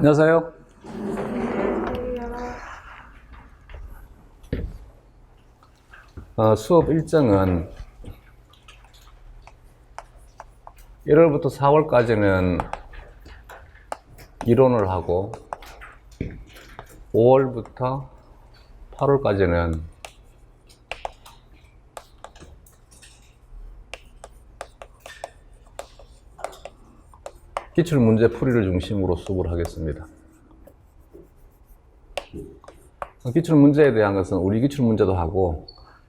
안녕하세요. 수업 일정은 1월부터 4월까지는 이론을 하고 5월부터 8월까지는 기출문제 풀이를 중심으로 수업을 하겠습니다. 기출문제에 대한 것은 우리 기출문제도 하고,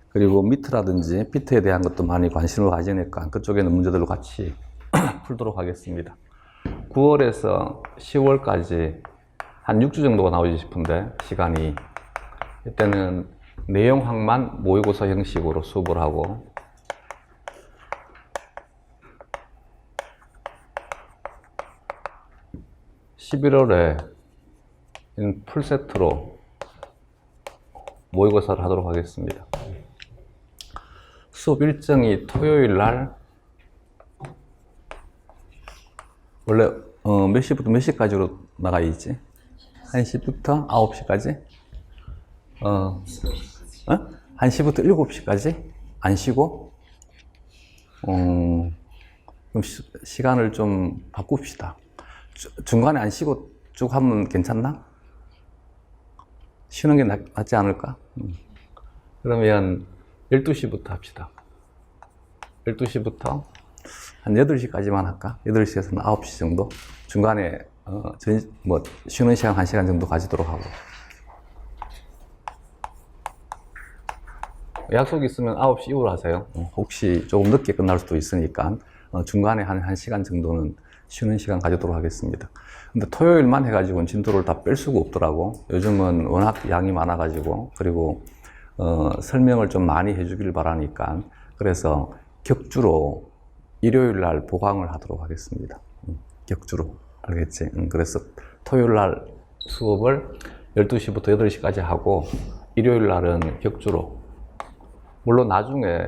그리고 미트라든지 피트에 대한 것도 많이 관심을 가지니까 그쪽에는 문제들로 같이 풀도록 하겠습니다. 9월에서 10월까지 한 6주 정도가 나오지 싶은데, 시간이 이때는 내용학만 모의고사 형식으로 수업을 하고, 11월에 풀세트로 모의고사를 하도록 하겠습니다. 수업 일정이 토요일 날 원래 몇 시부터 몇 시까지로 나가 있지? 1시부터 9시까지? 1시부터 7시까지? 안 쉬고? 그럼 시간을 좀 바꿉시다. 중간에 안 쉬고 쭉 하면 괜찮나? 쉬는 게 낫지 않을까? 그러면 12시부터 합시다. 12시부터 한 8시까지만 할까? 8시에서 9시 정도? 중간에 쉬는 시간 1시간 정도 가지도록 하고. 약속이 있으면 9시 이후로 하세요. 혹시 조금 늦게 끝날 수도 있으니까 중간에 한 1시간 정도는 쉬는 시간 가지도록 하겠습니다. 근데 토요일만 해가지고는 진도를 다 뺄 수가 없더라고. 요즘은 워낙 양이 많아가지고, 그리고 설명을 좀 많이 해주길 바라니까, 그래서 격주로 일요일 날 보강을 하도록 하겠습니다. 격주로. 알겠지? 그래서 토요일 날 수업을 12시부터 8시까지 하고, 일요일 날은 격주로. 물론 나중에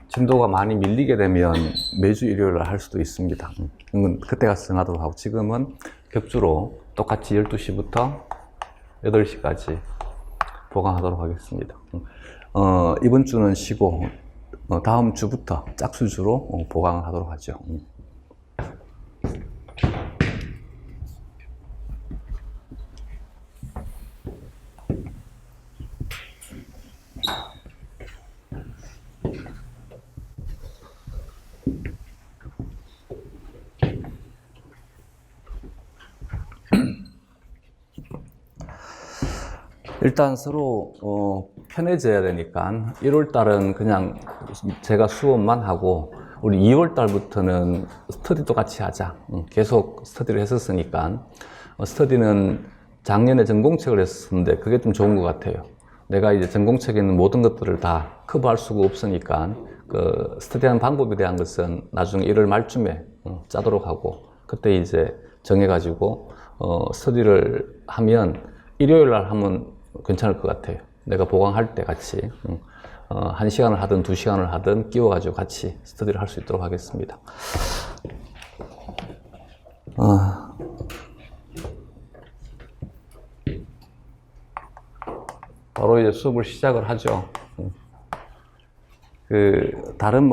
진도가 많이 밀리게 되면 매주 일요일 날 할 수도 있습니다. 그때 가서 정하도록 하고, 지금은 격주로 똑같이 12시부터 8시까지 보강하도록 하겠습니다. 이번 주는 쉬고 다음 주부터 짝수주로 보강을 하도록 하죠. 일단 서로 편해져야 되니까 1월 달은 그냥 제가 수업만 하고, 우리 2월 달부터는 스터디도 같이 하자. 계속 스터디를 했었으니까. 스터디는 작년에 전공책을 했었는데 그게 좀 좋은 것 같아요. 내가 이제 전공책에 있는 모든 것들을 다 커버할 수가 없으니까 그 스터디하는 방법에 대한 것은 나중에 1월 말쯤에 짜도록 하고, 그때 이제 정해가지고 스터디를 하면 일요일 날 하면 괜찮을 것 같아요. 내가 보강할 때 같이 1시간을 하든 2시간을 하든 끼워가지고 같이 스터디를 할 수 있도록 하겠습니다. 바로 이제 수업을 시작을 하죠. 다른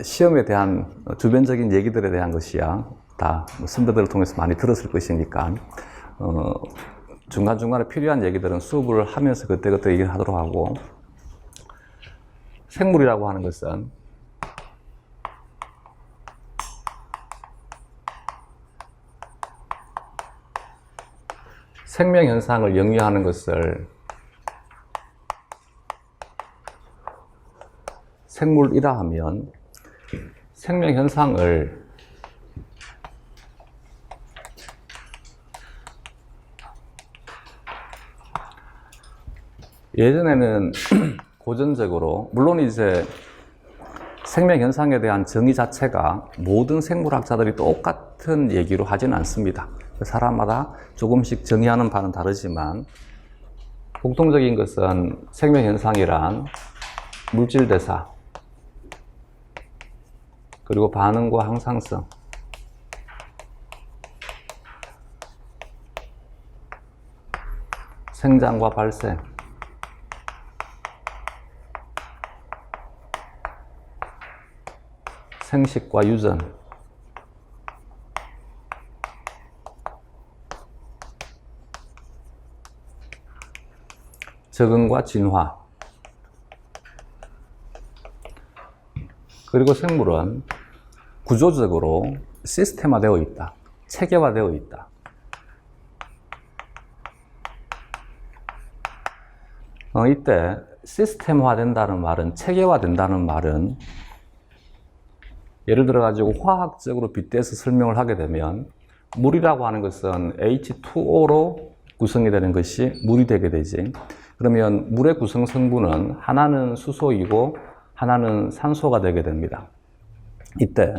시험에 대한 주변적인 얘기들에 대한 것이야 다 선배들을 통해서 많이 들었을 것이니까 중간중간에 필요한 얘기들은 수업을 하면서 그때그때 얘기를 하도록 하고, 생물이라고 하는 것은 생명현상을 영위하는 것을 생물이라 하면, 생명현상을 예전에는 고전적으로, 물론 이제 생명현상에 대한 정의 자체가 모든 생물학자들이 똑같은 얘기로 하지는 않습니다. 사람마다 조금씩 정의하는 바는 다르지만, 공통적인 것은 생명현상이란 물질대사, 그리고 반응과 항상성, 생장과 발생, 생식과 유전, 적응과 진화. 그리고 생물은 구조적으로 시스템화되어 있다. 체계화되어 있다. 이때 시스템화된다는 말은, 체계화된다는 말은 예를 들어 가지고 화학적으로 빗대서 설명을 하게 되면 물이라고 하는 것은 H2O로 구성이 되는 것이 물이 되게 되지. 그러면 물의 구성 성분은 하나는 수소이고 하나는 산소가 되게 됩니다. 이때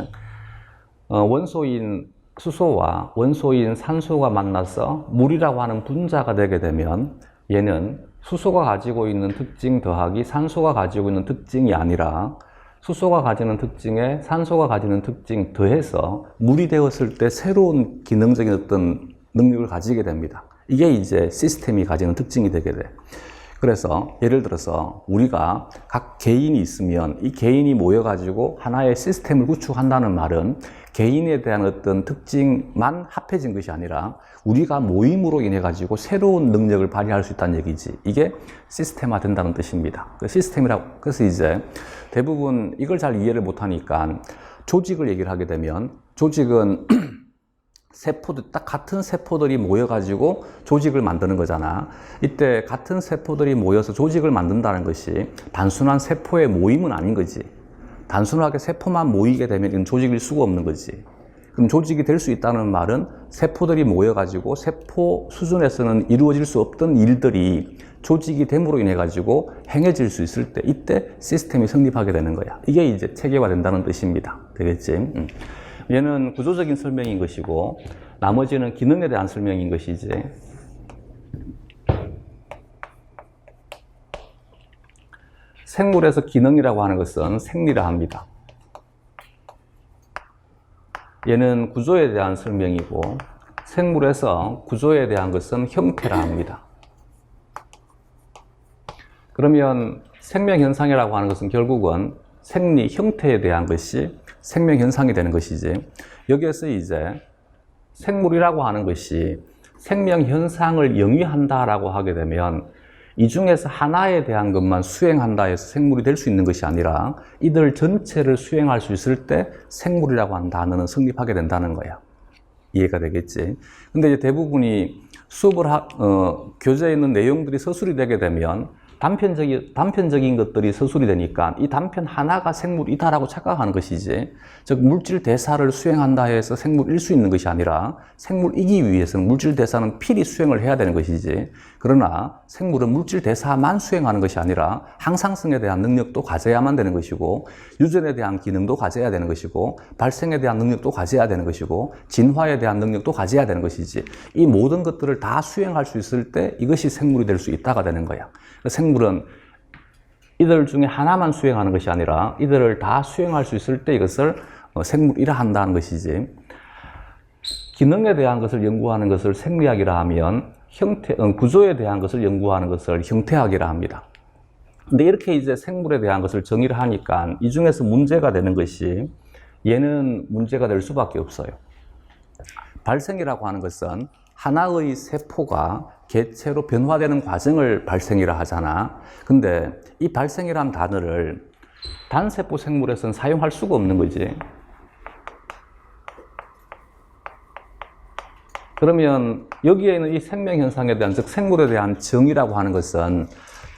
원소인 수소와 원소인 산소가 만나서 물이라고 하는 분자가 되게 되면 얘는 수소가 가지고 있는 특징 더하기 산소가 가지고 있는 특징이 아니라 수소가 가지는 특징에 산소가 가지는 특징 더해서 물이 되었을 때 새로운 기능적인 어떤 능력을 가지게 됩니다. 이게 이제 시스템이 가지는 특징이 되게 돼. 그래서 예를 들어서 우리가 각 개인이 있으면 이 개인이 모여가지고 하나의 시스템을 구축한다는 말은 개인에 대한 어떤 특징만 합해진 것이 아니라 우리가 모임으로 인해 가지고 새로운 능력을 발휘할 수 있다는 얘기지. 이게 시스템화 된다는 뜻입니다. 그 시스템이라고, 그래서 이제 대부분 이걸 잘 이해를 못하니까 조직을 얘기를 하게 되면 조직은 세포들, 딱 같은 세포들이 모여가지고 조직을 만드는 거잖아. 이때 같은 세포들이 모여서 조직을 만든다는 것이 단순한 세포의 모임은 아닌 거지. 단순하게 세포만 모이게 되면 이건 조직일 수가 없는 거지. 그럼 조직이 될 수 있다는 말은 세포들이 모여가지고 세포 수준에서는 이루어질 수 없던 일들이 조직이 됨으로 인해 가지고 행해질 수 있을 때 이때 시스템이 성립하게 되는 거야. 이게 이제 체계화된다는 뜻입니다. 되겠지? 얘는 구조적인 설명인 것이고 나머지는 기능에 대한 설명인 것이지. 생물에서 기능이라고 하는 것은 생리라 합니다. 얘는 구조에 대한 설명이고 생물에서 구조에 대한 것은 형태라 합니다. 그러면 생명현상이라고 하는 것은 결국은 생리, 형태에 대한 것이 생명현상이 되는 것이지. 여기에서 이제 생물이라고 하는 것이 생명현상을 영위한다라고 하게 되면 이 중에서 하나에 대한 것만 수행한다 해서 생물이 될 수 있는 것이 아니라 이들 전체를 수행할 수 있을 때 생물이라고 하는 단어는 성립하게 된다는 거야. 이해가 되겠지? 근데 이제 대부분이 수업을 교재에 있는 내용들이 서술이 되게 되면 단편적인 것들이 서술이 되니까 이 단편 하나가 생물이다라고 착각하는 것이지, 즉 물질 대사를 수행한다 해서 생물일 수 있는 것이 아니라 생물이기 위해서는 물질 대사는 필히 수행을 해야 되는 것이지, 그러나 생물은 물질 대사만 수행하는 것이 아니라 항상성에 대한 능력도 가져야만 되는 것이고 유전에 대한 기능도 가져야 되는 것이고 발생에 대한 능력도 가져야 되는 것이고 진화에 대한 능력도 가져야 되는 것이지, 이 모든 것들을 다 수행할 수 있을 때 이것이 생물이 될 수 있다가 되는 거야. 생물은 이들 중에 하나만 수행하는 것이 아니라 이들을 다 수행할 수 있을 때 이것을 생물이라 한다는 것이지. 기능에 대한 것을 연구하는 것을 생리학이라 하면 구조에 대한 것을 연구하는 것을 형태학이라 합니다. 근데 이렇게 이제 생물에 대한 것을 정의를 하니까 이 중에서 문제가 되는 것이, 얘는 문제가 될 수밖에 없어요. 발생이라고 하는 것은 하나의 세포가 개체로 변화되는 과정을 발생이라 하잖아. 근데 이 발생이라는 단어를 단세포 생물에서는 사용할 수가 없는 거지. 그러면 여기에 있는 이 생명현상에 대한, 즉 생물에 대한 정의라고 하는 것은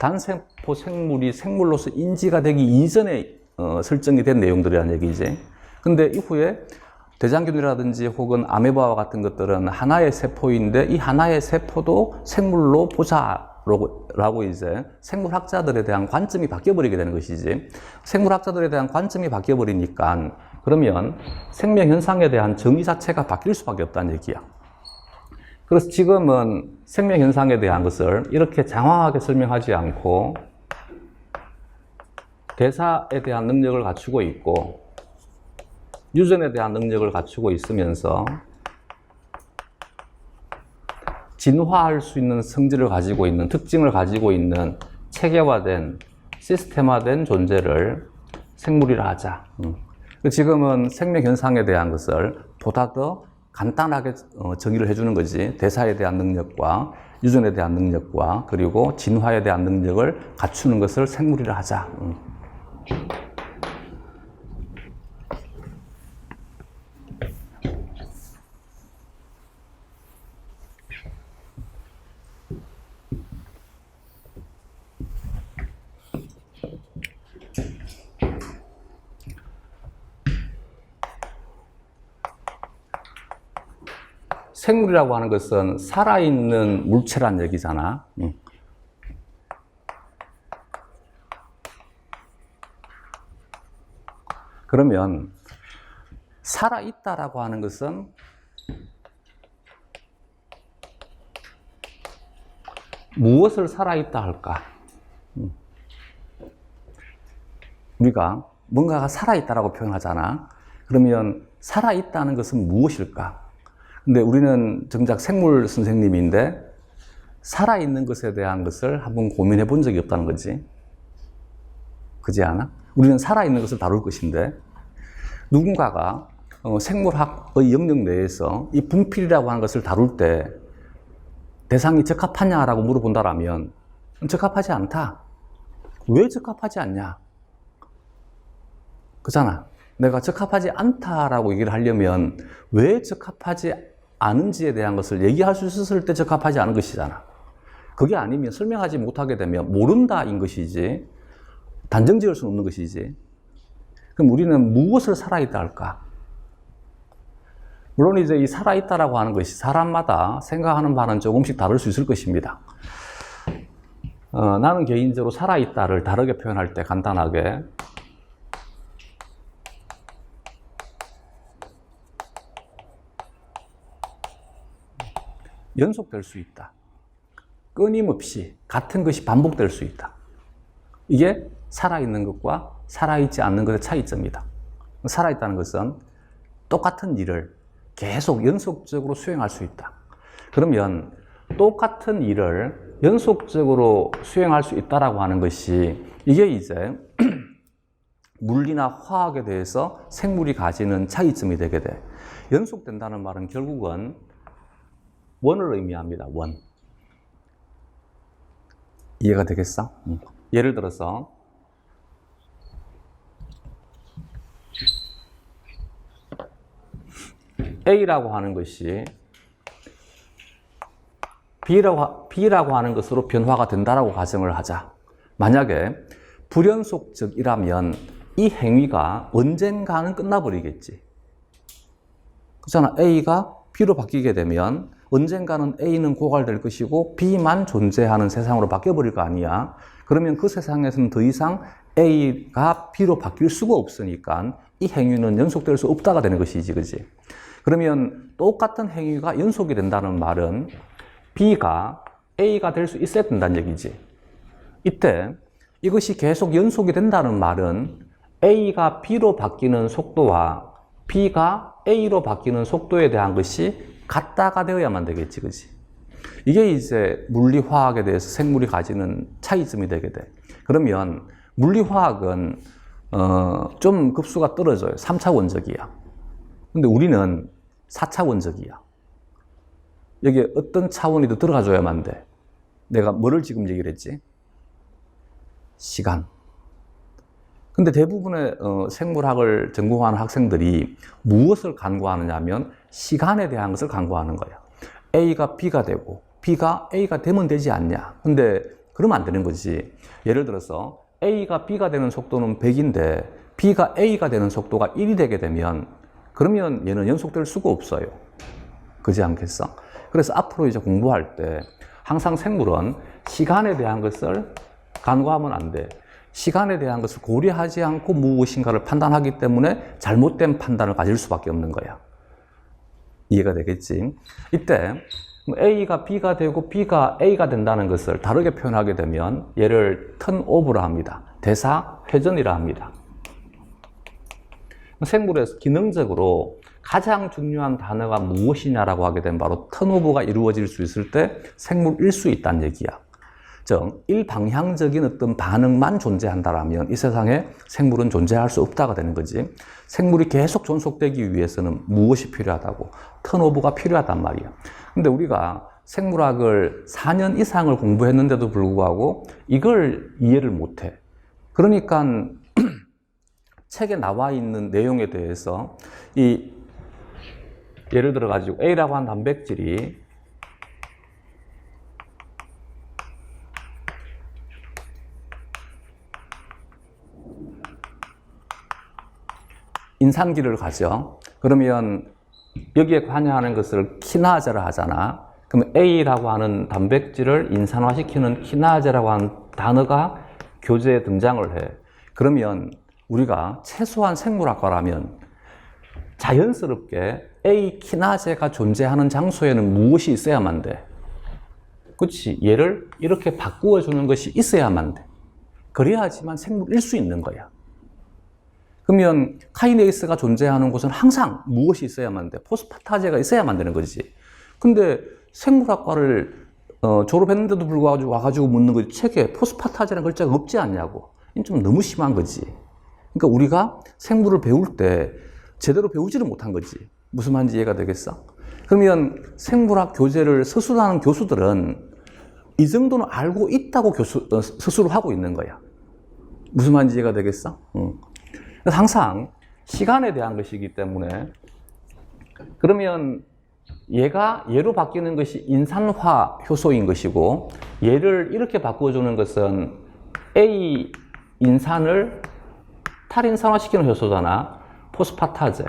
단세포 생물이 생물로서 인지가 되기 이전에 설정이 된 내용들이라는 얘기지. 근데 이후에 대장균이라든지 혹은 아메바와 같은 것들은 하나의 세포인데 이 하나의 세포도 생물로 보자라고 이제 생물학자들에 대한 관점이 바뀌어버리게 되는 것이지. 생물학자들에 대한 관점이 바뀌어버리니까 그러면 생명현상에 대한 정의 자체가 바뀔 수밖에 없다는 얘기야. 그래서 지금은 생명현상에 대한 것을 이렇게 장황하게 설명하지 않고 대사에 대한 능력을 갖추고 있고 유전에 대한 능력을 갖추고 있으면서 진화할 수 있는 성질을 가지고 있는, 특징을 가지고 있는 체계화된, 시스템화된 존재를 생물이라 하자. 지금은 생명 현상에 대한 것을 보다 더 간단하게 정의를 해주는 거지. 대사에 대한 능력과 유전에 대한 능력과 그리고 진화에 대한 능력을 갖추는 것을 생물이라 하자. 생물이라고 하는 것은 살아있는 물체란 얘기잖아. 그러면 살아있다라고 하는 것은 무엇을 살아있다 할까? 우리가 뭔가가 살아있다라고 표현하잖아. 그러면 살아있다는 것은 무엇일까? 근데 우리는 정작 생물 선생님인데 살아있는 것에 대한 것을 한번 고민해 본 적이 없다는 거지. 그렇지 않아? 우리는 살아있는 것을 다룰 것인데 누군가가 생물학의 영역 내에서 이 분필이라고 하는 것을 다룰 때 대상이 적합하냐라고 물어본다라면 적합하지 않다. 왜 적합하지 않냐? 그잖아. 내가 적합하지 않다라고 얘기를 하려면 왜 적합하지 않은지에 대한 것을 얘기할 수 있었을 때 적합하지 않은 것이잖아. 그게 아니면 설명하지 못하게 되면 모른다인 것이지 단정 지을 수는 없는 것이지. 그럼 우리는 무엇을 살아있다 할까? 물론 이제 이 살아있다라고 하는 것이 사람마다 생각하는 바는 조금씩 다를 수 있을 것입니다. 나는 개인적으로 살아있다를 다르게 표현할 때 간단하게 연속될 수 있다. 끊임없이 같은 것이 반복될 수 있다. 이게 살아있는 것과 살아있지 않는 것의 차이점이다. 살아있다는 것은 똑같은 일을 계속 연속적으로 수행할 수 있다. 그러면 똑같은 일을 연속적으로 수행할 수 있다라고 하는 것이 이게 이제 물리나 화학에 대해서 생물이 가지는 차이점이 되게 돼. 연속된다는 말은 결국은 원을 의미합니다. 원. 이해가 되겠어? 예를 들어서 A라고 하는 것이 B라고 하는 것으로 변화가 된다라고 가정을 하자. 만약에 불연속적이라면 이 행위가 언젠가는 끝나버리겠지. 그렇잖아. A가 B로 바뀌게 되면 언젠가는 A는 고갈될 것이고 B만 존재하는 세상으로 바뀌어버릴 거 아니야. 그러면 그 세상에서는 더 이상 A가 B로 바뀔 수가 없으니까 이 행위는 연속될 수 없다가 되는 것이지, 그지? 그러면 똑같은 행위가 연속이 된다는 말은 B가 A가 될 수 있어야 된다는 얘기지. 이때 이것이 계속 연속이 된다는 말은 A가 B로 바뀌는 속도와 B가 A로 바뀌는 속도에 대한 것이 같다가 되어야만 되겠지, 그지? 이게 이제 물리화학에 대해서 생물이 가지는 차이점이 되게 돼. 그러면 물리화학은 좀 급수가 떨어져요. 3차 원적이야. 근데 우리는 4차 원적이야. 여기에 어떤 차원이 더 들어가줘야만 돼. 내가 뭐를 지금 얘기를 했지? 시간. 근데 대부분의 생물학을 전공하는 학생들이 무엇을 간구하느냐 하면 시간에 대한 것을 간구하는 거야. A가 B가 되고 B가 A가 되면 되지 않냐. 근데 그러면 안 되는 거지. 예를 들어서 A가 B가 되는 속도는 100인데 B가 A가 되는 속도가 1이 되게 되면 그러면 얘는 연속될 수가 없어요. 그렇지 않겠어? 그래서 앞으로 이제 공부할 때 항상 생물은 시간에 대한 것을 간구하면 안 돼. 시간에 대한 것을 고려하지 않고 무엇인가를 판단하기 때문에 잘못된 판단을 가질 수밖에 없는 거야. 이해가 되겠지? 이때 A가 B가 되고 B가 A가 된다는 것을 다르게 표현하게 되면 얘를 턴오버라 합니다. 대사 회전이라 합니다. 생물에서 기능적으로 가장 중요한 단어가 무엇이냐라고 하게 되면 바로 턴오버가 이루어질 수 있을 때 생물일 수 있다는 얘기야. 즉, 일방향적인 어떤 반응만 존재한다라면 이 세상에 생물은 존재할 수 없다가 되는 거지. 생물이 계속 존속되기 위해서는 무엇이 필요하다고? 턴오버가 필요하단 말이야. 근데 우리가 생물학을 4년 이상을 공부했는데도 불구하고 이걸 이해를 못해. 그러니까 책에 나와 있는 내용에 대해서 예를 들어 가지고 A라고 하는 단백질이 인산기를 가져. 그러면 여기에 관여하는 것을 키나제라 하잖아. 그럼 A라고 하는 단백질을 인산화시키는 키나제라고 하는 단어가 교재에 등장을 해. 그러면 우리가 최소한 생물학과라면 자연스럽게 A 키나제가 존재하는 장소에는 무엇이 있어야만 돼? 그렇지. 얘를 이렇게 바꾸어주는 것이 있어야만 돼. 그래야지만 생물일 수 있는 거야. 그러면 카이네이스가 존재하는 곳은 항상 무엇이 있어야만 돼? 포스파타제가 있어야만 되는 거지. 근데 생물학과를 졸업했는데도 불구하고 와가지고 묻는 거지. 책에 포스파타제라는 글자가 없지 않냐고. 이건 좀 너무 심한 거지. 그러니까 우리가 생물을 배울 때 제대로 배우지를 못한 거지. 무슨 말인지 이해가 되겠어? 그러면 생물학 교재를 서술하는 교수들은 이 정도는 알고 있다고 서술을 하고 있는 거야. 무슨 말인지 이해가 되겠어? 항상 시간에 대한 것이기 때문에 그러면 얘로 바뀌는 것이 인산화 효소인 것이고 얘를 이렇게 바꿔주는 것은 A 인산을 탈인산화시키는 효소잖아. 포스파타제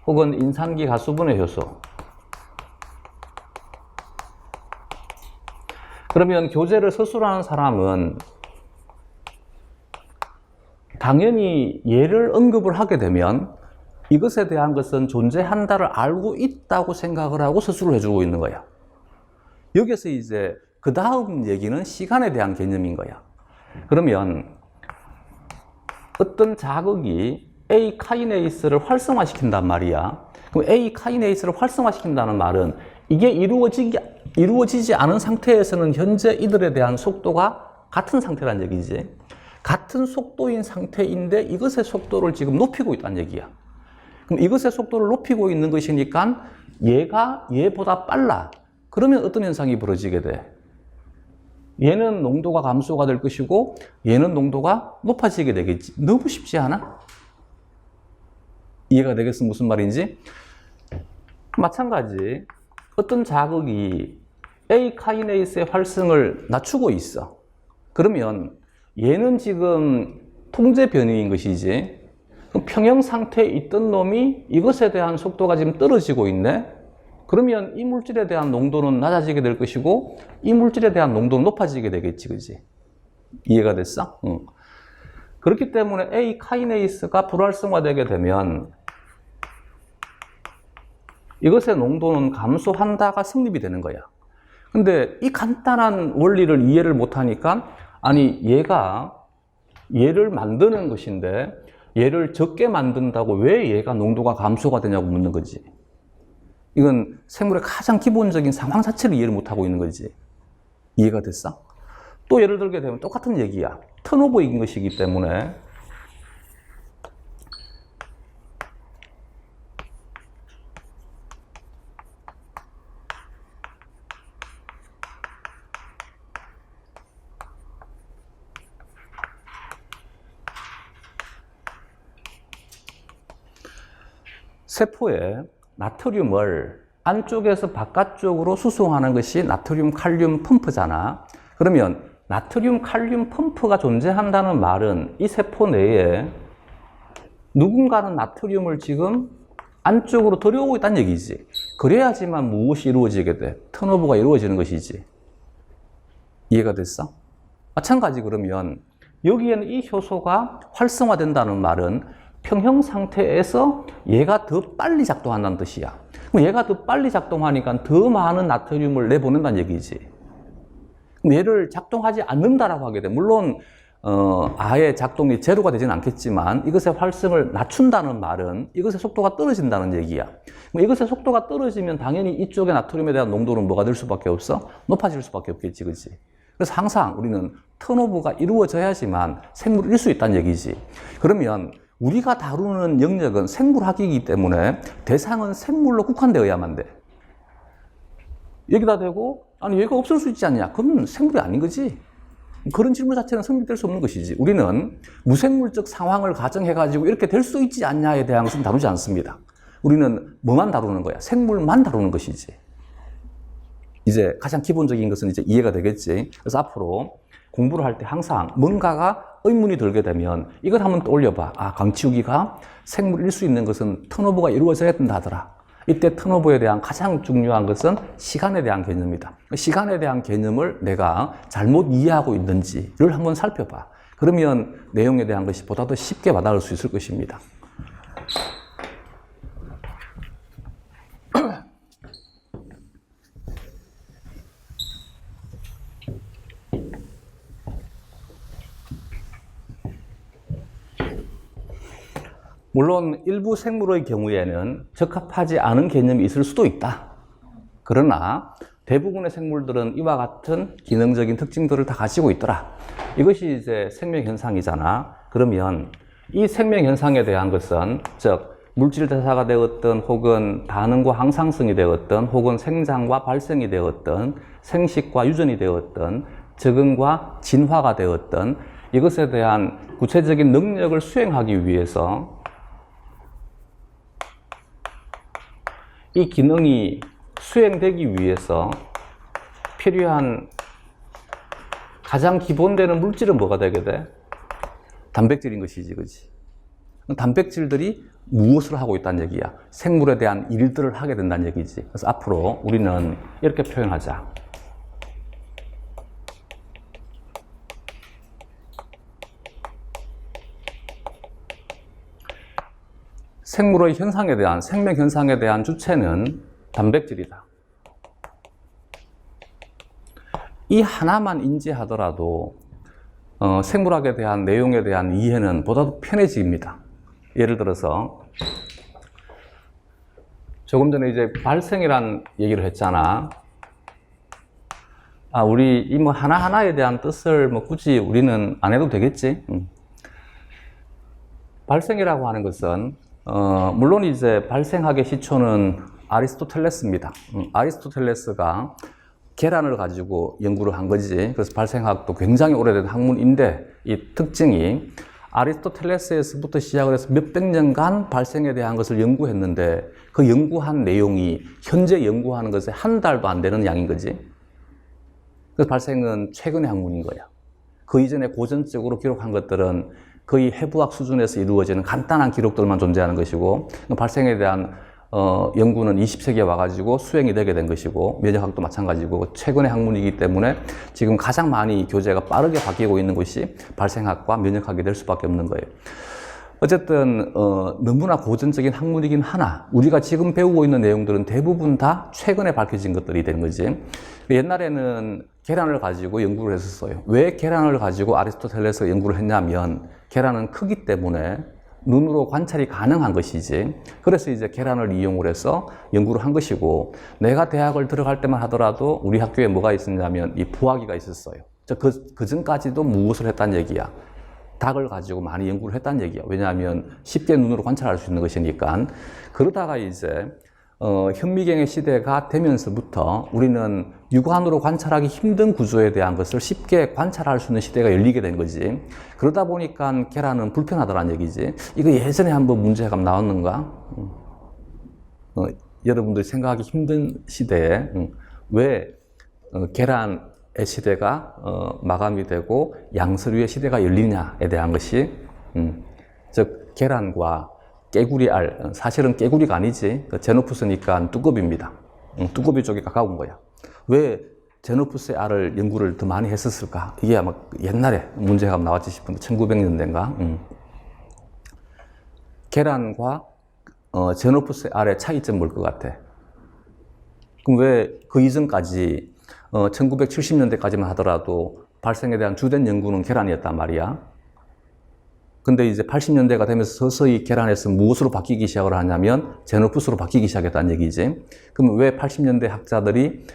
혹은 인산기 가수분해 효소. 그러면 교재를 서술하는 사람은 당연히 얘를 언급을 하게 되면 이것에 대한 것은 존재한다를 알고 있다고 생각을 하고 서술을 해주고 있는 거야. 여기서 이제 그 다음 얘기는 시간에 대한 개념인 거야. 그러면 어떤 자극이 A 카이네이스를 활성화시킨단 말이야. 그럼 A 카이네이스를 활성화시킨다는 말은 이게 이루어지지 않은 상태에서는 현재 이들에 대한 속도가 같은 상태란 얘기지. 같은 속도인 상태인데 이것의 속도를 지금 높이고 있다는 얘기야. 그럼 이것의 속도를 높이고 있는 것이니까 얘가 얘보다 빨라. 그러면 어떤 현상이 벌어지게 돼? 얘는 농도가 감소가 될 것이고 얘는 농도가 높아지게 되겠지. 너무 쉽지 않아? 이해가 되겠어? 무슨 말인지? 마찬가지 어떤 자극이 A 카이네이스의 활성을 낮추고 있어. 그러면 얘는 지금 통제 변이인 것이지. 그럼 평형 상태에 있던 놈이 이것에 대한 속도가 지금 떨어지고 있네. 그러면 이 물질에 대한 농도는 낮아지게 될 것이고 이 물질에 대한 농도는 높아지게 되겠지, 그지? 이해가 됐어? 응. 그렇기 때문에 A 카이네이스가 불활성화되게 되면 이것의 농도는 감소한다가 성립이 되는 거야. 근데 이 간단한 원리를 이해를 못하니까 아니 얘를 만드는 것인데 얘를 적게 만든다고 왜 얘가 농도가 감소가 되냐고 묻는 거지. 이건 생물의 가장 기본적인 상황 자체를 이해를 못하고 있는 거지. 이해가 됐어? 또 예를 들게 되면 똑같은 얘기야. 턴오버인 것이기 때문에 세포에 나트륨을 안쪽에서 바깥쪽으로 수송하는 것이 나트륨 칼륨 펌프잖아. 그러면 나트륨 칼륨 펌프가 존재한다는 말은 이 세포 내에 누군가는 나트륨을 지금 안쪽으로 들여오고 있다는 얘기지. 그래야지만 무엇이 이루어지게 돼? 턴오버가 이루어지는 것이지. 이해가 됐어? 마찬가지 그러면 여기에는 이 효소가 활성화된다는 말은 평형 상태에서 얘가 더 빨리 작동한다는 뜻이야. 그럼 얘가 더 빨리 작동하니까 더 많은 나트륨을 내보낸다는 얘기지. 그럼 얘를 작동하지 않는다라고 하게 돼. 물론 아예 작동이 제로가 되지는 않겠지만 이것의 활성을 낮춘다는 말은 이것의 속도가 떨어진다는 얘기야. 이것의 속도가 떨어지면 당연히 이쪽의 나트륨에 대한 농도는 뭐가 될 수밖에 없어? 높아질 수밖에 없겠지, 그렇지? 그래서 항상 우리는 턴오버가 이루어져야지만 생물을 일 수 있다는 얘기지. 그러면 우리가 다루는 영역은 생물학이기 때문에 대상은 생물로 국한되어야만 돼. 여기다 대고 아니 얘가 없을 수 있지 않냐? 그건 생물이 아닌 거지. 그런 질문 자체는 성립될 수 없는 것이지. 우리는 무생물적 상황을 가정해가지고 이렇게 될 수 있지 않냐에 대한 것은 다루지 않습니다. 우리는 뭐만 다루는 거야? 생물만 다루는 것이지. 이제 가장 기본적인 것은 이제 이해가 되겠지. 그래서 앞으로 공부를 할 때 항상 뭔가가 의문이 들게 되면 이걸 한번 떠올려봐. 아, 강치우기가 생물일 수 있는 것은 턴오버가 이루어져야 된다 하더라. 이때 턴오버에 대한 가장 중요한 것은 시간에 대한 개념이다. 시간에 대한 개념을 내가 잘못 이해하고 있는지를 한번 살펴봐. 그러면 내용에 대한 것이 보다 더 쉽게 와닿을 수 있을 것입니다. 물론 일부 생물의 경우에는 적합하지 않은 개념이 있을 수도 있다. 그러나 대부분의 생물들은 이와 같은 기능적인 특징들을 다 가지고 있더라. 이것이 이제 생명현상이잖아. 그러면 이 생명현상에 대한 것은 즉 물질 대사가 되었든 혹은 반응과 항상성이 되었든 혹은 생장과 발생이 되었든 생식과 유전이 되었든 적응과 진화가 되었든 이것에 대한 구체적인 능력을 수행하기 위해서 이 기능이 수행되기 위해서 필요한 가장 기본되는 물질은 뭐가 되게 돼? 단백질인 것이지, 그렇지? 단백질들이 무엇을 하고 있다는 얘기야? 생물에 대한 일들을 하게 된다는 얘기지. 그래서 앞으로 우리는 이렇게 표현하자. 생물의 현상에 대한, 생명 현상에 대한 주체는 단백질이다. 이 하나만 인지하더라도 생물학에 대한 내용에 대한 이해는 보다도 편해집니다. 예를 들어서 조금 전에 이제 발생이란 얘기를 했잖아. 아, 우리 이 뭐 하나하나에 대한 뜻을 뭐 굳이 우리는 안 해도 되겠지. 발생이라고 하는 것은 물론 이제 발생학의 시초는 아리스토텔레스입니다. 아리스토텔레스가 계란을 가지고 연구를 한 거지. 그래서 발생학도 굉장히 오래된 학문인데 이 특징이 아리스토텔레스에서부터 시작을 해서 몇백 년간 발생에 대한 것을 연구했는데 그 연구한 내용이 현재 연구하는 것에 한 달도 안 되는 양인 거지. 그래서 발생은 최근의 학문인 거야. 그 이전에 고전적으로 기록한 것들은 거의 해부학 수준에서 이루어지는 간단한 기록들만 존재하는 것이고 발생에 대한 연구는 20세기에 와가지고 수행이 되게 된 것이고 면역학도 마찬가지고 최근의 학문이기 때문에 지금 가장 많이 교재가 빠르게 바뀌고 있는 것이 발생학과 면역학이 될 수밖에 없는 거예요. 어쨌든 너무나 고전적인 학문이긴 하나 우리가 지금 배우고 있는 내용들은 대부분 다 최근에 밝혀진 것들이 되는 거지. 옛날에는 계란을 가지고 연구를 했었어요. 왜 계란을 가지고 아리스토텔레스가 연구를 했냐면 계란은 크기 때문에 눈으로 관찰이 가능한 것이지. 그래서 이제 계란을 이용을 해서 연구를 한 것이고 내가 대학을 들어갈 때만 하더라도 우리 학교에 뭐가 있었냐면 이 부화기가 있었어요. 그 전까지도 무엇을 했다는 얘기야. 닭을 가지고 많이 연구를 했다는 얘기야. 왜냐하면 쉽게 눈으로 관찰할 수 있는 것이니까. 그러다가 이제 현미경의 시대가 되면서부터 우리는 육안으로 관찰하기 힘든 구조에 대한 것을 쉽게 관찰할 수 있는 시대가 열리게 된 거지. 그러다 보니까 계란은 불편하다는 얘기지. 이거 예전에 한번 문제가 나왔는가? 여러분들이 생각하기 힘든 시대에 왜 계란의 시대가 마감이 되고 양서류의 시대가 열리냐에 대한 것이 즉 계란과 깨구리 알, 사실은 깨구리가 아니지. 제노푸스니까 뚜껑입니다. 뚜껑이 쪽에 가까운 거야. 왜 제노푸스의 알을 연구를 더 많이 했었을까? 이게 아마 옛날에 문제가 나왔지 싶은데 1900년대인가? 계란과 제노푸스의 알의 차이점 뭘 것 같아? 그럼 왜 그 이전까지 1970년대까지만 하더라도 발생에 대한 주된 연구는 계란이었단 말이야. 근데 이제 80년대가 되면서 서서히 계란에서 무엇으로 바뀌기 시작을 하냐면 제노푸스로 바뀌기 시작했다는 얘기지. 그럼 왜 80년대 학자들이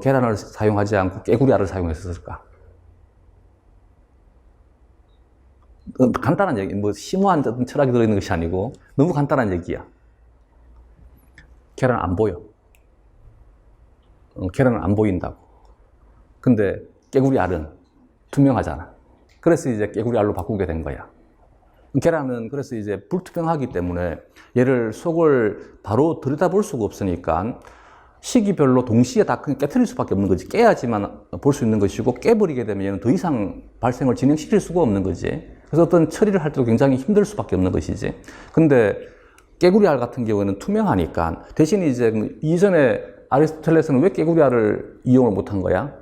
계란을 사용하지 않고 깨구리알을 사용했을까? 간단한 얘기, 뭐 심오한 철학이 들어있는 것이 아니고 너무 간단한 얘기야. 계란 안 보여. 계란은 안 보인다고. 근데 깨구리알은 투명하잖아. 그래서 이제 깨구리알로 바꾸게 된 거야. 계란은 그래서 이제 불투명하기 때문에 얘를 속을 바로 들여다볼 수가 없으니까 시기별로 동시에 다 깨트릴 수밖에 없는 거지. 깨야지만 볼 수 있는 것이고 깨버리게 되면 얘는 더 이상 발생을 진행시킬 수가 없는 거지. 그래서 어떤 처리를 할 때도 굉장히 힘들 수밖에 없는 것이지. 근데 깨구리알 같은 경우에는 투명하니까 대신 이제 이전에 아리스토텔레스는 왜 깨구리알을 이용을 못한 거야?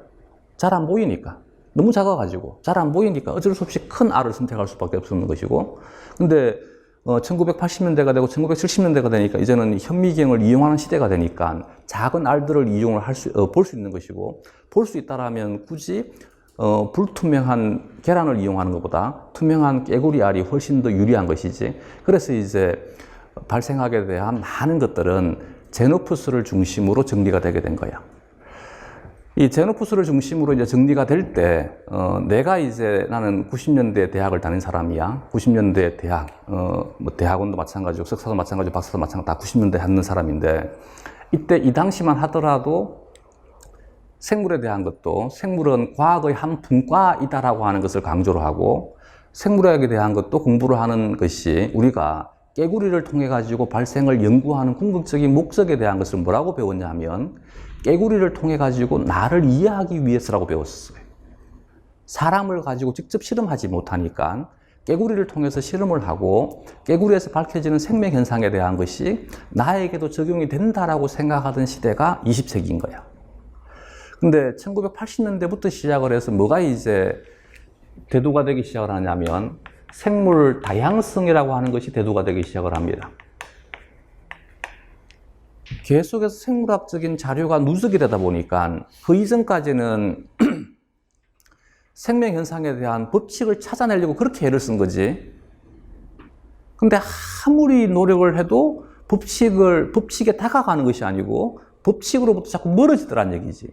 잘 안 보이니까. 너무 작아가지고 잘 안 보이니까 어쩔 수 없이 큰 알을 선택할 수밖에 없는 것이고. 근데 1980년대가 되고 1970년대가 되니까 이제는 현미경을 이용하는 시대가 되니까 작은 알들을 이용을 볼 수 있는 것이고, 볼 수 있다라면 굳이 불투명한 계란을 이용하는 것보다 투명한 깨구리 알이 훨씬 더 유리한 것이지. 그래서 이제 발생하게 대한 많은 것들은 제노푸스를 중심으로 정리가 되게 된 거야. 이 제노푸스를 중심으로 이제 정리가 될 때, 내가 이제 나는 90년대 대학을 다닌 사람이야. 90년대 대학, 뭐 대학원도 마찬가지고, 석사도 마찬가지고, 박사도 마찬가지고, 다 90년대 하는 사람인데, 이때 이 당시만 하더라도 생물에 대한 것도 생물은 과학의 한 분과이다라고 하는 것을 강조를 하고, 생물학에 대한 것도 공부를 하는 것이 우리가 깨구리를 통해 가지고 발생을 연구하는 궁극적인 목적에 대한 것을 뭐라고 배웠냐 하면, 깨구리를 통해 가지고 나를 이해하기 위해서라고 배웠어요. 사람을 가지고 직접 실험하지 못하니까 깨구리를 통해서 실험을 하고 깨구리에서 밝혀지는 생명 현상에 대한 것이 나에게도 적용이 된다라고 생각하던 시대가 20세기인 거야. 근데 1980년대부터 시작을 해서 뭐가 이제 대두가 되기 시작을 하냐면 생물 다양성이라고 하는 것이 대두가 되기 시작을 합니다. 계속해서 생물학적인 자료가 누적이 되다 보니까 그 이전까지는 생명 현상에 대한 법칙을 찾아내려고 그렇게 애를 쓴 거지. 근데 아무리 노력을 해도 법칙에 다가가는 것이 아니고 법칙으로부터 자꾸 멀어지더란 얘기지.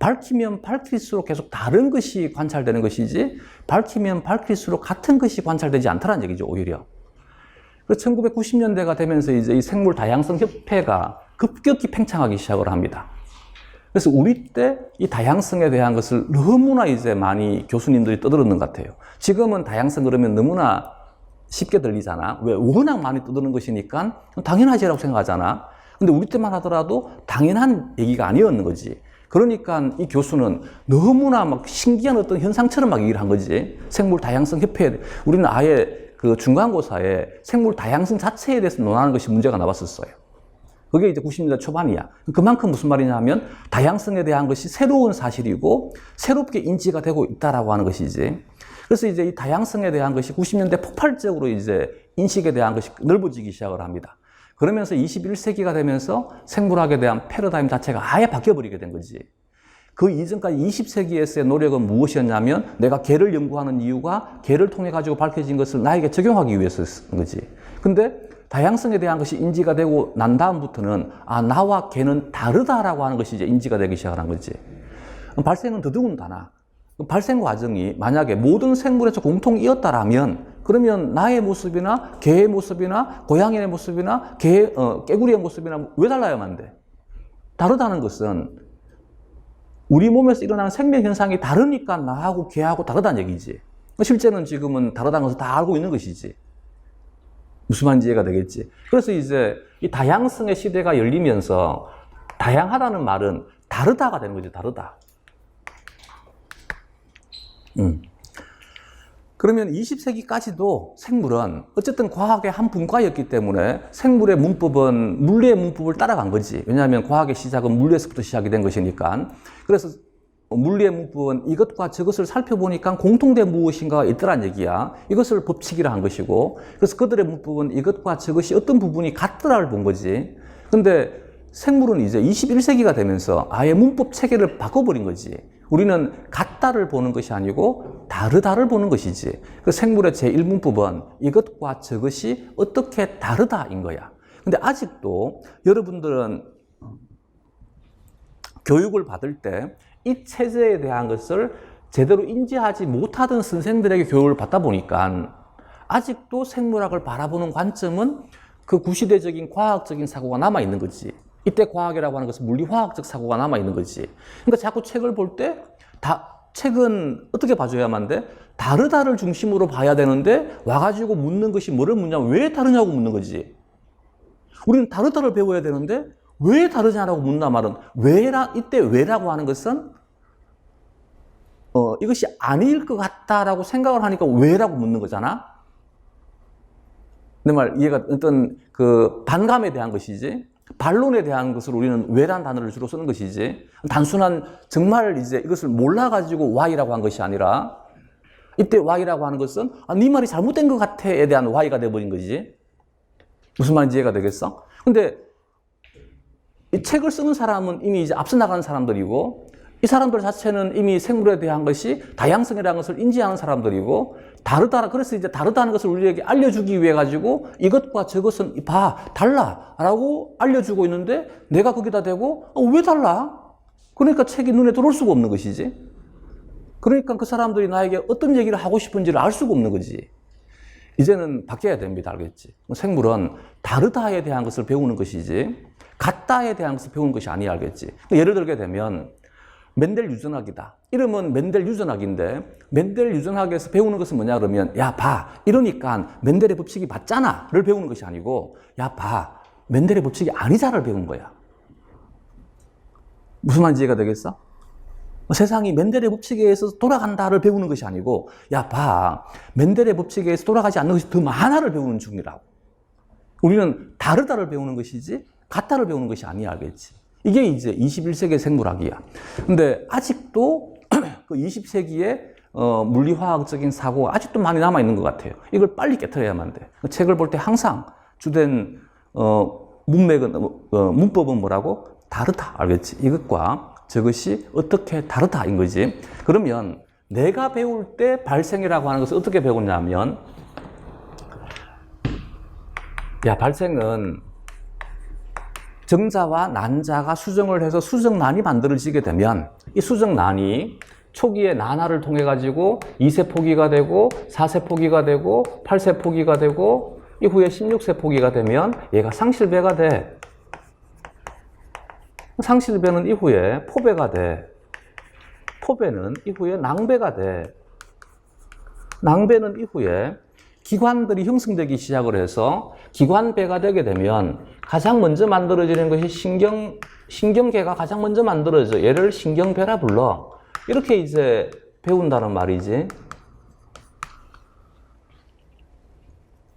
밝히면 밝힐수록 계속 다른 것이 관찰되는 것이지, 밝히면 밝힐수록 같은 것이 관찰되지 않다는 얘기죠, 오히려. 그래서 1990년대가 되면서 이제 이 생물 다양성 협회가 급격히 팽창하기 시작을 합니다. 그래서 우리 때 이 다양성에 대한 것을 너무나 이제 많이 교수님들이 떠들었는 것 같아요. 지금은 다양성 그러면 너무나 쉽게 들리잖아. 왜? 워낙 많이 떠드는 것이니까 당연하지라고 생각하잖아. 근데 우리 때만 하더라도 당연한 얘기가 아니었는 거지. 그러니까 이 교수는 너무나 막 신기한 어떤 현상처럼 막 얘기를 한 거지. 생물 다양성 협회에, 우리는 아예 그 중간고사에 생물 다양성 자체에 대해서 논하는 것이 문제가 나왔었어요. 그게 이제 90년대 초반이야. 그만큼 무슨 말이냐 하면 다양성에 대한 것이 새로운 사실이고 새롭게 인지가 되고 있다라고 하는 것이지. 그래서 이제 이 다양성에 대한 것이 90년대 폭발적으로 이제 인식에 대한 것이 넓어지기 시작을 합니다. 그러면서 21세기가 되면서 생물학에 대한 패러다임 자체가 아예 바뀌어버리게 된 거지. 그 이전까지 20세기에서의 노력은 무엇이었냐면 내가 개를 연구하는 이유가 개를 통해 가지고 밝혀진 것을 나에게 적용하기 위해서였던 거지. 근데 다양성에 대한 것이 인지가 되고 난 다음부터는 나와 개는 다르다라고 하는 것이 이제 인지가 되기 시작한 거지. 발생은 더더군다나 발생 과정이 만약에 모든 생물에서 공통이었다라면 그러면 나의 모습이나 개의 모습이나 고양이의 모습이나 깨구리의 모습이나 왜 달라야만 돼? 다르다는 것은 우리 몸에서 일어나는 생명 현상이 다르니까 나하고 개하고 다르다는 얘기지. 실제는 지금은 다르다는 것을 다 알고 있는 것이지. 무슨 말인지 이해가 되겠지. 그래서 이제 이 다양성의 시대가 열리면서 다양하다는 말은 다르다가 되는 거지, 다르다. 그러면 20세기까지도 생물은 어쨌든 과학의 한 분과였기 때문에 생물의 문법은 물리의 문법을 따라간 거지. 왜냐하면 과학의 시작은 물리에서부터 시작이 된 것이니까. 그래서 물리의 문법은 이것과 저것을 살펴보니까 공통된 무엇인가가 있더란 얘기야. 이것을 법칙이라 한 것이고, 그래서 그들의 문법은 이것과 저것이 어떤 부분이 같더라를 본 거지. 근데 생물은 이제 21세기가 되면서 아예 문법 체계를 바꿔버린 거지. 우리는 같다를 보는 것이 아니고 다르다를 보는 것이지. 그 생물의 제1문법은 이것과 저것이 어떻게 다르다인 거야. 근데 아직도 여러분들은 교육을 받을 때 이 체제에 대한 것을 제대로 인지하지 못하던 선생들에게 교육을 받다 보니까 아직도 생물학을 바라보는 관점은 그 구시대적인 과학적인 사고가 남아있는 거지. 이때 과학이라고 하는 것은 물리화학적 사고가 남아있는 거지. 그러니까 자꾸 책을 볼 때 책은 어떻게 봐줘야만 돼? 다르다를 중심으로 봐야 되는데 와가지고 묻는 것이 뭐를 묻냐면 왜 다르냐고 묻는 거지. 우리는 다르다를 배워야 되는데 왜 다르냐라고 묻나 말은 이때 왜라고 하는 것은 이것이 아닐 것 같다라고 생각을 하니까 왜라고 묻는 거잖아. 내 말 이해가 어떤 그 반감에 대한 것이지. 반론에 대한 것을 우리는 왜란 단어를 주로 쓰는 것이지. 단순한 정말 이제 이것을 몰라가지고 why라고 한 것이 아니라 이때 why라고 하는 것은 네 말이 잘못된 것 같아에 대한 why가 돼버린 거지. 무슨 말인지 이해가 되겠어? 근데 이 책을 쓰는 사람은 이미 이제 앞서 나가는 사람들이고 이 사람들 자체는 이미 생물에 대한 것이 다양성이라는 것을 인지하는 사람들이고 그래서 이제 다르다는 것을 우리에게 알려주기 위해 가지고 이것과 저것은 달라 라고 알려주고 있는데 내가 거기다 대고 왜 달라? 그러니까 책이 눈에 들어올 수가 없는 것이지. 그러니까 그 사람들이 나에게 어떤 얘기를 하고 싶은지를 알 수가 없는 거지. 이제는 바뀌어야 됩니다. 알겠지? 생물은 다르다에 대한 것을 배우는 것이지 같다에 대한 것을 배우는 것이 아니야. 알겠지? 예를 들게 되면 멘델 유전학이다. 이름은 멘델 유전학인데 멘델 유전학에서 배우는 것은 뭐냐 그러면 이러니까 멘델의 법칙이 맞잖아를 배우는 것이 아니고 멘델의 법칙이 아니자를 배우는 거야. 무슨 말인지 이해가 되겠어? 세상이 멘델의 법칙에 의해서 돌아간다를 배우는 것이 아니고 멘델의 법칙에 의해서 돌아가지 않는 것이 더 많아를 배우는 중이라고. 우리는 다르다를 배우는 것이지 같다를 배우는 것이 아니야. 알겠지? 이게 이제 21세기의 생물학이야. 근데 아직도 그 20세기의 물리화학적인 사고가 아직도 많이 남아있는 것 같아요. 이걸 빨리 깨트려야만 돼. 책을 볼 때 항상 주된 문법은 뭐라고? 다르다. 알겠지? 이것과 저것이 어떻게 다르다인 거지. 그러면 내가 배울 때 발생이라고 하는 것을 어떻게 배우냐면 발생은 정자와 난자가 수정을 해서 수정란이 만들어지게 되면 이 수정란이 초기에 난화를 통해 가지고 2세 포기가 되고 4세 포기가 되고 8세 포기가 되고 이후에 16세 포기가 되면 얘가 상실배가 돼. 상실배는 이후에 포배가 돼. 포배는 이후에 낭배가 돼. 낭배는 이후에 기관들이 형성되기 시작을 해서 기관배가 되게 되면 가장 먼저 만들어지는 것이 신경계가 가장 먼저 만들어져. 얘를 신경배라 불러. 이렇게 이제 배운다는 말이지.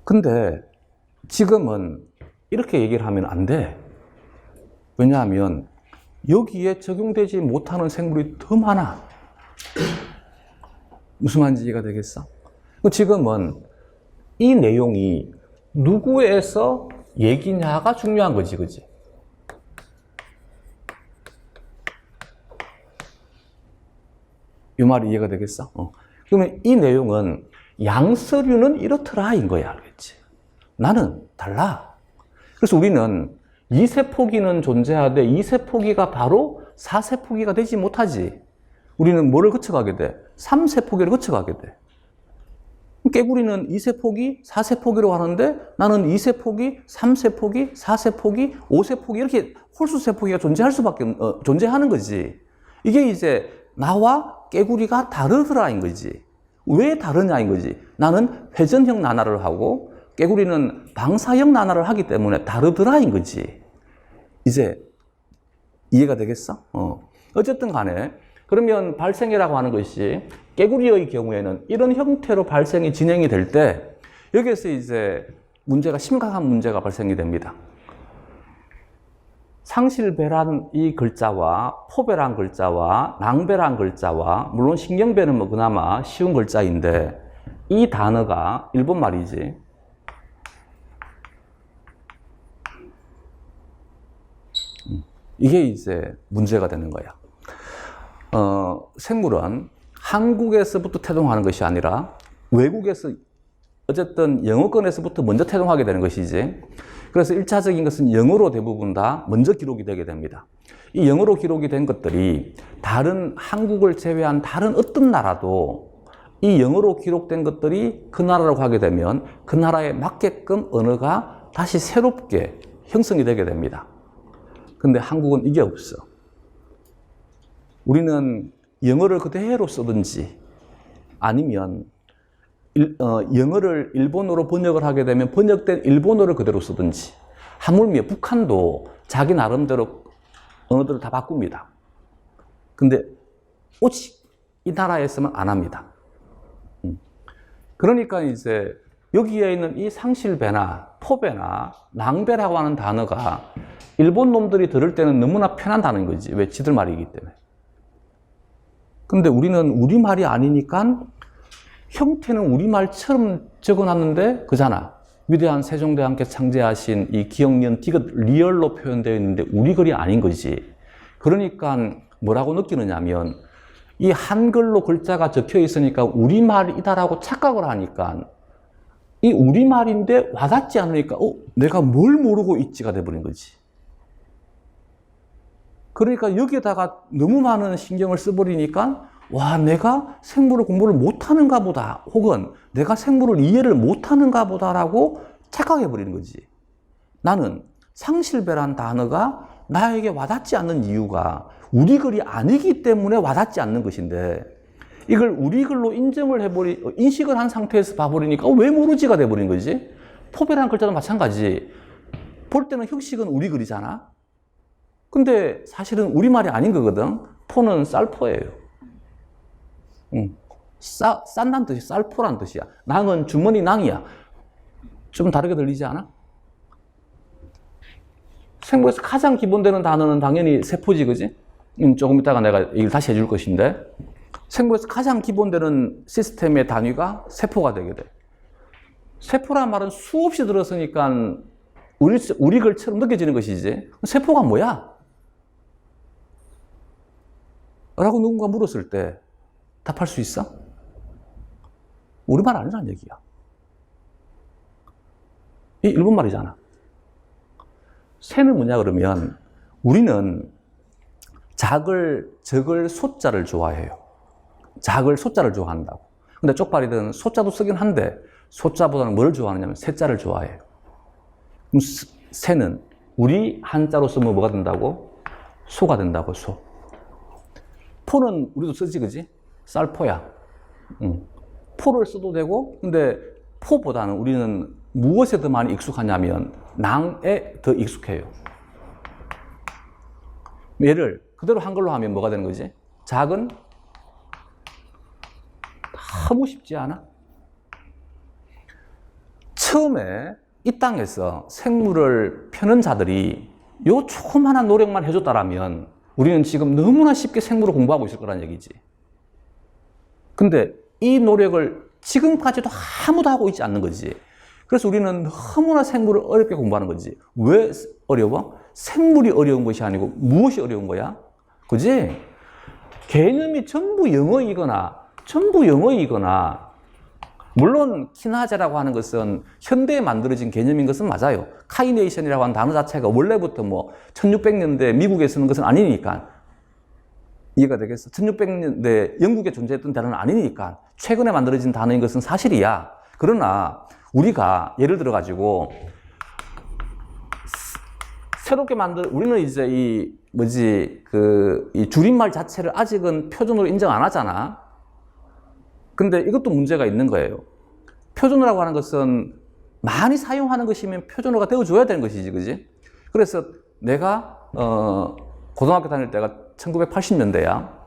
근데 지금은 이렇게 얘기를 하면 안 돼. 왜냐하면 여기에 적용되지 못하는 생물이 더 많아. 무슨 말인지 이해가 되겠어? 지금은 이 내용이 누구에서 얘기냐가 중요한 거지, 그지? 이 말이 이해가 되겠어? 그러면 이 내용은 양서류는 이렇더라인 거야, 알겠지? 나는 달라. 그래서 우리는 2세 포기는 존재하되 2세 포기가 바로 4세 포기가 되지 못하지. 우리는 뭐를 거쳐가게 돼? 3세 포기를 거쳐가게 돼. 깨구리는 2세 포기, 4세 포기로 하는데 나는 2세 포기, 3세 포기, 4세 포기, 5세 포기 이렇게 홀수세 포기가 존재하는 거지. 이게 이제 나와 깨구리가 다르더라인 거지. 왜 다르냐인 거지. 나는 회전형 난화를 하고 깨구리는 방사형 난화를 하기 때문에 다르더라인 거지. 이제 이해가 되겠어? 어쨌든 간에 그러면 발생이라고 하는 것이 깨구리의 경우에는 이런 형태로 발생이 진행이 될 때 여기에서 이제 심각한 문제가 발생이 됩니다. 상실배란 이 글자와 포배란 글자와 낭배란 글자와 물론 신경배는 뭐 그나마 쉬운 글자인데 이 단어가 일본 말이지. 이게 이제 문제가 되는 거야. 생물은 한국에서부터 태동하는 것이 아니라 외국에서 어쨌든 영어권에서부터 먼저 태동하게 되는 것이지. 그래서 1차적인 것은 영어로 대부분 다 먼저 기록이 되게 됩니다. 이 영어로 기록이 된 것들이 다른 한국을 제외한 다른 어떤 나라도 이 영어로 기록된 것들이 그 나라라고 하게 되면 그 나라에 맞게끔 언어가 다시 새롭게 형성이 되게 됩니다. 근데 한국은 이게 없어. 우리는 영어를 그대로 쓰든지 아니면 영어를 일본어로 번역을 하게 되면 번역된 일본어를 그대로 쓰든지, 하물며 북한도 자기 나름대로 언어들을 다 바꿉니다. 근데 오직 이 나라에서만 안 합니다. 그러니까 이제 여기에 있는 이 상실배나 포배나 낭배라고 하는 단어가 일본 놈들이 들을 때는 너무나 편한 단어인 거지. 왜? 지들 말이기 때문에. 근데 우리는 우리말이 아니니까 형태는 우리말처럼 적어놨는데 그잖아. 위대한 세종대왕께 창제하신 이 기억니은 디귿 리얼로 표현되어 있는데 우리 글이 아닌 거지. 그러니까 뭐라고 느끼느냐면 이 한글로 글자가 적혀 있으니까 우리말이다라고 착각을 하니까 이 우리말인데 와닿지 않으니까 내가 뭘 모르고 있지가 돼버린 거지. 그러니까 여기에다가 너무 많은 신경을 써버리니까 와, 내가 생물을 공부를 못하는가 보다, 혹은 내가 생물을 이해를 못하는가 보다라고 착각해버리는 거지. 나는 상실배란 단어가 나에게 와닿지 않는 이유가 우리 글이 아니기 때문에 와닿지 않는 것인데, 이걸 우리 글로 인식을 한 상태에서 봐버리니까 왜 모르지가 돼버린 거지? 포배라는 글자도 마찬가지. 볼 때는 형식은 우리 글이잖아. 근데 사실은 우리말이 아닌 거거든. 포는 쌀포예요. 싼다는 뜻이 쌀포란 뜻이야. 낭은 주머니 낭이야. 좀 다르게 들리지 않아? 생물에서 가장 기본되는 단어는 당연히 세포지, 그지? 조금 이따가 내가 얘기를 다시 해줄 것인데, 생물에서 가장 기본되는 시스템의 단위가 세포가 되게 돼. 세포란 말은 수없이 들었으니까 우리 글처럼 느껴지는 것이지. 세포가 뭐야? 라고 누군가 물었을 때 답할 수 있어? 우리말 아니라는 얘기야. 이 일본말이잖아. 새는 뭐냐 그러면 우리는 적을 소자를 좋아해요. 작을 소자를 좋아한다고. 근데 쪽발이들은 소자도 쓰긴 한데 소자보다는 뭘 좋아하느냐면 새자를 좋아해요. 그럼 새는 우리 한자로 쓰면 뭐가 된다고? 소가 된다고, 소. 포는 우리도 쓰지, 그지? 쌀포야. 포를 써도 되고, 근데 포보다는 우리는 무엇에 더 많이 익숙하냐면 낭에 더 익숙해요. 얘를 그대로 한글로 하면 뭐가 되는 거지? 작은 너무 쉽지 않아? 처음에 이 땅에서 생물을 펴는 자들이 요 조그만한 노력만 해줬다라면 우리는 지금 너무나 쉽게 생물을 공부하고 있을 거란 얘기지. 근데 이 노력을 지금까지도 아무도 하고 있지 않는 거지. 그래서 우리는 너무나 생물을 어렵게 공부하는 거지. 왜 어려워? 생물이 어려운 것이 아니고 무엇이 어려운 거야? 그지? 개념이 전부 영어이거나 물론 키나제라고 하는 것은 현대에 만들어진 개념인 것은 맞아요. 카이네이션이라고 하는 단어 자체가 원래부터 1600년대 미국에 쓰는 것은 아니니까. 이해가 되겠어? 1600년대 영국에 존재했던 단어는 아니니까. 최근에 만들어진 단어인 것은 사실이야. 그러나 우리가 예를 들어 가지고 새롭게 우리는 이제 이 줄임말 자체를 아직은 표준으로 인정 안 하잖아. 근데 이것도 문제가 있는 거예요. 표준어라고 하는 것은 많이 사용하는 것이면 표준어가 되어줘야 되는 것이지, 그지? 그래서 내가, 고등학교 다닐 때가 1980년대야.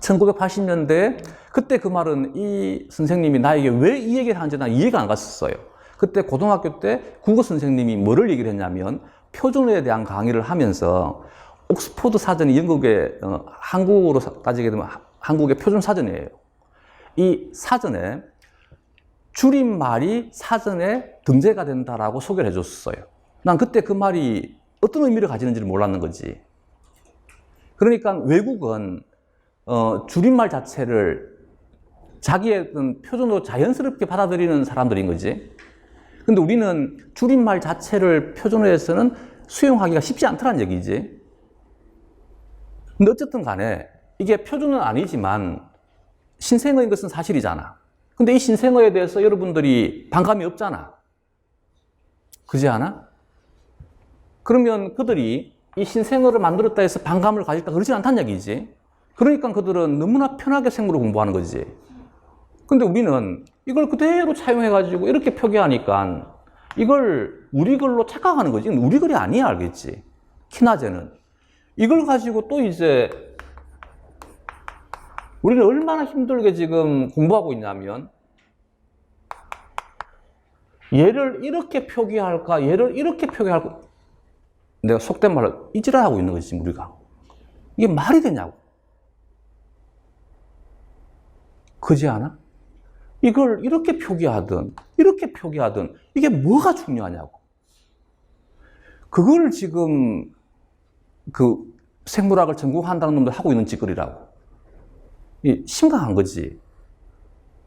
1980년대에 그때 그 말은 이 선생님이 나에게 왜 이 얘기를 하는지 난 이해가 안 갔었어요. 그때 고등학교 때 국어 선생님이 뭐를 얘기를 했냐면 표준어에 대한 강의를 하면서 옥스포드 사전이 영국의, 한국어로 따지게 되면 한국의 표준 사전이에요. 이 사전에 줄임말이 사전에 등재가 된다라고 소개를 해줬어요. 난 그때 그 말이 어떤 의미를 가지는지를 몰랐는 거지. 그러니까 외국은 줄임말 자체를 자기의 어떤 표준으로 자연스럽게 받아들이는 사람들인 거지. 근데 우리는 줄임말 자체를 표준어에서는 수용하기가 쉽지 않다는 얘기지. 근데 어쨌든 간에 이게 표준어는 아니지만 신생어인 것은 사실이잖아. 근데 이 신생어에 대해서 여러분들이 반감이 없잖아. 그지 않아? 그러면 그들이 이 신생어를 만들었다 해서 반감을 가질까? 그러지 않다는 얘기지. 그러니까 그들은 너무나 편하게 생물을 공부하는 거지. 근데 우리는 이걸 그대로 차용해가지고 이렇게 표기하니까 이걸 우리 글로 착각하는 거지. 이건 우리 글이 아니야, 알겠지? 키나제는. 이걸 가지고 또 이제 우리는 얼마나 힘들게 지금 공부하고 있냐면 얘를 이렇게 표기할까, 얘를 이렇게 표기할까. 내가 속된 말로 이지랄하고 있는 거지, 우리가. 이게 말이 되냐고. 그지 않아? 이걸 이렇게 표기하든 이렇게 표기하든 이게 뭐가 중요하냐고. 그걸 지금 그 생물학을 전공한다는 놈들 하고 있는 짓거리라고. 심각한 거지.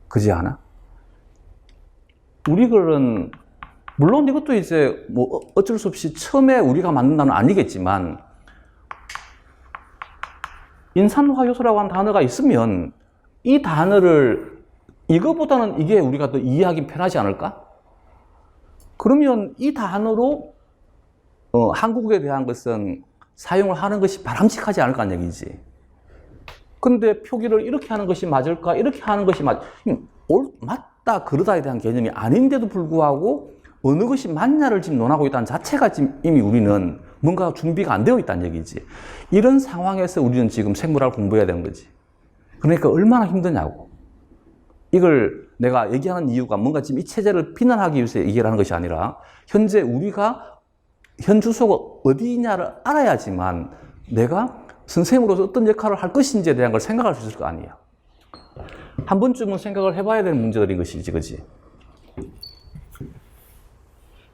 그지 않아? 우리 글은 물론 이것도 이제 뭐 어쩔 수 없이 처음에 우리가 만든다는 아니겠지만 인산화 요소라고 하는 단어가 있으면 이 단어를 이거보다는 이게 우리가 더 이해하기 편하지 않을까? 그러면 이 단어로 한국에 대한 것은 사용을 하는 것이 바람직하지 않을까 하는 얘기지. 근데 표기를 이렇게 하는 것이 맞을까? 이렇게 하는 것이 맞다, 그러다에 대한 개념이 아닌데도 불구하고 어느 것이 맞냐를 지금 논하고 있다는 자체가 지금 이미 우리는 뭔가 준비가 안 되어 있다는 얘기지. 이런 상황에서 우리는 지금 생물학을 공부해야 되는 거지. 그러니까 얼마나 힘드냐고. 이걸 내가 얘기하는 이유가 뭔가 지금 이 체제를 비난하기 위해서 얘기를 하는 것이 아니라 현재 우리가 현 주소가 어디냐를 알아야지만 내가 선생으로서 어떤 역할을 할 것인지에 대한 걸 생각할 수 있을 거 아니야. 한 번쯤은 생각을 해봐야 되는 문제들인 것이지, 그지?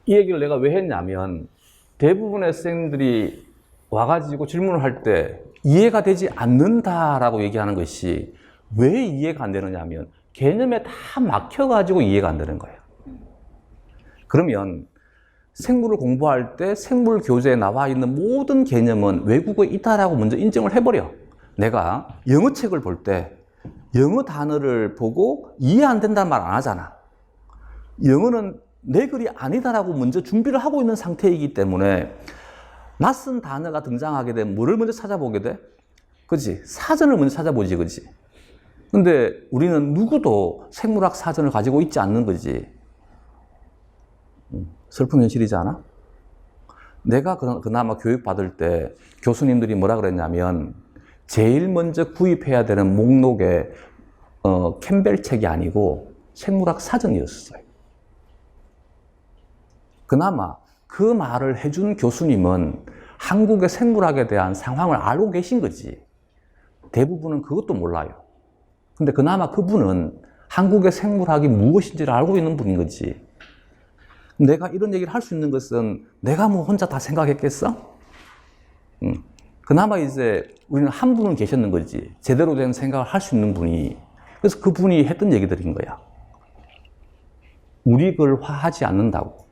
이 얘기를 내가 왜 했냐면 대부분의 선생님들이 와가지고 질문을 할 때 이해가 되지 않는다라고 얘기하는 것이 왜 이해가 안 되느냐 하면 개념에 다 막혀가지고 이해가 안 되는 거예요. 그러면 생물을 공부할 때 생물 교재에 나와 있는 모든 개념은 외국어에 있다라고 먼저 인정을 해버려. 내가 영어 책을 볼 때 영어 단어를 보고 이해 안 된다는 말 안 하잖아. 영어는 내 글이 아니다라고 먼저 준비를 하고 있는 상태이기 때문에 낯선 단어가 등장하게 되면 뭐를 먼저 찾아보게 돼? 그치? 사전을 먼저 찾아보지, 그치? 근데 우리는 누구도 생물학 사전을 가지고 있지 않는 거지. 슬픈 현실이지 않아? 내가 그나마 교육받을 때 교수님들이 뭐라 그랬냐면 제일 먼저 구입해야 되는 목록에 캠벨 책이 아니고 생물학 사전이었어요. 그나마 그 말을 해준 교수님은 한국의 생물학에 대한 상황을 알고 계신 거지. 대부분은 그것도 몰라요. 근데 그나마 그분은 한국의 생물학이 무엇인지를 알고 있는 분인 거지. 내가 이런 얘기를 할 수 있는 것은 내가 뭐 혼자 다 생각했겠어? 그나마 이제 우리는 한 분은 계셨는 거지. 제대로 된 생각을 할 수 있는 분이. 그래서 그분이 했던 얘기들인 거야. 우리 걸 화하지 않는다고.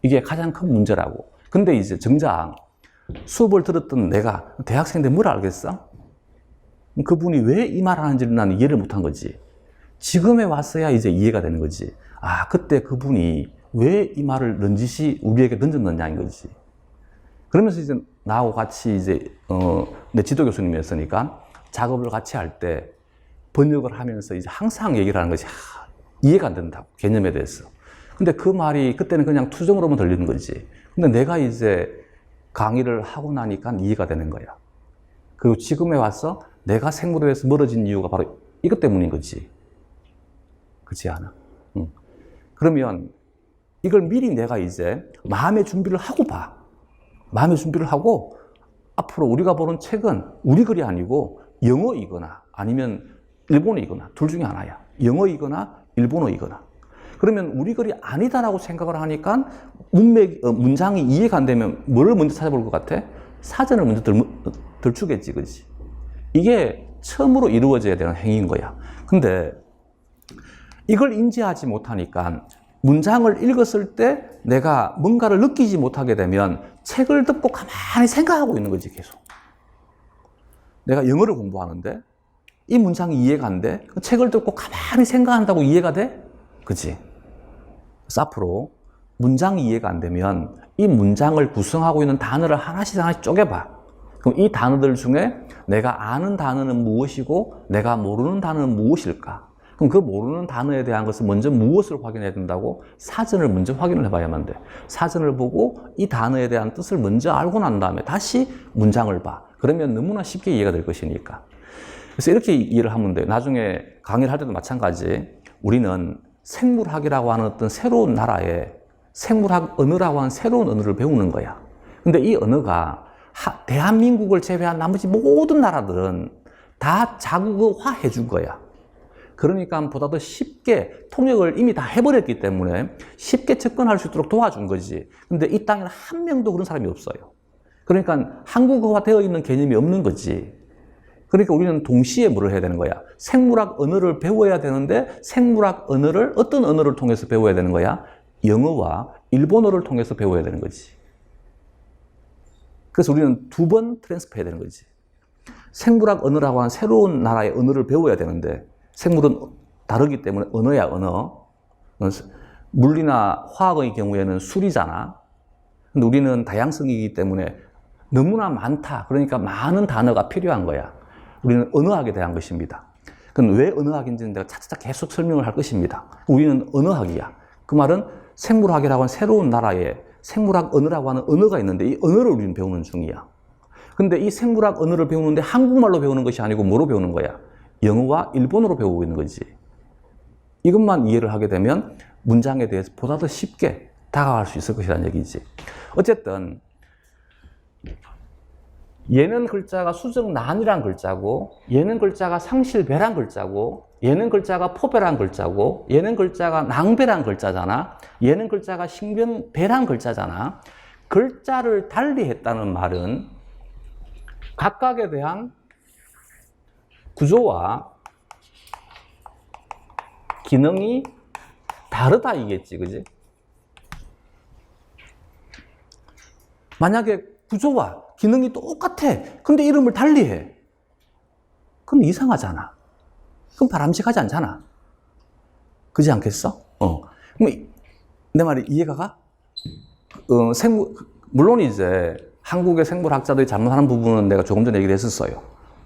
이게 가장 큰 문제라고. 근데 이제 정작 수업을 들었던 내가 대학생인데 뭘 알겠어? 그분이 왜 이 말 하는지를 나는 이해를 못한 거지. 지금에 왔어야 이제 이해가 되는 거지. 아, 그때 그분이 왜 이 말을 넌지시 우리에게 던졌느냐인 거지. 그러면서 이제 나하고 같이 이제 내 지도 교수님이었으니까 작업을 같이 할 때 번역을 하면서 이제 항상 얘기를 하는 것이 이해가 안 된다고, 개념에 대해서. 근데 그 말이 그때는 그냥 투정으로만 들리는 거지. 근데 내가 이제 강의를 하고 나니까 이해가 되는 거야. 그리고 지금에 와서 내가 생물에서 멀어진 이유가 바로 이것 때문인 거지. 그렇지 않아? 그러면 이걸 미리 내가 이제 마음의 준비를 하고 봐. 마음의 준비를 하고 앞으로 우리가 보는 책은 우리 글이 아니고 영어이거나 아니면 일본어이거나 둘 중에 하나야. 영어이거나 일본어이거나. 그러면 우리 글이 아니다라고 생각을 하니까 문장이 이해가 안 되면 뭐를 먼저 찾아볼 것 같아? 사전을 먼저 들추겠지, 그렇지? 이게 처음으로 이루어져야 되는 행위인 거야. 근데 이걸 인지하지 못하니까 문장을 읽었을 때 내가 뭔가를 느끼지 못하게 되면 책을 듣고 가만히 생각하고 있는 거지, 계속. 내가 영어를 공부하는데 이 문장이 이해가 안 돼? 책을 듣고 가만히 생각한다고 이해가 돼? 그치? 그래서 앞으로 문장이 이해가 안 되면 이 문장을 구성하고 있는 단어를 하나씩 하나씩 쪼개봐. 그럼 이 단어들 중에 내가 아는 단어는 무엇이고 내가 모르는 단어는 무엇일까? 그럼 그 모르는 단어에 대한 것을 먼저 무엇을 확인해야 된다고? 사전을 먼저 확인을 해봐야만 돼. 사전을 보고 이 단어에 대한 뜻을 먼저 알고 난 다음에 다시 문장을 봐. 그러면 너무나 쉽게 이해가 될 것이니까. 그래서 이렇게 이해를 하면 돼. 나중에 강의를 할 때도 마찬가지. 우리는 생물학이라고 하는 어떤 새로운 나라에 생물학 언어라고 하는 새로운 언어를 배우는 거야. 근데 이 언어가 대한민국을 제외한 나머지 모든 나라들은 다 자국어화 해준 거야. 그러니까 보다 더 쉽게 통역을 이미 다 해버렸기 때문에 쉽게 접근할 수 있도록 도와준 거지. 근데 이 땅에는 한 명도 그런 사람이 없어요. 그러니까 한국어화 되어 있는 개념이 없는 거지. 그러니까 우리는 동시에 뭐를 해야 되는 거야? 생물학 언어를 배워야 되는데 생물학 언어를 어떤 언어를 통해서 배워야 되는 거야? 영어와 일본어를 통해서 배워야 되는 거지. 그래서 우리는 두 번 트랜스퍼 해야 되는 거지. 생물학 언어라고 하는 새로운 나라의 언어를 배워야 되는데 생물은 다르기 때문에 언어야, 언어. 물리나 화학의 경우에는 술이잖아. 근데 우리는 다양성이기 때문에 너무나 많다. 그러니까 많은 단어가 필요한 거야. 우리는 언어학에 대한 것입니다. 그럼 왜 언어학인지는 내가 차차차 계속 설명을 할 것입니다. 우리는 언어학이야. 그 말은 생물학이라고 하는 새로운 나라에 생물학 언어라고 하는 언어가 있는데 이 언어를 우리는 배우는 중이야. 근데 이 생물학 언어를 배우는데 한국말로 배우는 것이 아니고 뭐로 배우는 거야? 영어와 일본어로 배우고 있는 거지. 이것만 이해를 하게 되면 문장에 대해서 보다 더 쉽게 다가갈 수 있을 것이라는 얘기지. 어쨌든 얘는 글자가 수정란이란 글자고 얘는 글자가 상실배란 글자고 얘는 글자가 포배란 글자고 얘는 글자가 낭배란 글자잖아. 얘는 글자가 신변배란 글자잖아. 글자를 달리 했다는 말은 각각에 대한 구조와 기능이 다르다 이겠지, 그지? 만약에 구조와 기능이 똑같아. 근데 이름을 달리해. 그럼 이상하잖아. 그럼 바람직하지 않잖아. 그지 않겠어? 그럼 내 말이 이해가 가? 물론 이제 한국의 생물학자들이 잘못하는 부분은 내가 조금 전에 얘기를 했었어요.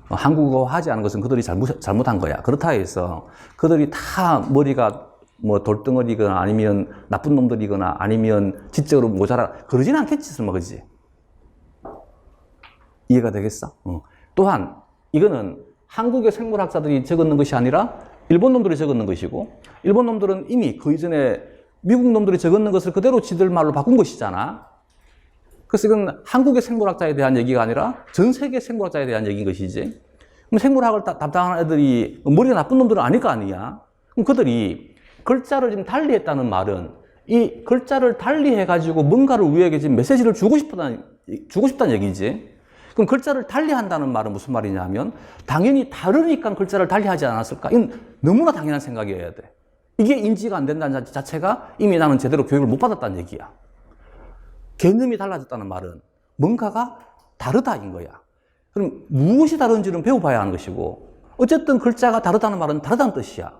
한국어 하지 않은 것은 그들이 잘못한 거야. 그렇다 해서 그들이 다 머리가 뭐 돌덩어리거나 아니면 나쁜 놈들이거나 아니면 지적으로 모자라 그러진 않겠지, 설마, 그지? 이해가 되겠어? 또한 이거는 한국의 생물학자들이 적었는 것이 아니라 일본 놈들이 적었는 것이고 일본 놈들은 이미 그 이전에 미국 놈들이 적었는 것을 그대로 지들 말로 바꾼 것이잖아. 그래서 이건 한국의 생물학자에 대한 얘기가 아니라 전 세계 생물학자에 대한 얘기인 것이지. 그럼 생물학을 담당하는 애들이 머리가 나쁜 놈들은 아닐 거 아니야. 그럼 그들이 글자를 지금 달리했다는 말은 이 글자를 달리해가지고 뭔가를 우리에게 지금 메시지를 주고 싶다는 얘기지. 그럼 글자를 달리한다는 말은 무슨 말이냐면 당연히 다르니까 글자를 달리하지 않았을까? 이건 너무나 당연한 생각이어야 돼. 이게 인지가 안 된다는 자체가 이미 나는 제대로 교육을 못 받았다는 얘기야. 개념이 달라졌다는 말은 뭔가가 다르다인 거야. 그럼 무엇이 다른지는 배워봐야 하는 것이고 어쨌든 글자가 다르다는 말은 다르다는 뜻이야.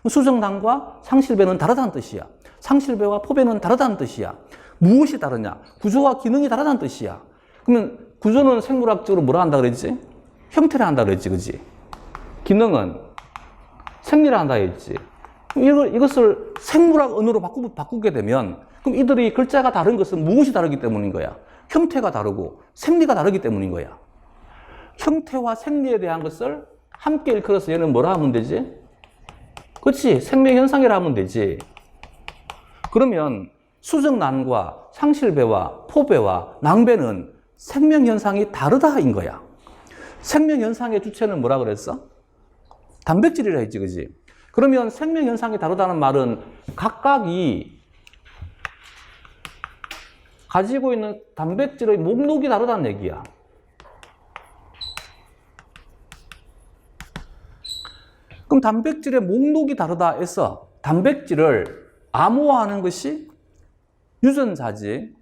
수정란과 상실배는 다르다는 뜻이야. 상실배와 포배는 다르다는 뜻이야. 무엇이 다르냐? 구조와 기능이 다르다는 뜻이야. 그러면 구조는 생물학적으로 뭐라 한다 그랬지? 형태를 한다 그랬지, 그지? 기능은 생리를 한다 했지. 이것을 생물학 언어로 바꾸게 되면 그럼 이들이 글자가 다른 것은 무엇이 다르기 때문인 거야? 형태가 다르고 생리가 다르기 때문인 거야. 형태와 생리에 대한 것을 함께 일컬어서 얘는 뭐라 하면 되지? 그렇지, 생명현상이라 하면 되지. 그러면 수정란과 상실배와 포배와 낭배는 생명현상이 다르다인 거야. 생명현상의 주체는 뭐라 그랬어? 단백질이라 했지, 그지? 그러면 생명현상이 다르다는 말은 각각이 가지고 있는 단백질의 목록이 다르다는 얘기야. 그럼 단백질의 목록이 다르다 해서 단백질을 암호화하는 것이 유전자지.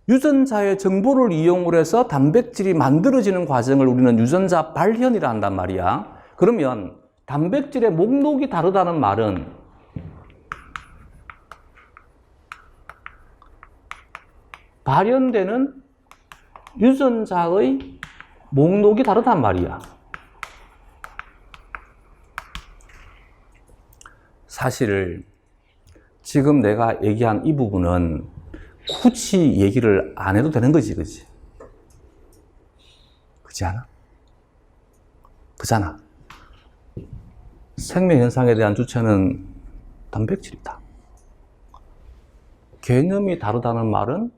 유전자의 정보를 이용을 해서 단백질이 만들어지는 과정을 우리는 유전자 발현이라 한단 말이야. 그러면 단백질의 목록이 다르다는 말은 발현되는 유전자의 목록이 다르단 말이야. 사실 지금 내가 얘기한 이 부분은 굳이 얘기를 안 해도 되는 거지, 그지? 그렇지 않아? 그잖아. 생명현상에 대한 주체는 단백질이다. 개념이 다르다는 말은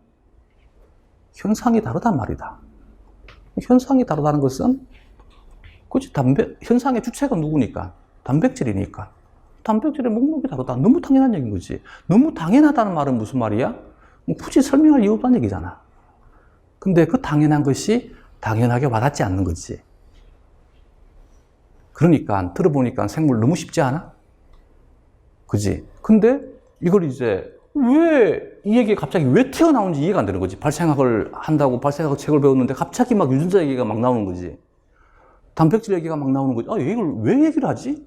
현상이 다르단 말이다. 현상이 다르다는 것은 굳이 현상의 주체가 누구니까? 단백질이니까. 단백질의 목록이 다르다. 너무 당연한 얘기인 거지. 너무 당연하다는 말은 무슨 말이야? 굳이 설명할 이유가 없다는 얘기잖아. 근데 그 당연한 것이 당연하게 와닿지 않는 거지. 그러니까 들어보니까 생물 너무 쉽지 않아? 그지? 근데 이걸 이제 왜 이 얘기가 갑자기 왜 튀어나오는지 이해가 안 되는 거지. 발생학을 한다고 발생학 책을 배웠는데 갑자기 막 유전자 얘기가 막 나오는 거지. 단백질 얘기가 막 나오는 거지. 아, 이걸 왜 얘기를 하지?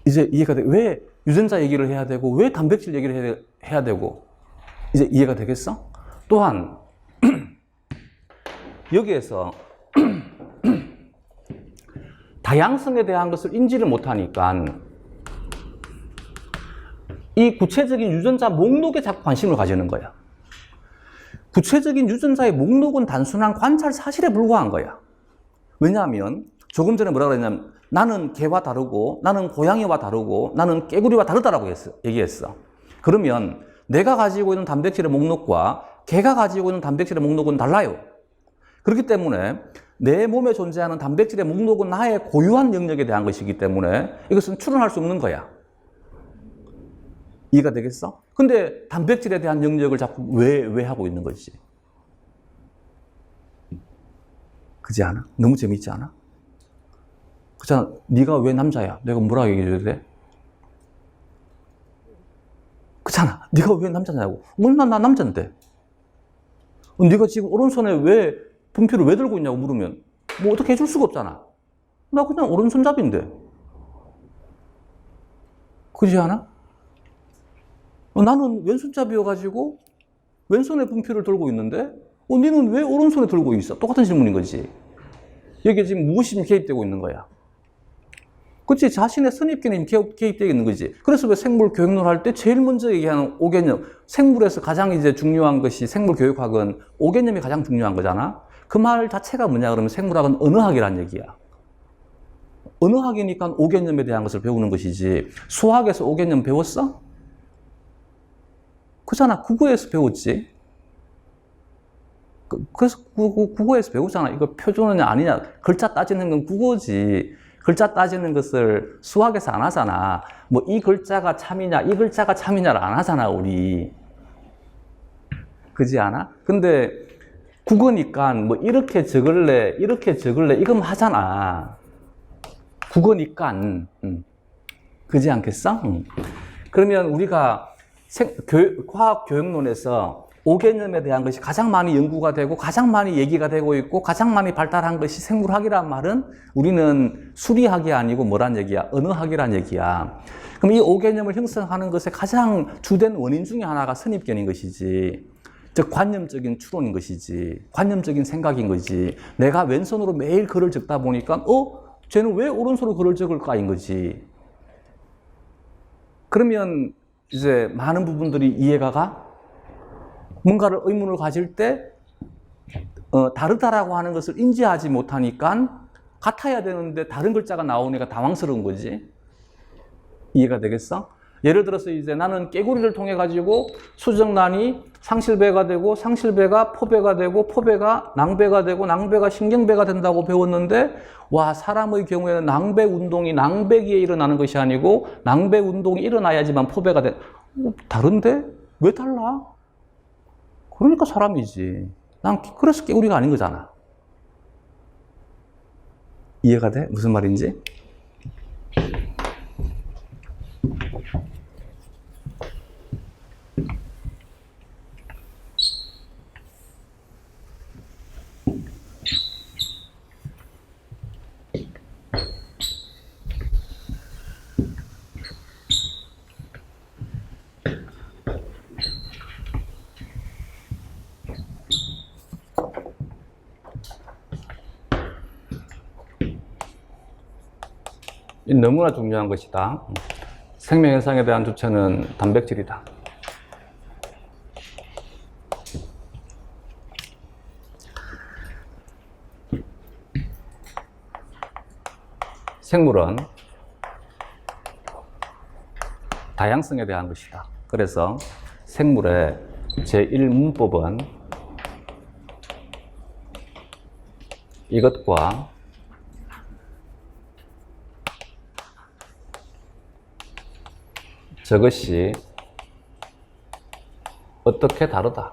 이제 이해가 돼. 왜 유전자 얘기를 해야 되고 왜 단백질 얘기를 해야 되고 이제 이해가 되겠어? 또한 여기에서 다양성에 대한 것을 인지를 못하니까 이 구체적인 유전자 목록에 자꾸 관심을 가지는 거야. 구체적인 유전자의 목록은 단순한 관찰 사실에 불과한 거야. 왜냐하면 조금 전에 뭐라 그랬냐면 나는 개와 다르고 나는 고양이와 다르고 나는 깨구리와 다르다라고 얘기했어. 그러면 내가 가지고 있는 단백질의 목록과 개가 가지고 있는 단백질의 목록은 달라요. 그렇기 때문에 내 몸에 존재하는 단백질의 목록은 나의 고유한 영역에 대한 것이기 때문에 이것은 추론할 수 없는 거야. 이해가 되겠어? 근데 단백질에 대한 영역을 자꾸 왜 하고 있는 거지? 그지 않아? 너무 재밌지 않아? 그렇잖아. 네가 왜 남자야? 내가 뭐라고 얘기해줘야 돼? 그렇잖아. 네가 왜 남자냐고. 나 남자인데. 네가 지금 오른손에 왜 분필을 왜 들고 있냐고 물으면 뭐 어떻게 해줄 수가 없잖아. 나 그냥 오른손잡이인데. 그렇지 않아? 나는 왼손잡이여가지고 왼손에 분필을 들고 있는데 너는 왜 오른손에 들고 있어? 똑같은 질문인 거지. 여기에 지금 무엇이 개입되고 있는 거야? 그치? 자신의 선입견이 개입되어 있는 거지. 그래서 왜 생물 교육론 할 때 제일 먼저 얘기하는 5개념, 생물에서 가장 이제 중요한 것이 생물 교육학은 5개념이 가장 중요한 거잖아. 그 말 자체가 뭐냐 그러면 생물학은 언어학이란 얘기야. 언어학이니까 5개념에 대한 것을 배우는 것이지. 수학에서 5개념 배웠어? 그잖아. 국어에서 배웠지. 그래서 국어에서 배우잖아. 이거 표준어냐 아니냐. 글자 따지는 건 국어지. 글자 따지는 것을 수학에서 안 하잖아. 뭐 이 글자가 참이냐, 이 글자가 참이냐를 안 하잖아, 우리. 그지 않아? 근데 국어니까 뭐 이렇게 적을래, 이렇게 적을래, 이건 하잖아. 국어니까. 그지 않겠어? 그러면 우리가 과학 교육론에서 5개념에 대한 것이 가장 많이 연구가 되고 가장 많이 얘기가 되고 있고 가장 많이 발달한 것이 생물학이란 말은 우리는 수리학이 아니고 뭐란 얘기야? 언어학이란 얘기야. 그럼 이 5개념을 형성하는 것의 가장 주된 원인 중에 하나가 선입견인 것이지. 즉 관념적인 추론인 것이지. 관념적인 생각인 거지. 내가 왼손으로 매일 글을 적다 보니까 쟤는 왜 오른손으로 글을 적을까인 거지. 그러면 이제 많은 부분들이 이해가 가? 뭔가를 의문을 가질 때 다르다라고 하는 것을 인지하지 못하니까 같아야 되는데 다른 글자가 나오니까 당황스러운 거지. 이해가 되겠어? 예를 들어서 이제 나는 깨구리를 통해 가지고 수정란이 상실배가 되고 상실배가 포배가 되고 포배가 낭배가 되고 낭배가 신경배가 된다고 배웠는데 와 사람의 경우에는 낭배 운동이 낭배기에 일어나는 것이 아니고 낭배 운동이 일어나야지만 포배가 돼. 다른데? 왜 달라? 그러니까 사람이지. 난 그래서 깨구리가 아닌 거잖아. 이해가 돼? 무슨 말인지? 이 너무나 중요한 것이다. 생명 현상에 대한 주체는 단백질이다. 생물은 다양성에 대한 것이다. 그래서 생물의 제1문법은 이것과 저것이 어떻게 다르다.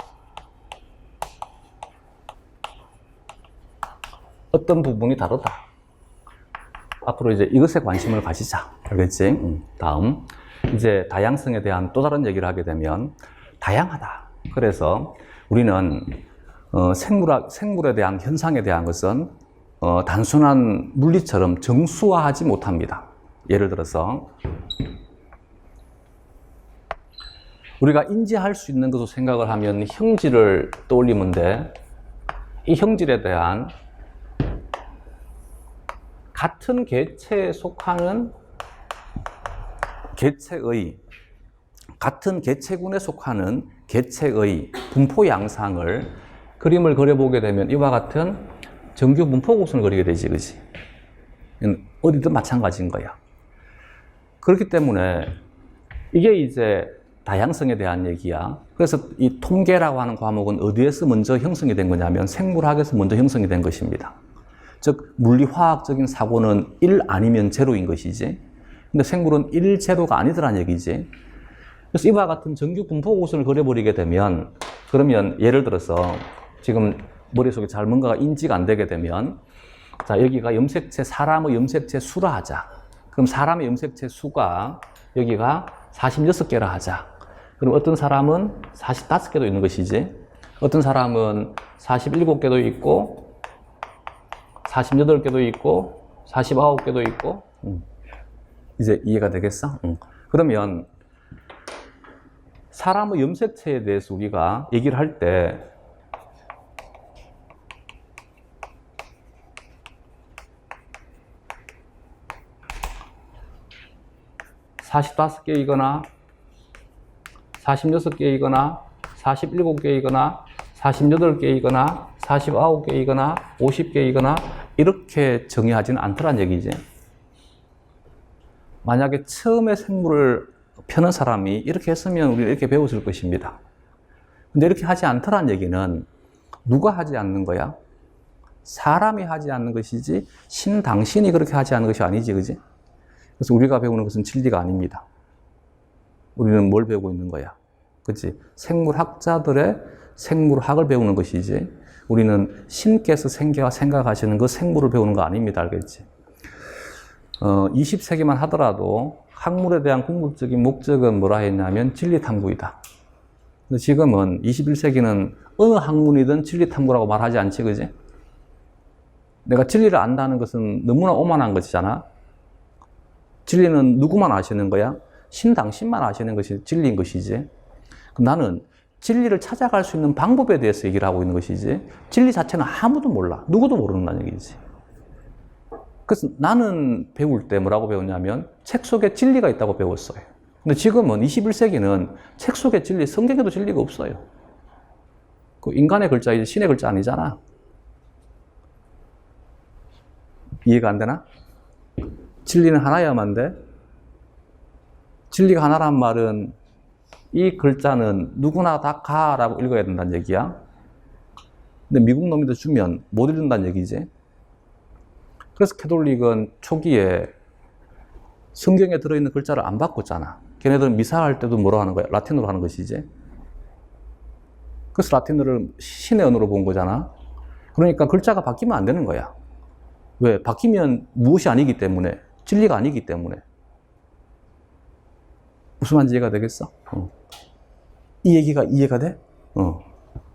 어떤 부분이 다르다. 앞으로 이제 이것에 관심을 가지자. 알겠지? 다음. 이제 다양성에 대한 또 다른 얘기를 하게 되면 다양하다. 그래서 우리는 생물에 대한 현상에 대한 것은 단순한 물리처럼 정수화하지 못합니다. 예를 들어서 우리가 인지할 수 있는 것으로 생각을 하면 형질을 떠올리면 돼. 이 형질에 대한 같은 개체에 속하는 같은 개체군에 속하는 개체의 분포 양상을 그림을 그려보게 되면 이와 같은 정규 분포 곡선을 그리게 되지, 그지? 어디든 마찬가지인 거야. 그렇기 때문에 이게 이제 다양성에 대한 얘기야. 그래서 이 통계라고 하는 과목은 어디에서 먼저 형성이 된 거냐면 생물학에서 먼저 형성이 된 것입니다. 즉 물리화학적인 사고는 1 아니면 제로인 것이지. 근데 생물은 1, 제로가 아니더란 얘기지. 그래서 이와 같은 정규 분포 곡선을 그려버리게 되면 그러면 예를 들어서 지금 머릿속에 잘 뭔가가 인지가 안 되게 되면 자 여기가 염색체 사람의 염색체 수라 하자. 그럼 사람의 염색체 수가 여기가 46개라 하자. 그럼 어떤 사람은 45개도 있는 것이지. 어떤 사람은 47개도 있고 48개도 있고 49개도 있고 이제 이해가 되겠어? 그러면 사람의 염색체에 대해서 우리가 얘기를 할 때 (45개이거나) (46개이거나) (47개이거나) (48개이거나) (49개이거나) (50개이거나) 이렇게 정의하지는 않더란 얘기지. 만약에 처음에 생물을 펴는 사람이 이렇게 했으면 우리는 이렇게 배웠을 것입니다. 근데 이렇게 하지 않더란 얘기는 누가 하지 않는 거야? 사람이 하지 않는 것이지 신 당신이 그렇게 하지 않는 것이 아니지, 그지? 그래서 우리가 배우는 것은 진리가 아닙니다. 우리는 뭘 배우고 있는 거야? 그치? 생물학자들의 생물학을 배우는 것이지 우리는 신께서 생각하시는 그 생물을 배우는 거 아닙니다. 알겠지? 20세기만 하더라도 학문에 대한 궁극적인 목적은 뭐라 했냐면 진리 탐구이다. 근데 지금은 21세기는 어느 학문이든 진리 탐구라고 말하지 않지, 그지? 내가 진리를 안다는 것은 너무나 오만한 것이잖아. 진리는 누구만 아시는 거야? 신 당신만 아시는 것이 진리인 것이지. 그럼 나는 진리를 찾아갈 수 있는 방법에 대해서 얘기를 하고 있는 것이지 진리 자체는 아무도 몰라. 누구도 모른다는 얘기지. 그래서 나는 배울 때 뭐라고 배웠냐면 책 속에 진리가 있다고 배웠어요. 근데 지금은 21세기는 책 속에 진리, 성경에도 진리가 없어요. 그 인간의 글자이지 신의 글자 아니잖아. 이해가 안 되나? 진리는 하나야만 돼. 진리가 하나란 말은 이 글자는 누구나 다 가라고 읽어야 된다는 얘기야. 근데 미국 놈이들 주면 못 읽는다는 얘기지. 그래서 캐톨릭은 초기에 성경에 들어있는 글자를 안 바꿨잖아. 걔네들은 미사할 때도 뭐로 하는 거야? 라틴어로 하는 것이지. 그래서 라틴어를 신의 언어로 본 거잖아. 그러니까 글자가 바뀌면 안 되는 거야. 왜? 바뀌면 무엇이 아니기 때문에, 진리가 아니기 때문에. 무슨 말인지 이해가 되겠어? 이 얘기가 이해가 돼?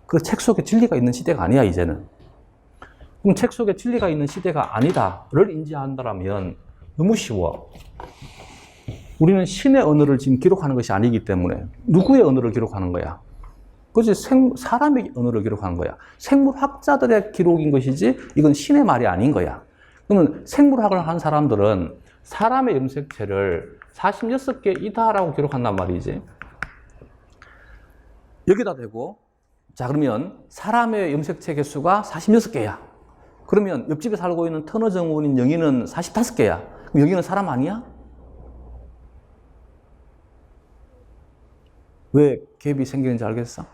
그 책 속에 진리가 있는 시대가 아니야, 이제는. 그럼 책 속에 진리가 있는 시대가 아니다를 인지한다면 너무 쉬워. 우리는 신의 언어를 지금 기록하는 것이 아니기 때문에 누구의 언어를 기록하는 거야? 그렇지, 사람의 언어를 기록하는 거야. 생물학자들의 기록인 것이지 이건 신의 말이 아닌 거야. 그러면 생물학을 한 사람들은 사람의 염색체를 46개이다라고 기록한단 말이지. 여기다 대고, 자, 그러면 사람의 염색체 개수가 46개야. 그러면 옆집에 살고 있는 터너 정원인 영희는 45개야. 그럼 영희는 사람 아니야? 왜 갭이 생기는지 알겠어?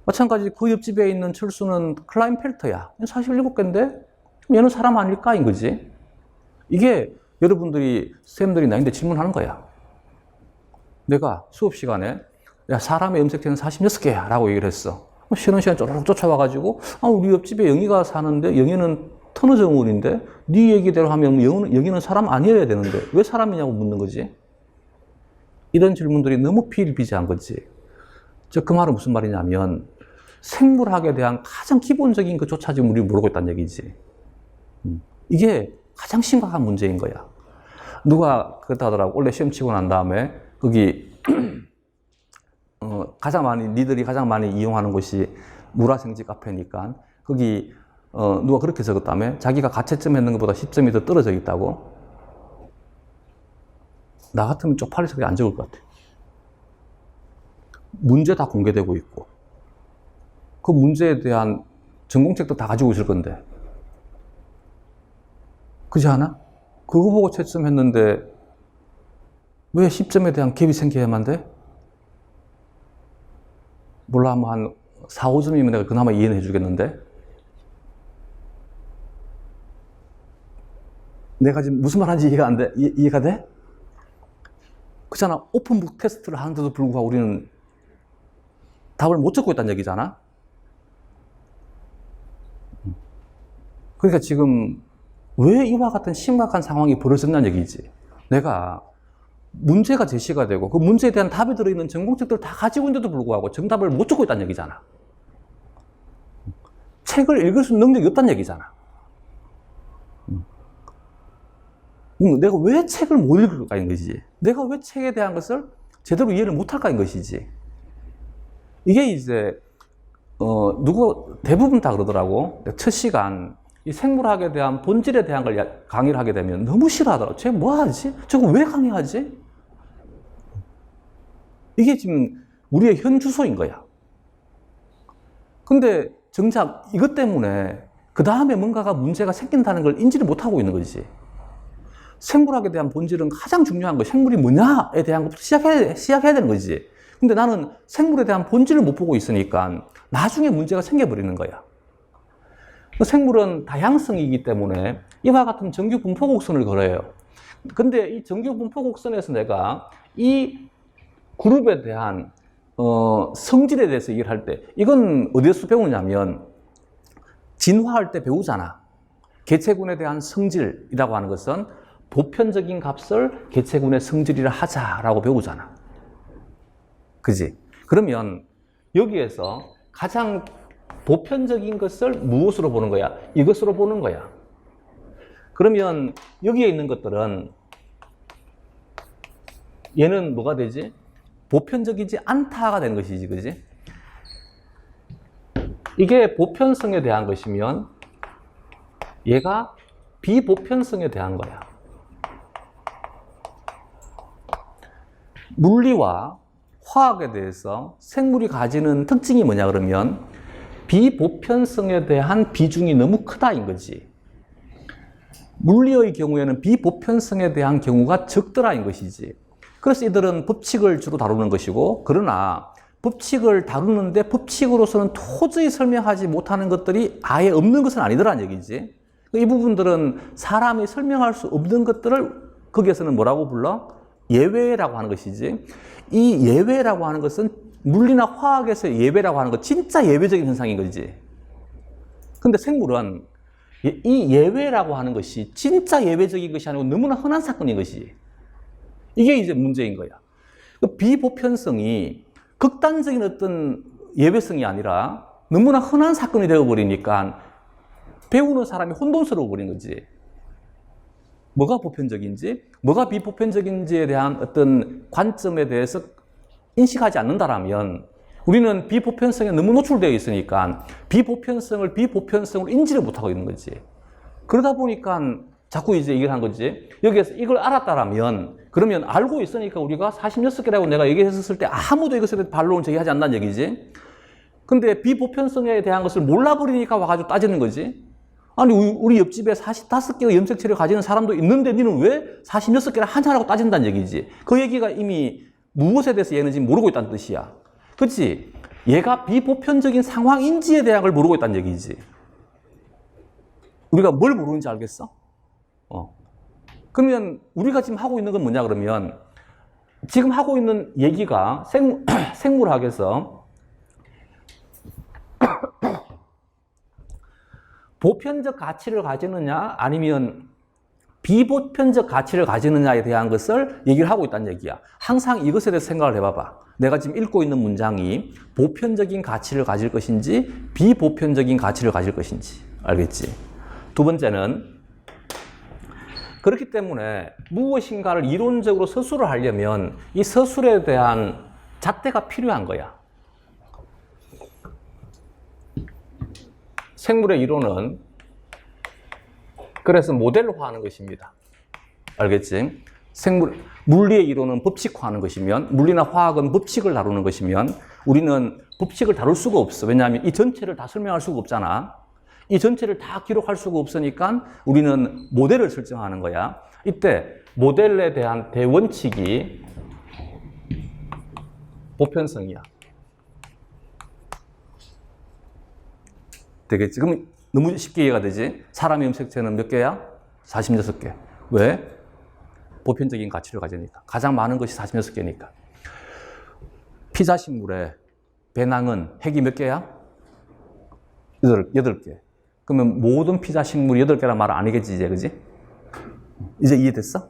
마찬가지 그 옆집에 있는 철수는 클라인펠터야. 47개인데 얘는 사람 아닐까인 거지. 이게 여러분들이 쌤들이 나한테 질문하는 거야. 내가 수업 시간에 야, 사람의 염색체는 46개야 라고 얘기를 했어. 쉬는 시간 쪼르륵 쫓아와가지고 우리 옆집에 영희가 사는데 영희는 터너 정원인데 네 얘기대로 하면 영희는 사람 아니어야 되는데 왜 사람이냐고 묻는 거지. 이런 질문들이 너무 비일비재한 거지. 그 말은 무슨 말이냐면 생물학에 대한 가장 기본적인 것조차 지금 우리 모르고 있다는 얘기지. 이게 가장 심각한 문제인 거야. 누가 그렇다 하더라고. 원래 시험 치고 난 다음에 거기 니들이 가장 많이 이용하는 곳이 물화생지 카페니까 거기 누가 그렇게 적었다며? 자기가 가채점 했는 것보다 10점이 더 떨어져 있다고? 나 같으면 쪽팔려서 그게 안 적을 것 같아. 문제 다 공개되고 있고 그 문제에 대한 전공책도 다 가지고 있을 건데 그렇지 않아? 그거 보고 채점했는데 왜 10점에 대한 갭이 생겨야만 돼? 몰라, 뭐 한 4, 5점이면 내가 그나마 이해는 해주겠는데 내가 지금 무슨 말 하는지 이해가 돼? 그렇잖아. 오픈북 테스트를 하는데도 불구하고 우리는 답을 못 적고 있다는 얘기잖아. 그러니까 지금 왜 이와 같은 심각한 상황이 벌어졌냐는 얘기지. 내가 문제가 제시가 되고 그 문제에 대한 답이 들어있는 전공책들을 다 가지고 있는데도 불구하고 정답을 못 적고 있다는 얘기잖아. 책을 읽을 수 있는 능력이 없다는 얘기잖아. 내가 왜 책을 못 읽을까인 것이지. 내가 왜 책에 대한 것을 제대로 이해를 못할까인 것이지. 이게 이제 대부분 다 그러더라고. 첫 시간 이 생물학에 대한 본질에 대한 걸 강의를 하게 되면 너무 싫어하더라고. 쟤 뭐 하지? 저거 왜 강의하지? 이게 지금 우리의 현 주소인 거야. 근데 정작 이것 때문에 그 다음에 뭔가가 문제가 생긴다는 걸 인지를 못하고 있는 거지. 생물학에 대한 본질은 가장 중요한 거, 생물이 뭐냐에 대한 것부터 시작해야 되는 거지. 근데 나는 생물에 대한 본질을 못 보고 있으니까 나중에 문제가 생겨버리는 거야. 생물은 다양성이기 때문에 이와 같은 정규 분포 곡선을 그려요. 근데 이 정규 분포 곡선에서 내가 이 그룹에 대한 성질에 대해서 얘기를 할 때 이건 어디에서 배우냐면 진화할 때 배우잖아. 개체군에 대한 성질이라고 하는 것은 보편적인 값을 개체군의 성질이라 하자라고 배우잖아. 그지? 그러면 여기에서 가장 보편적인 것을 무엇으로 보는 거야? 이것으로 보는 거야. 그러면 여기에 있는 것들은 얘는 뭐가 되지? 보편적이지 않다가 되는 것이지, 그지? 이게 보편성에 대한 것이면 얘가 비보편성에 대한 거야. 물리와 화학에 대해서 생물이 가지는 특징이 뭐냐 그러면 비보편성에 대한 비중이 너무 크다인 거지. 물리의 경우에는 비보편성에 대한 경우가 적더라인 것이지. 그래서 이들은 법칙을 주로 다루는 것이고, 그러나 법칙을 다루는데 법칙으로서는 도저히 설명하지 못하는 것들이 아예 없는 것은 아니더란 얘기지. 이 부분들은 사람이 설명할 수 없는 것들을 거기에서는 뭐라고 불러? 예외라고 하는 것이지. 이 예외라고 하는 것은 물리나 화학에서 예외라고 하는 것, 진짜 예외적인 현상인 거지. 근데 생물은 이 예외라고 하는 것이 진짜 예외적인 것이 아니고 너무나 흔한 사건인 것이지. 이게 이제 문제인 거야. 비보편성이 극단적인 어떤 예외성이 아니라 너무나 흔한 사건이 되어버리니까 배우는 사람이 혼돈스러워 버린 거지. 뭐가 보편적인지, 뭐가 비보편적인지에 대한 어떤 관점에 대해서 인식하지 않는다라면 우리는 비보편성에 너무 노출되어 있으니까 비보편성을 인지를 못하고 있는 거지. 그러다 보니까 자꾸 이제 얘기를 한 거지. 여기에서 이걸 알았다라면, 그러면 알고 있으니까 우리가 46개라고 내가 얘기했었을 때 아무도 이것에 대해 반론을 제기하지 않는다는 얘기지. 근데 비보편성에 대한 것을 몰라버리니까 와가지고 따지는 거지. 아니, 우리 옆집에 45개의 염색체를 가지는 사람도 있는데 니는 왜 46개를 하냐라고 따진다는 얘기지. 그 얘기가 이미 무엇에 대해서 얘는 지금 모르고 있다는 뜻이야. 그렇지? 얘가 비보편적인 상황인지에 대한 걸 모르고 있다는 얘기지. 우리가 뭘 모르는지 알겠어? 그러면 우리가 지금 하고 있는 건 뭐냐 그러면 지금 하고 있는 얘기가 생물학에서 보편적 가치를 가지느냐 아니면 비보편적 가치를 가지느냐에 대한 것을 얘기를 하고 있다는 얘기야. 항상 이것에 대해서 생각을 해봐봐. 내가 지금 읽고 있는 문장이 보편적인 가치를 가질 것인지 비보편적인 가치를 가질 것인지. 알겠지? 두 번째는 그렇기 때문에 무엇인가를 이론적으로 서술을 하려면 이 서술에 대한 잣대가 필요한 거야. 생물의 이론은 그래서 모델화하는 것입니다. 알겠지? 물리의 이론은 법칙화하는 것이면, 물리나 화학은 법칙을 다루는 것이면 우리는 법칙을 다룰 수가 없어. 왜냐하면 이 전체를 다 설명할 수가 없잖아. 이 전체를 다 기록할 수가 없으니까 우리는 모델을 설정하는 거야. 이때 모델에 대한 대원칙이 보편성이야. 되겠지? 그럼 너무 쉽게 이해가 되지? 사람의 염색체는 몇 개야? 46개. 왜? 보편적인 가치를 가지니까. 가장 많은 것이 46개니까. 피자식물의 배낭은 핵이 몇 개야? 8개. 그러면 모든 피자식물이 8개란 말은 아니겠지, 이제, 그지? 이제 이해됐어?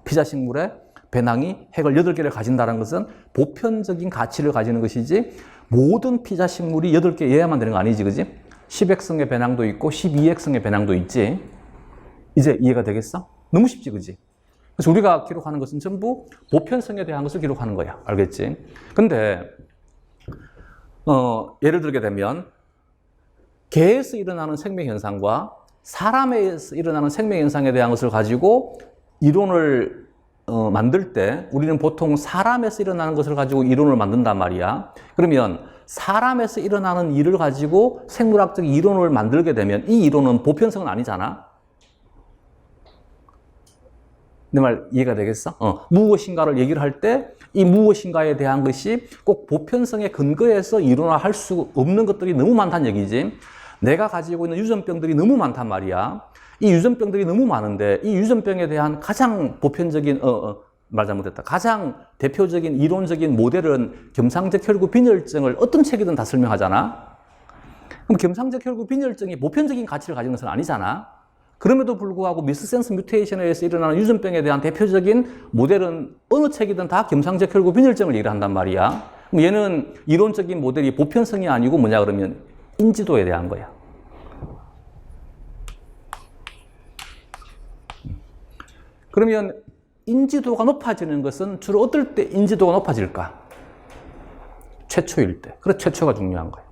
피자식물의 배낭이 핵을 8개를 가진다는 것은 보편적인 가치를 가지는 것이지 모든 피자식물이 8개여야만 되는 거 아니지, 그지? 10핵성의 배낭도 있고 12핵성의 배낭도 있지. 이제 이해가 되겠어? 너무 쉽지, 그지? 그래서 우리가 기록하는 것은 전부 보편성에 대한 것을 기록하는 거야. 알겠지? 근데 예를 들게 되면 개에서 일어나는 생명현상과 사람에서 일어나는 생명현상에 대한 것을 가지고 이론을 만들 때 우리는 보통 사람에서 일어나는 것을 가지고 이론을 만든단 말이야. 그러면 사람에서 일어나는 일을 가지고 생물학적 이론을 만들게 되면 이 이론은 보편성은 아니잖아. 내 말 이해가 되겠어? 무엇인가를 얘기를 할 때 이 무엇인가에 대한 것이 꼭 보편성에 근거해서 이론화할 수 없는 것들이 너무 많다는 얘기지. 내가 가지고 있는 유전병들이 너무 많단 말이야. 이 유전병들이 너무 많은데 이 유전병에 대한 가장 보편적인 말 잘못했다. 가장 대표적인 이론적인 모델은 겸상적 혈구 빈혈증을 어떤 책이든 다 설명하잖아. 그럼 겸상적 혈구 빈혈증이 보편적인 가치를 가지는 것은 아니잖아. 그럼에도 불구하고 미스센스 뮤테이션에 의해서 일어나는 유전병에 대한 대표적인 모델은 어느 책이든 다 겸상적 혈구 빈혈증을 얘기를 한단 말이야. 그럼 얘는 이론적인 모델이 보편성이 아니고 뭐냐 그러면 인지도에 대한 거야. 그러면 인지도가 높아지는 것은 주로 어떨 때 인지도가 높아질까? 최초일 때. 그래, 최초가 중요한 거야.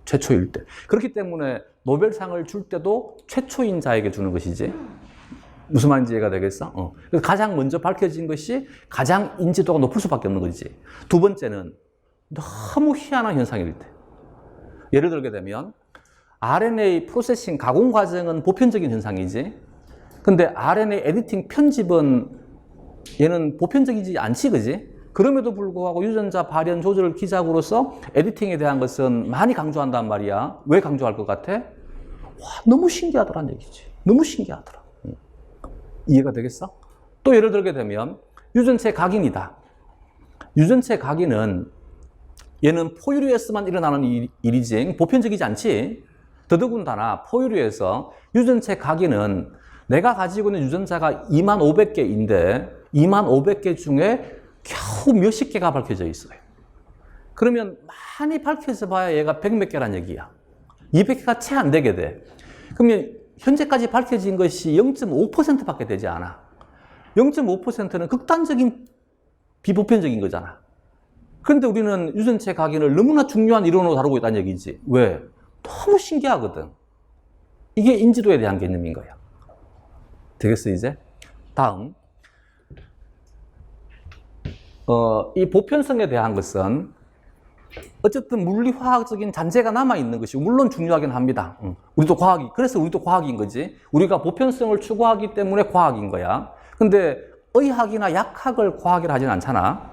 최초일 때. 그렇기 때문에 노벨상을 줄 때도 최초인 자에게 주는 것이지. 무슨 말인지 이해가 되겠어? 그래서 가장 먼저 밝혀진 것이 가장 인지도가 높을 수밖에 없는 거지. 두 번째는 너무 희한한 현상일 때. 예를 들게 되면 RNA 프로세싱 가공 과정은 보편적인 현상이지. 근데 RNA 에디팅 편집은 얘는 보편적이지 않지, 그지? 그럼에도 불구하고 유전자 발현 조절 기작으로서 에디팅에 대한 것은 많이 강조한단 말이야. 왜 강조할 것 같아? 와, 너무 신기하더란 얘기지. 너무 신기하더라. 이해가 되겠어? 또 예를 들게 되면 유전체 각인이다. 유전체 각인은 얘는 포유류에서만 일어나는 일이지 보편적이지 않지. 더더군다나 포유류에서 유전체 각인은 내가 가지고 있는 유전자가 25,000개인데 25,000개 중에 겨우 몇십 개가 밝혀져 있어요. 그러면 많이 밝혀져 봐야 얘가 100몇 개란 얘기야. 200개가 채 안 되게 돼. 그러면 현재까지 밝혀진 것이 0.5%밖에 되지 않아. 0.5%는 극단적인 비보편적인 거잖아. 그런데 우리는 유전체 각인을 너무나 중요한 이론으로 다루고 있다는 얘기지. 왜? 너무 신기하거든. 이게 인지도에 대한 개념인 거야. 되겠어, 이제? 다음. 이 보편성에 대한 것은 어쨌든 물리화학적인 잔재가 남아있는 것이 물론 중요하긴 합니다. 그래서 우리도 과학인 거지. 우리가 보편성을 추구하기 때문에 과학인 거야. 근데 의학이나 약학을 과학이라 하진 않잖아.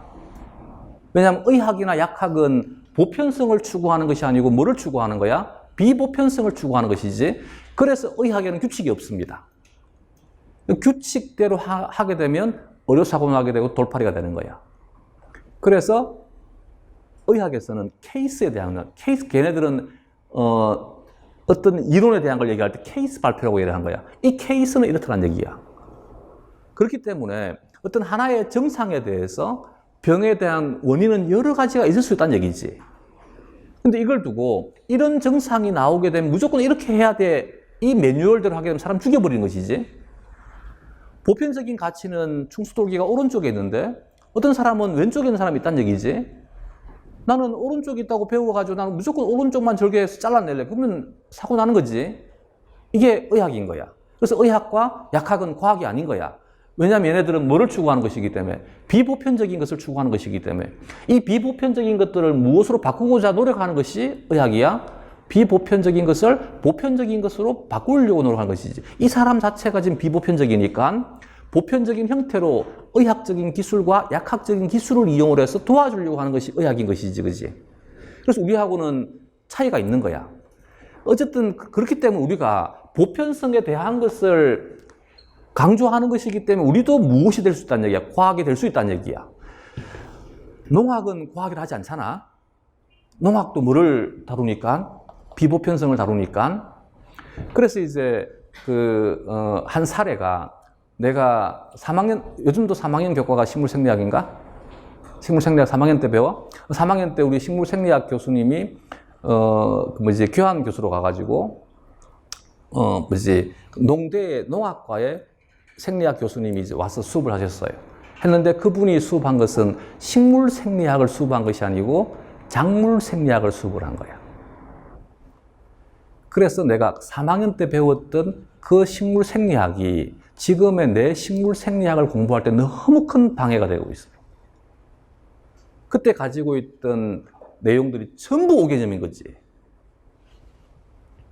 왜냐하면 의학이나 약학은 보편성을 추구하는 것이 아니고 뭐를 추구하는 거야? 비보편성을 추구하는 것이지. 그래서 의학에는 규칙이 없습니다. 규칙대로 하게 되면 의료사고 나게 되고 돌팔이가 되는 거야. 그래서 의학에서는 케이스에 대한 걔네들은 어떤 이론에 대한 걸 얘기할 때 케이스 발표라고 얘기를 한 거야. 이 케이스는 이렇다는 얘기야. 그렇기 때문에 어떤 하나의 증상에 대해서 병에 대한 원인은 여러 가지가 있을 수 있다는 얘기지. 근데 이걸 두고 이런 증상이 나오게 되면 무조건 이렇게 해야 돼. 이 매뉴얼대로 하게 되면 사람 죽여버리는 것이지. 보편적인 가치는 충수돌기가 오른쪽에 있는데 어떤 사람은 왼쪽에 있는 사람이 있다는 얘기지. 나는 오른쪽에 있다고 배워가지고 나는 무조건 오른쪽만 절개해서 잘라낼래. 그러면 사고 나는 거지. 이게 의학인 거야. 그래서 의학과 약학은 과학이 아닌 거야. 왜냐하면 얘네들은 뭐를 추구하는 것이기 때문에 비보편적인 것을 추구하는 것이기 때문에 이 비보편적인 것들을 무엇으로 바꾸고자 노력하는 것이 의학이야. 비보편적인 것을 보편적인 것으로 바꾸려고 노력하는 것이지. 이 사람 자체가 지금 비보편적이니까 보편적인 형태로 의학적인 기술과 약학적인 기술을 이용을 해서 도와주려고 하는 것이 의학인 것이지, 그지? 그래서 우리하고는 차이가 있는 거야. 어쨌든 그렇기 때문에 우리가 보편성에 대한 것을 강조하는 것이기 때문에 우리도 무엇이 될 수 있다는 얘기야. 과학이 될 수 있다는 얘기야. 농학은 과학이라 하지 않잖아. 농학도 뭐를 다루니까? 비보편성을 다루니까. 그래서 이제 한 사례가 내가 3학년, 요즘도 3학년 교과가 식물생리학인가? 식물생리학 3학년 때 배워? 3학년 때 우리 식물생리학 교수님이, 교환 교수로 가가지고, 농대 농학과에 생리학 교수님이 이제 와서 수업을 하셨어요. 했는데 그분이 수업한 것은 식물생리학을 수업한 것이 아니고 작물생리학을 수업을 한 거야. 그래서 내가 3학년 때 배웠던 그 식물생리학이 지금의 내 식물생리학을 공부할 때 너무 큰 방해가 되고 있어요. 그때 가지고 있던 내용들이 전부 오개념인 거지.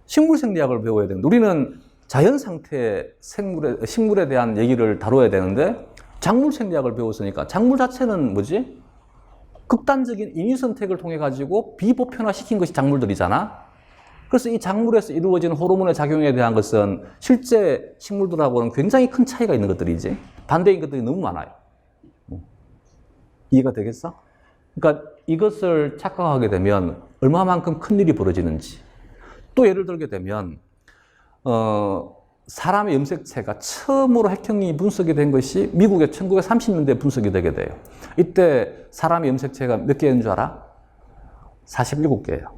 식물생리학을 배워야 되는데 우리는 자연상태 식물에 대한 얘기를 다뤄야 되는데 작물생리학을 배웠으니까 작물 자체는 뭐지? 극단적인 인위선택을 통해 가지고 비보편화시킨 것이 작물들이잖아. 그래서 이 작물에서 이루어지는 호르몬의 작용에 대한 것은 실제 식물들하고는 굉장히 큰 차이가 있는 것들이지. 반대인 것들이 너무 많아요. 이해가 되겠어? 그러니까 이것을 착각하게 되면 얼마만큼 큰 일이 벌어지는지. 또 예를 들게 되면 사람의 염색체가 처음으로 핵형이 분석이 된 것이 미국의 1930년대에 분석이 되게 돼요. 이때 사람의 염색체가 몇 개인 줄 알아? 47개예요.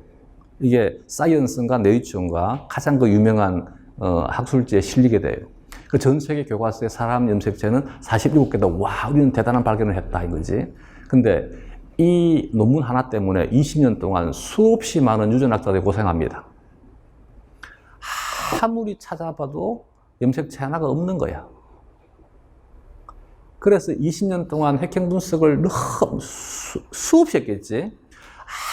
이게 사이언스인가 네이처인가 가장 유명한 학술지에 실리게 돼요. 그 전 세계 교과서에 사람 염색체는 47개다. 와, 우리는 대단한 발견을 했다 이거지. 근데 이 논문 하나 때문에 20년 동안 수없이 많은 유전학자들이 고생합니다. 아무리 찾아봐도 염색체 하나가 없는 거야. 그래서 20년 동안 핵형 분석을 수없이 했겠지.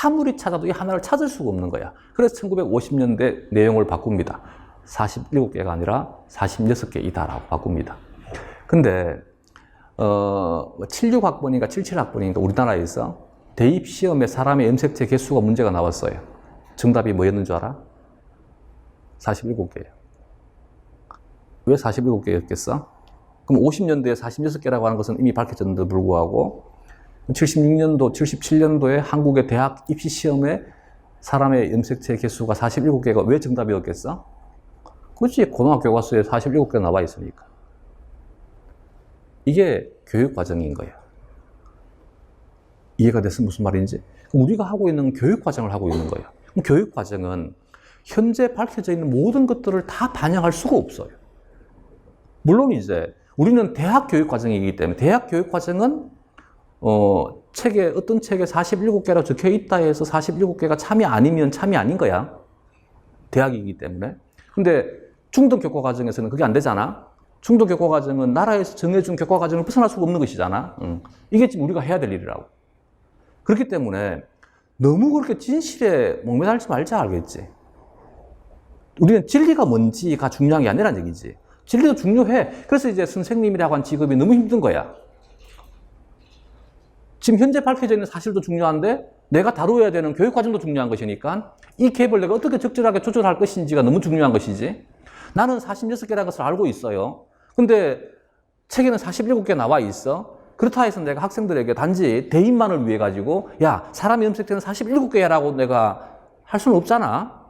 아무리 찾아도 이 하나를 찾을 수가 없는 거야. 그래서 1950년대 내용을 바꿉니다. 47개가 아니라 46개이다라고 바꿉니다. 근데 76학번인가 77학번인가 우리나라에서 대입 시험에 사람의 염색체 개수가 문제가 나왔어요. 정답이 뭐였는 줄 알아? 47개예요. 왜 47개였겠어? 그럼 50년대에 46개라고 하는 것은 이미 밝혀졌는데도 불구하고 76년도, 77년도에 한국의 대학 입시 시험에 사람의 염색체 개수가 47개가 왜 정답이었겠어? 그렇지, 고등학교 교과서에 47개가 나와 있으니까. 이게 교육 과정인 거야. 이해가 됐어? 무슨 말인지? 우리가 하고 있는 교육 과정을 하고 있는 거야. 그럼 교육 과정은 현재 밝혀져 있는 모든 것들을 다 반영할 수가 없어요. 물론 이제 우리는 대학 교육 과정이기 때문에 대학 교육 과정은 어떤 책에 47개라고 적혀 있다 해서 47개가 참이 아니면 참이 아닌 거야. 대학이기 때문에. 근데 중등 교과 과정에서는 그게 안 되잖아. 중도 교과 과정은 나라에서 정해준 교과 과정을 벗어날 수가 없는 것이잖아. 이게 지금 우리가 해야 될 일이라고. 그렇기 때문에 너무 그렇게 진실에 목매달지 말자 알겠지. 우리는 진리가 뭔지가 중요한 게 아니라는 얘기지. 진리도 중요해. 그래서 이제 선생님이라고 한 직업이 너무 힘든 거야. 지금 현재 밝혀져 있는 사실도 중요한데 내가 다루어야 되는 교육 과정도 중요한 것이니까 이 갭을 내가 어떻게 적절하게 조절할 것인지가 너무 중요한 것이지. 나는 46개라는 것을 알고 있어요. 근데 책에는 47개 나와 있어. 그렇다 해서 내가 학생들에게 단지 대입만을 위해 가지고 야, 사람이 염색되는 47개야라고 내가 할 수는 없잖아.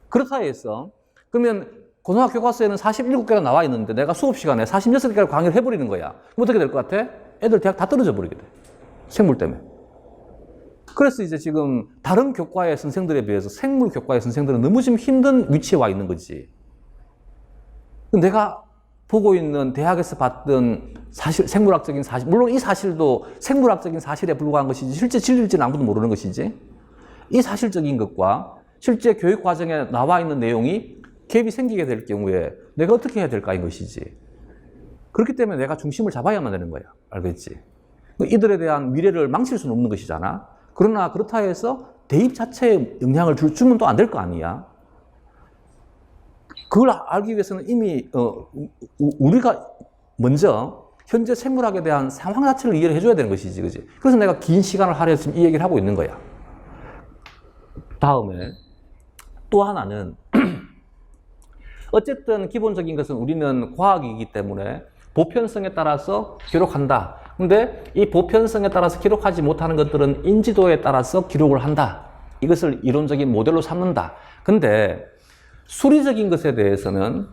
그렇다 해서 그러면 고등학교 교과서에는 47개가 나와 있는데 내가 수업 시간에 46개를 강의를 해버리는 거야. 그럼 어떻게 될 것 같아? 애들 대학 다 떨어져 버리게 돼. 생물 때문에. 그래서 이제 지금 다른 교과의 선생들에 비해서 생물 교과의 선생들은 너무 지금 힘든 위치에 와 있는 거지. 내가 보고 있는 대학에서 봤던 사실, 생물학적인 사실, 물론 이 사실도 생물학적인 사실에 불과한 것이지 실제 진리일지는 아무도 모르는 것이지. 이 사실적인 것과 실제 교육 과정에 나와 있는 내용이 갭이 생기게 될 경우에 내가 어떻게 해야 될까인 것이지. 그렇기 때문에 내가 중심을 잡아야만 되는 거야. 알겠지? 이들에 대한 미래를 망칠 수는 없는 것이잖아. 그러나 그렇다 해서 대입 자체에 영향을 주면 또 안 될 거 아니야. 그걸 알기 위해서는 이미 우리가 먼저 현재 생물학에 대한 상황 자체를 이해를 해줘야 되는 것이지, 그지? 그래서 내가 긴 시간을 할애해서 지금 이 얘기를 하고 있는 거야. 다음에 또 하나는 어쨌든 기본적인 것은 우리는 과학이기 때문에 보편성에 따라서 기록한다. 근데 이 보편성에 따라서 기록하지 못하는 것들은 인지도에 따라서 기록을 한다. 이것을 이론적인 모델로 삼는다. 근데 수리적인 것에 대해서는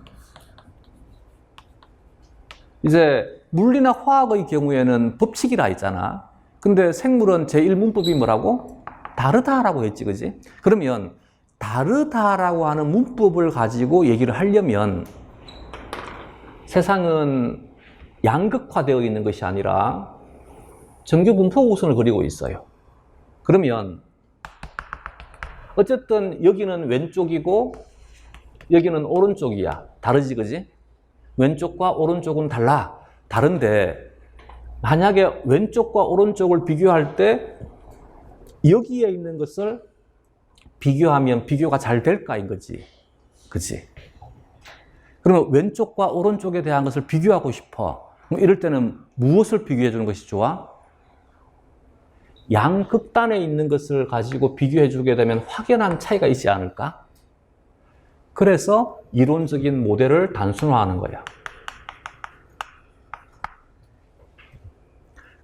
이제 물리나 화학의 경우에는 법칙이라 했잖아. 근데 생물은 제1문법이 뭐라고? 다르다라고 했지, 그지? 그러면 다르다라고 하는 문법을 가지고 얘기를 하려면 세상은 양극화되어 있는 것이 아니라 정규분포 구선을 그리고 있어요. 그러면 어쨌든 여기는 왼쪽이고 여기는 오른쪽이야. 다르지, 그지? 왼쪽과 오른쪽은 달라. 다른데 만약에 왼쪽과 오른쪽을 비교할 때 여기에 있는 것을 비교하면 비교가 잘 될까인 거지. 그치? 그러면 왼쪽과 오른쪽에 대한 것을 비교하고 싶어. 이럴 때는 무엇을 비교해 주는 것이 좋아? 양극단에 있는 것을 가지고 비교해 주게 되면 확연한 차이가 있지 않을까? 그래서 이론적인 모델을 단순화하는 거야.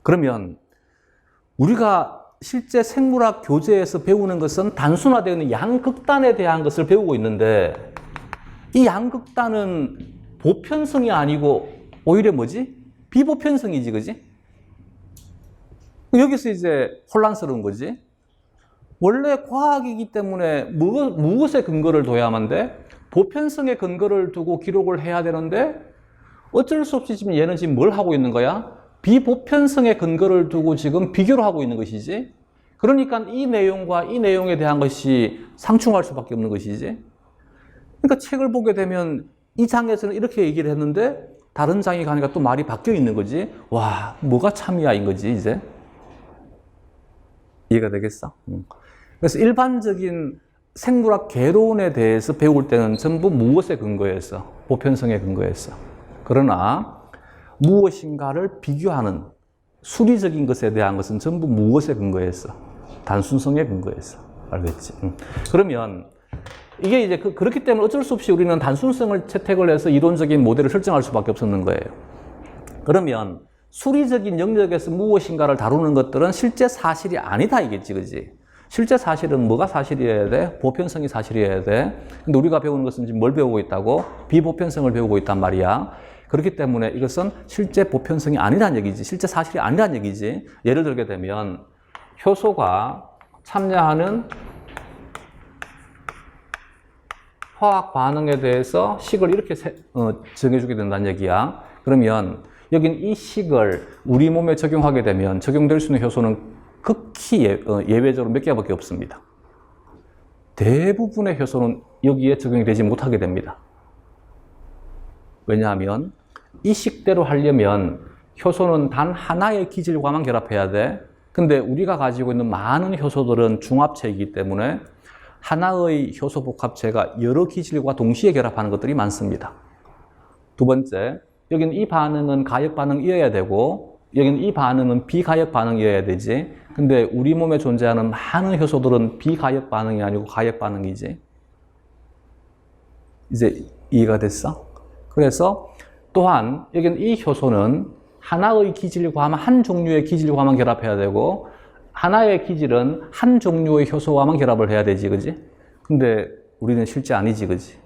그러면 우리가 실제 생물학 교재에서 배우는 것은 단순화되어 있는 양극단에 대한 것을 배우고 있는데 이 양극단은 보편성이 아니고 오히려 뭐지? 비보편성이지, 그지? 여기서 이제 혼란스러운 거지. 원래 과학이기 때문에 무엇에 근거를 둬야만 돼? 보편성에 근거를 두고 기록을 해야 되는데 어쩔 수 없이 지금 얘는 지금 뭘 하고 있는 거야? 비보편성에 근거를 두고 지금 비교를 하고 있는 것이지. 그러니까 이 내용과 이 내용에 대한 것이 상충할 수밖에 없는 것이지. 그러니까 책을 보게 되면 이 장에서는 이렇게 얘기를 했는데 다른 장에 가니까 또 말이 바뀌어 있는 거지. 와, 뭐가 참이야인 거지, 이제. 이해가 되겠어? 그래서 일반적인 생물학 개론에 대해서 배울 때는 전부 무엇에 근거해서? 보편성에 근거해서. 그러나 무엇인가를 비교하는 수리적인 것에 대한 것은 전부 무엇에 근거해서? 단순성에 근거해서. 알겠지? 그러면 이게 이제 그렇기 때문에 어쩔 수 없이 우리는 단순성을 채택을 해서 이론적인 모델을 설정할 수밖에 없었는 거예요. 그러면 수리적인 영역에서 무엇인가를 다루는 것들은 실제 사실이 아니다 이겠지, 그지? 실제 사실은 뭐가 사실이어야 돼? 보편성이 사실이어야 돼. 근데 우리가 배우는 것은 지금 뭘 배우고 있다고? 비보편성을 배우고 있단 말이야. 그렇기 때문에 이것은 실제 보편성이 아니란 얘기지. 실제 사실이 아니란 얘기지. 예를 들게 되면 효소가 참여하는 화학 반응에 대해서 식을 이렇게 정해주게 된다는 얘기야. 그러면 여긴 이 식을 우리 몸에 적용하게 되면 적용될 수 있는 효소는 극히 예외적으로 몇 개밖에 없습니다. 대부분의 효소는 여기에 적용이 되지 못하게 됩니다. 왜냐하면 이 식대로 하려면 효소는 단 하나의 기질과만 결합해야 돼. 근데 우리가 가지고 있는 많은 효소들은 중합체이기 때문에 하나의 효소 복합체가 여러 기질과 동시에 결합하는 것들이 많습니다. 두 번째, 여기는 이 반응은 가역 반응이어야 되고 여기는 이 반응은 비가역 반응이어야 되지. 근데 우리 몸에 존재하는 많은 효소들은 비가역 반응이 아니고 가역 반응이지. 이제 이해가 됐어? 그래서 또한 여기는 이 효소는 하나의 기질과만 한 종류의 기질과만 결합해야 되고 하나의 기질은 한 종류의 효소와만 결합을 해야 되지, 그지? 근데 우리는 실제 아니지, 그지?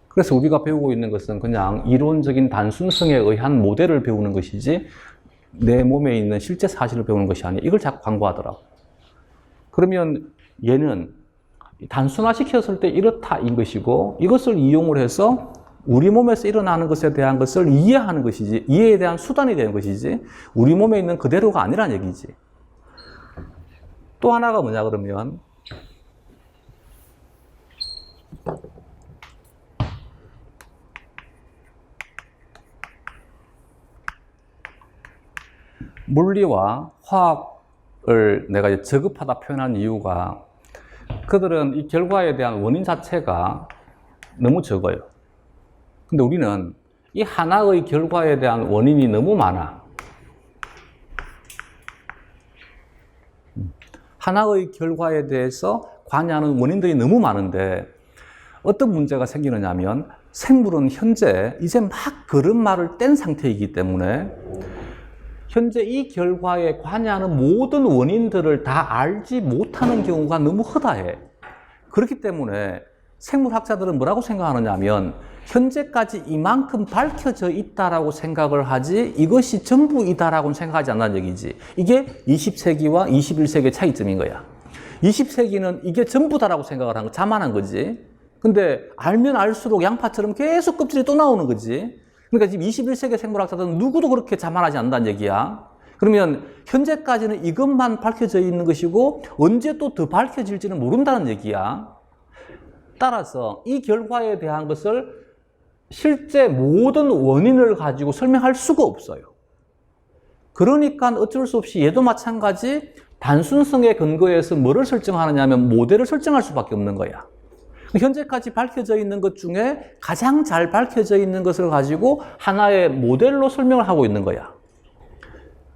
그래서 우리가 배우고 있는 것은 그냥 이론적인 단순성에 의한 모델을 배우는 것이지 내 몸에 있는 실제 사실을 배우는 것이 아니야. 이걸 자꾸 광고하더라고. 그러면 얘는 단순화시켰을 때 이렇다인 것이고 이것을 이용을 해서 우리 몸에서 일어나는 것에 대한 것을 이해하는 것이지 이해에 대한 수단이 되는 것이지 우리 몸에 있는 그대로가 아니란 얘기지. 또 하나가 뭐냐 그러면 물리와 화학을 내가 이제 저급하다 표현한 이유가 그들은 이 결과에 대한 원인 자체가 너무 적어요. 근데 우리는 이 하나의 결과에 대한 원인이 너무 많아. 하나의 결과에 대해서 관여하는 원인들이 너무 많은데 어떤 문제가 생기느냐 하면 생물은 현재 이제 막 걸음마를 뗀 상태이기 때문에 현재 이 결과에 관여하는 모든 원인들을 다 알지 못하는 경우가 너무 허다해. 그렇기 때문에 생물학자들은 뭐라고 생각하느냐 하면 현재까지 이만큼 밝혀져 있다라고 생각을 하지 이것이 전부이다라고는 생각하지 않는다는 얘기지. 이게 20세기와 21세기의 차이점인 거야. 20세기는 이게 전부다라고 생각을 한 거, 자만한 거지. 근데 알면 알수록 양파처럼 계속 껍질이 또 나오는 거지. 그러니까 지금 21세기 생물학자들은 누구도 그렇게 자만하지 않는다는 얘기야. 그러면 현재까지는 이것만 밝혀져 있는 것이고 언제 또 더 밝혀질지는 모른다는 얘기야. 따라서 이 결과에 대한 것을 실제 모든 원인을 가지고 설명할 수가 없어요. 그러니까 어쩔 수 없이 얘도 마찬가지 단순성에 근거해서 뭐를 설정하느냐 하면 모델을 설정할 수밖에 없는 거야. 현재까지 밝혀져 있는 것 중에 가장 잘 밝혀져 있는 것을 가지고 하나의 모델로 설명을 하고 있는 거야.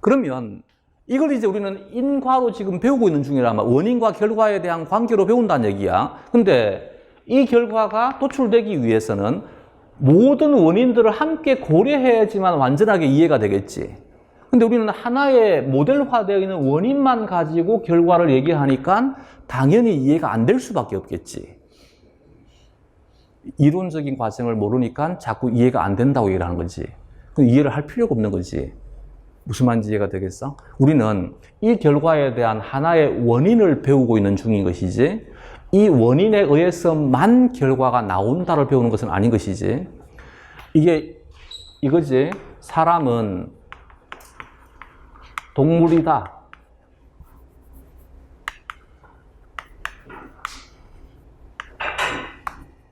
그러면 이걸 이제 우리는 인과로 지금 배우고 있는 중이란 말이야. 원인과 결과에 대한 관계로 배운다는 얘기야. 근데 이 결과가 도출되기 위해서는 모든 원인들을 함께 고려해야지만 완전하게 이해가 되겠지. 근데 우리는 하나의 모델화되어 있는 원인만 가지고 결과를 얘기하니까 당연히 이해가 안 될 수밖에 없겠지. 이론적인 과정을 모르니까 자꾸 이해가 안 된다고 얘기를 하는 거지. 이해를 할 필요가 없는 거지. 무슨 말인지 이해가 되겠어? 우리는 이 결과에 대한 하나의 원인을 배우고 있는 중인 것이지 이 원인에 의해서만 결과가 나온다를 배우는 것은 아닌 것이지. 이거지. 사람은 동물이다.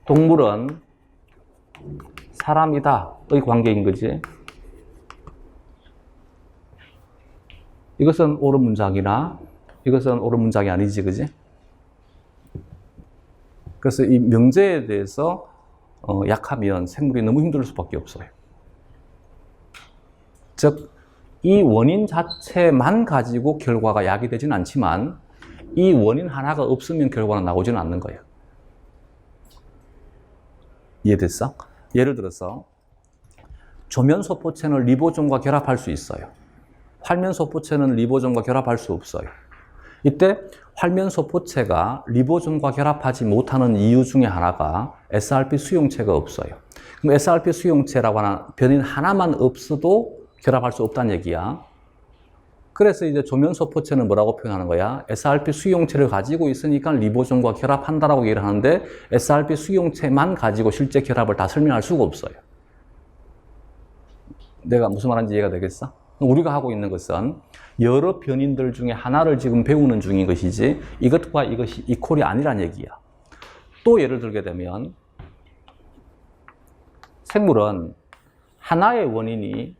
동물은 사람이다의 관계인 거지. 이것은 옳은 문장이나 이것은 옳은 문장이 아니지, 그지? 그래서 이 명제에 대해서 약하면 생물이 너무 힘들 수밖에 없어요. 즉, 이 원인 자체만 가지고 결과가 야기되지는 않지만 이 원인 하나가 없으면 결과는 나오지는 않는 거예요. 이해됐어? 예를 들어서 조면소포체는 리보좀과 결합할 수 있어요. 활면소포체는 리보좀과 결합할 수 없어요. 이때 활면소포체가 리보좀과 결합하지 못하는 이유 중에 하나가 SRP 수용체가 없어요. 그럼 SRP 수용체라고 하는 변인 하나만 없어도 결합할 수 없다는 얘기야. 그래서 이제 조면소포체는 뭐라고 표현하는 거야? SRP 수용체를 가지고 있으니까 리보좀과 결합한다라고 얘기를 하는데 SRP 수용체만 가지고 실제 결합을 다 설명할 수가 없어요. 내가 무슨 말인지 이해가 되겠어? 우리가 하고 있는 것은 여러 변인들 중에 하나를 지금 배우는 중인 것이지 이것과 이것이 이퀄이 아니란 얘기야. 또 예를 들게 되면 생물은 하나의 원인이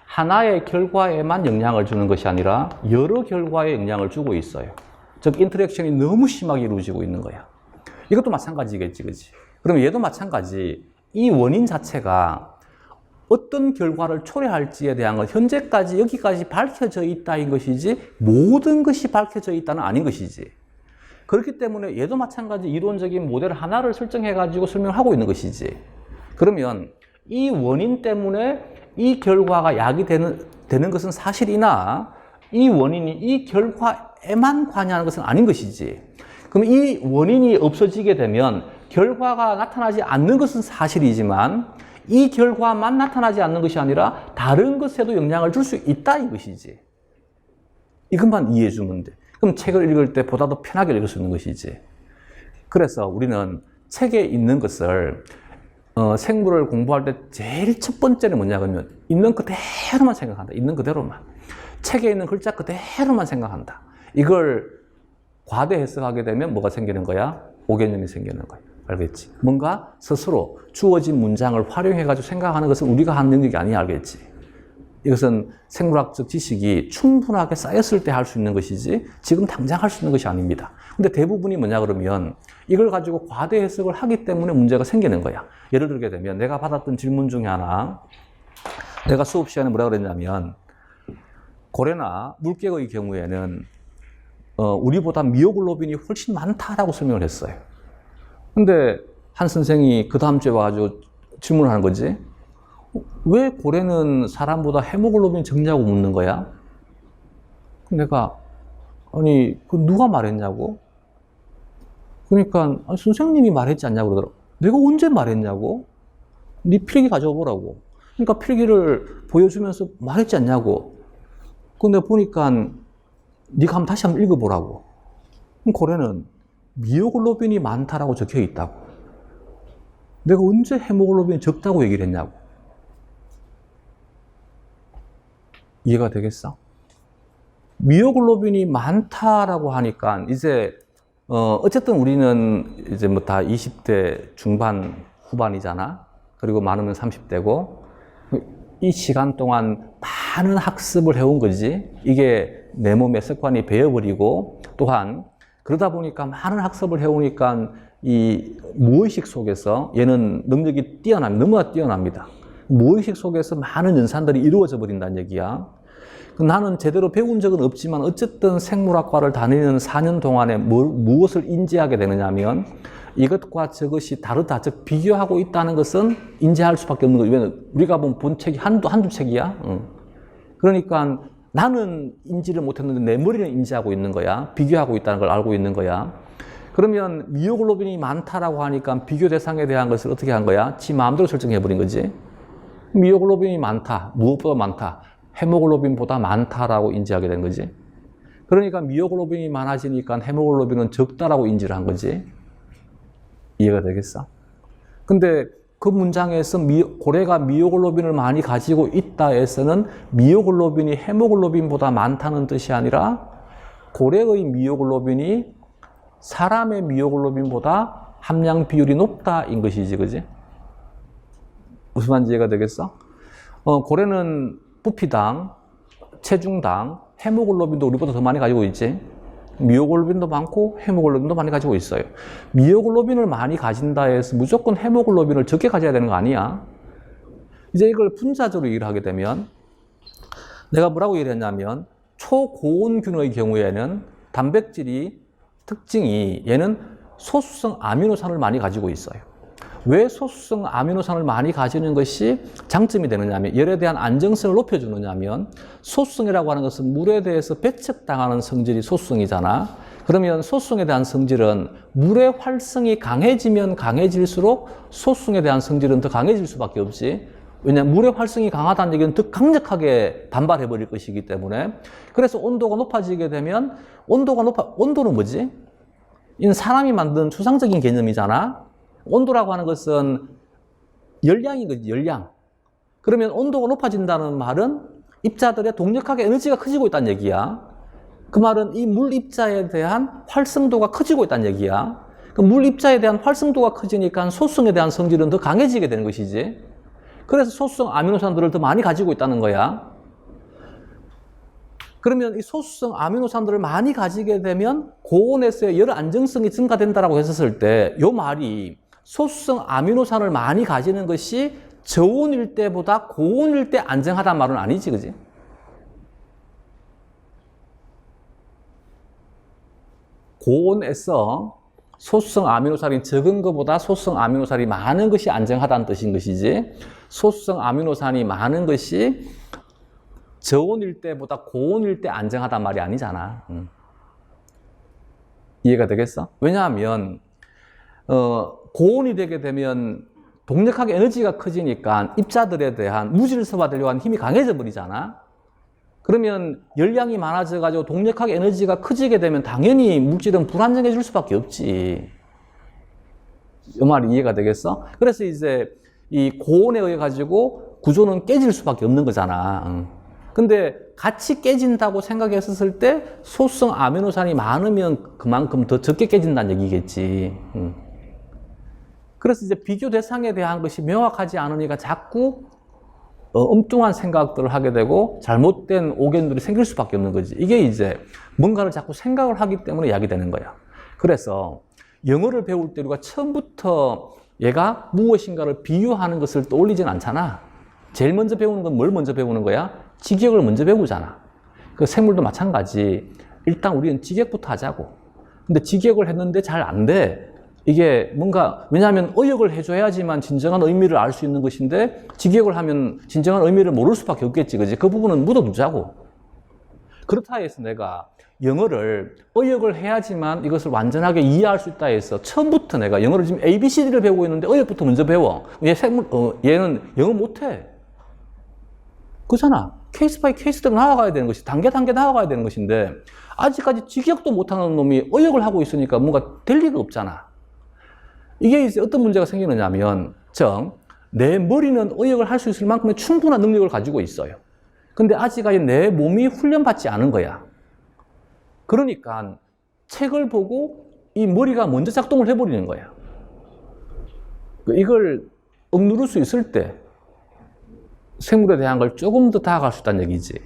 하나의 결과에만 영향을 주는 것이 아니라 여러 결과에 영향을 주고 있어요. 즉 인터랙션이 너무 심하게 이루어지고 있는 거야. 이것도 마찬가지겠지, 그렇지? 그러면 얘도 마찬가지. 이 원인 자체가 어떤 결과를 초래할지에 대한 건 현재까지 여기까지 밝혀져 있다인 것이지 모든 것이 밝혀져 있다는 아닌 것이지. 그렇기 때문에 얘도 마찬가지 이론적인 모델 하나를 설정해가지고 설명하고 있는 것이지. 그러면 이 원인 때문에 이 결과가 야기되는 것은 사실이나 이 원인이 이 결과에만 관여하는 것은 아닌 것이지. 그럼 이 원인이 없어지게 되면 결과가 나타나지 않는 것은 사실이지만 이 결과만 나타나지 않는 것이 아니라 다른 것에도 영향을 줄 수 있다 이 것이지. 이것만 이해해 주면 돼. 그럼 책을 읽을 때 보다 더 편하게 읽을 수 있는 것이지. 그래서 우리는 책에 있는 것을 생물을 공부할 때 제일 첫 번째는 뭐냐 그러면 있는 그대로만 생각한다. 있는 그대로만. 책에 있는 글자 그대로만 생각한다. 이걸 과대 해석하게 되면 뭐가 생기는 거야? 오개념이 생기는 거야. 알겠지? 뭔가 스스로 주어진 문장을 활용해가지고 생각하는 것은 우리가 하는 능력이 아니야. 알겠지? 이것은 생물학적 지식이 충분하게 쌓였을 때 할 수 있는 것이지 지금 당장 할 수 있는 것이 아닙니다. 근데 대부분이 뭐냐 그러면 이걸 가지고 과대 해석을 하기 때문에 문제가 생기는 거야. 예를 들게 되면 내가 받았던 질문 중에 하나, 내가 수업 시간에 뭐라 그랬냐면 고래나 물개의 경우에는 우리보다 미오글로빈이 훨씬 많다라고 설명을 했어요. 근데 한 선생이 그 다음 주에 와가지고 질문을 하는 거지. 왜 고래는 사람보다 헤모글로빈이 적냐고 묻는 거야? 내가 아니 그 누가 말했냐고? 그러니까 아니, 선생님이 말했지 않냐고 그러더라고. 내가 언제 말했냐고? 네 필기 가져와 보라고. 그러니까 필기를 보여주면서 말했지 않냐고. 근데 보니까 네가 한번 다시 한번 읽어보라고. 그럼 고래는 미오글로빈이 많다라고 적혀 있다고. 내가 언제 헤모글로빈이 적다고 얘기를 했냐고. 이해가 되겠어? 미오글로빈이 많다라고 하니까 이제 어쨌든 우리는 이제 뭐 다 20대 중반 후반이잖아. 그리고 많으면 30대고 이 시간 동안 많은 학습을 해온 거지. 이게 내 몸의 습관이 배어버리고 또한 그러다 보니까 많은 학습을 해오니까 이 무의식 속에서 얘는 능력이 너무나 뛰어납니다. 무의식 속에서 많은 연산들이 이루어져 버린다는 얘기야. 나는 제대로 배운 적은 없지만 어쨌든 생물학과를 다니는 4년 동안에 무엇을 인지하게 되느냐 하면 이것과 저것이 다르다, 즉 비교하고 있다는 것은 인지할 수밖에 없는 거예요. 왜냐면 우리가 본 책이 한두 책이야. 그러니까 나는 인지를 못했는데 내 머리는 인지하고 있는 거야. 비교하고 있다는 걸 알고 있는 거야. 그러면 미오글로빈이 많다라고 하니까 비교 대상에 대한 것을 어떻게 한 거야? 지 마음대로 설정해버린 거지. 미오글로빈이 많다. 무엇보다 많다. 헤모글로빈보다 많다라고 인지하게 된 거지. 그러니까 미오글로빈이 많아지니까 헤모글로빈은 적다라고 인지를 한 거지. 이해가 되겠어? 근데 그 문장에서 고래가 미오글로빈을 많이 가지고 있다에서는 미오글로빈이 헤모글로빈보다 많다는 뜻이 아니라 고래의 미오글로빈이 사람의 미오글로빈보다 함량 비율이 높다인 것이지, 그지? 무슨 말인지 이해가 되겠어? 고래는 부피당, 체중당, 헤모글로빈도 우리보다 더 많이 가지고 있지. 미오글로빈도 많고 헤모글로빈도 많이 가지고 있어요. 미오글로빈을 많이 가진다 해서 무조건 헤모글로빈을 적게 가져야 되는 거 아니야. 이제 이걸 분자적으로 얘기를 하게 되면 내가 뭐라고 얘기를 했냐면 초고온균의 경우에는 단백질이 특징이 얘는 소수성 아미노산을 많이 가지고 있어요. 왜 소수성 아미노산을 많이 가지는 것이 장점이 되느냐 하면 열에 대한 안정성을 높여주느냐 하면 소수성이라고 하는 것은 물에 대해서 배척당하는 성질이 소수성이잖아. 그러면 소수성에 대한 성질은 물의 활성이 강해지면 강해질수록 소수성에 대한 성질은 더 강해질 수밖에 없지. 왜냐하면 물의 활성이 강하다는 얘기는 더 강력하게 반발해버릴 것이기 때문에. 그래서 온도가 높아지게 되면 온도는 뭐지? 이는 사람이 만든 추상적인 개념이잖아. 온도라고 하는 것은 열량인 거지, 열량. 그러면 온도가 높아진다는 말은 입자들의 동력학의 에너지가 커지고 있다는 얘기야. 그 말은 이 물 입자에 대한 활성도가 커지고 있다는 얘기야. 그 물 입자에 대한 활성도가 커지니까 소수성에 대한 성질은 더 강해지게 되는 것이지. 그래서 소수성 아미노산들을 더 많이 가지고 있다는 거야. 그러면 이 소수성 아미노산들을 많이 가지게 되면 고온에서의 열 안정성이 증가된다라고 했었을 때 이 말이 소수성 아미노산을 많이 가지는 것이 저온일 때보다 고온일 때 안정하다는 말은 아니지, 그지? 고온에서 소수성 아미노산이 적은 것보다 소수성 아미노산이 많은 것이 안정하다는 뜻인 것이지, 소수성 아미노산이 많은 것이 저온일 때보다 고온일 때 안정하단 말이 아니잖아. 이해가 되겠어? 왜냐하면 고온이 되게 되면 동력학 에너지가 커지니까 입자들에 대한 무질을 섭아들려고 하는 힘이 강해져 버리잖아. 그러면 열량이 많아져가지고 동력학 에너지가 커지게 되면 당연히 물질은 불안정해질 수밖에 없지. 이 말이 이해가 되겠어? 그래서 이제 이 고온에 의해 가지고 구조는 깨질 수밖에 없는 거잖아. 근데 같이 깨진다고 생각했었을 때 소수성 아미노산이 많으면 그만큼 더 적게 깨진다는 얘기겠지. 그래서 이제 비교 대상에 대한 것이 명확하지 않으니까 자꾸 엉뚱한 생각들을 하게 되고 잘못된 오견들이 생길 수밖에 없는 거지. 이게 이제 뭔가를 자꾸 생각을 하기 때문에 야기되는 거야. 그래서 영어를 배울 때 우리가 처음부터 얘가 무엇인가를 비유하는 것을 떠올리진 않잖아. 제일 먼저 배우는 건 뭘 먼저 배우는 거야? 직역을 먼저 배우잖아. 그 생물도 마찬가지. 일단 우리는 직역부터 하자고. 근데 직역을 했는데 잘 안 돼. 이게 뭔가, 왜냐하면 의역을 해줘야지만 진정한 의미를 알 수 있는 것인데 직역을 하면 진정한 의미를 모를 수밖에 없겠지, 그지? 그 부분은 묻어두자고. 그렇다 해서 내가 영어를 의역을 해야지만 이것을 완전하게 이해할 수 있다 해서 처음부터 내가 영어를 지금 ABCD를 배우고 있는데 의역부터 먼저 배워. 얘는 영어 못해. 그렇잖아. 케이스 바이 케이스대로 나아가야 되는 것이, 단계 나아가야 되는 것인데 아직까지 직역도 못하는 놈이 의역을 하고 있으니까 뭔가 될 리가 없잖아. 이게 이제 어떤 문제가 생기느냐면, 내 머리는 의역을 할 수 있을 만큼의 충분한 능력을 가지고 있어요. 근데 아직까지 내 몸이 훈련받지 않은 거야. 그러니까 책을 보고 이 머리가 먼저 작동을 해버리는 거야. 이걸 억누를 수 있을 때 생물에 대한 걸 조금 더 다가갈 수 있다는 얘기지.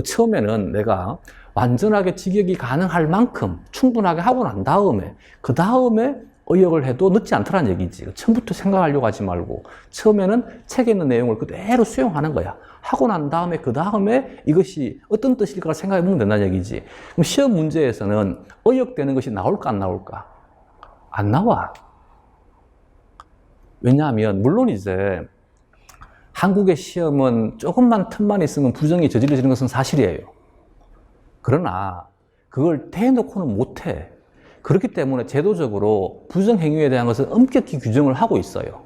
처음에는 내가 완전하게 직역이 가능할 만큼 충분하게 하고 난 다음에, 그 다음에 의역을 해도 늦지 않더란 얘기지. 처음부터 생각하려고 하지 말고 처음에는 책에 있는 내용을 그대로 수용하는 거야. 하고 난 다음에 그 다음에 이것이 어떤 뜻일까 생각해 보면 된다는 얘기지. 그럼 시험 문제에서는 의역되는 것이 나올까 안 나올까? 안 나와. 왜냐하면 물론 이제 한국의 시험은 조금만 틈만 있으면 부정이 저질러지는 것은 사실이에요. 그러나 그걸 대놓고는 못해. 그렇기 때문에 제도적으로 부정행위에 대한 것은 엄격히 규정을 하고 있어요.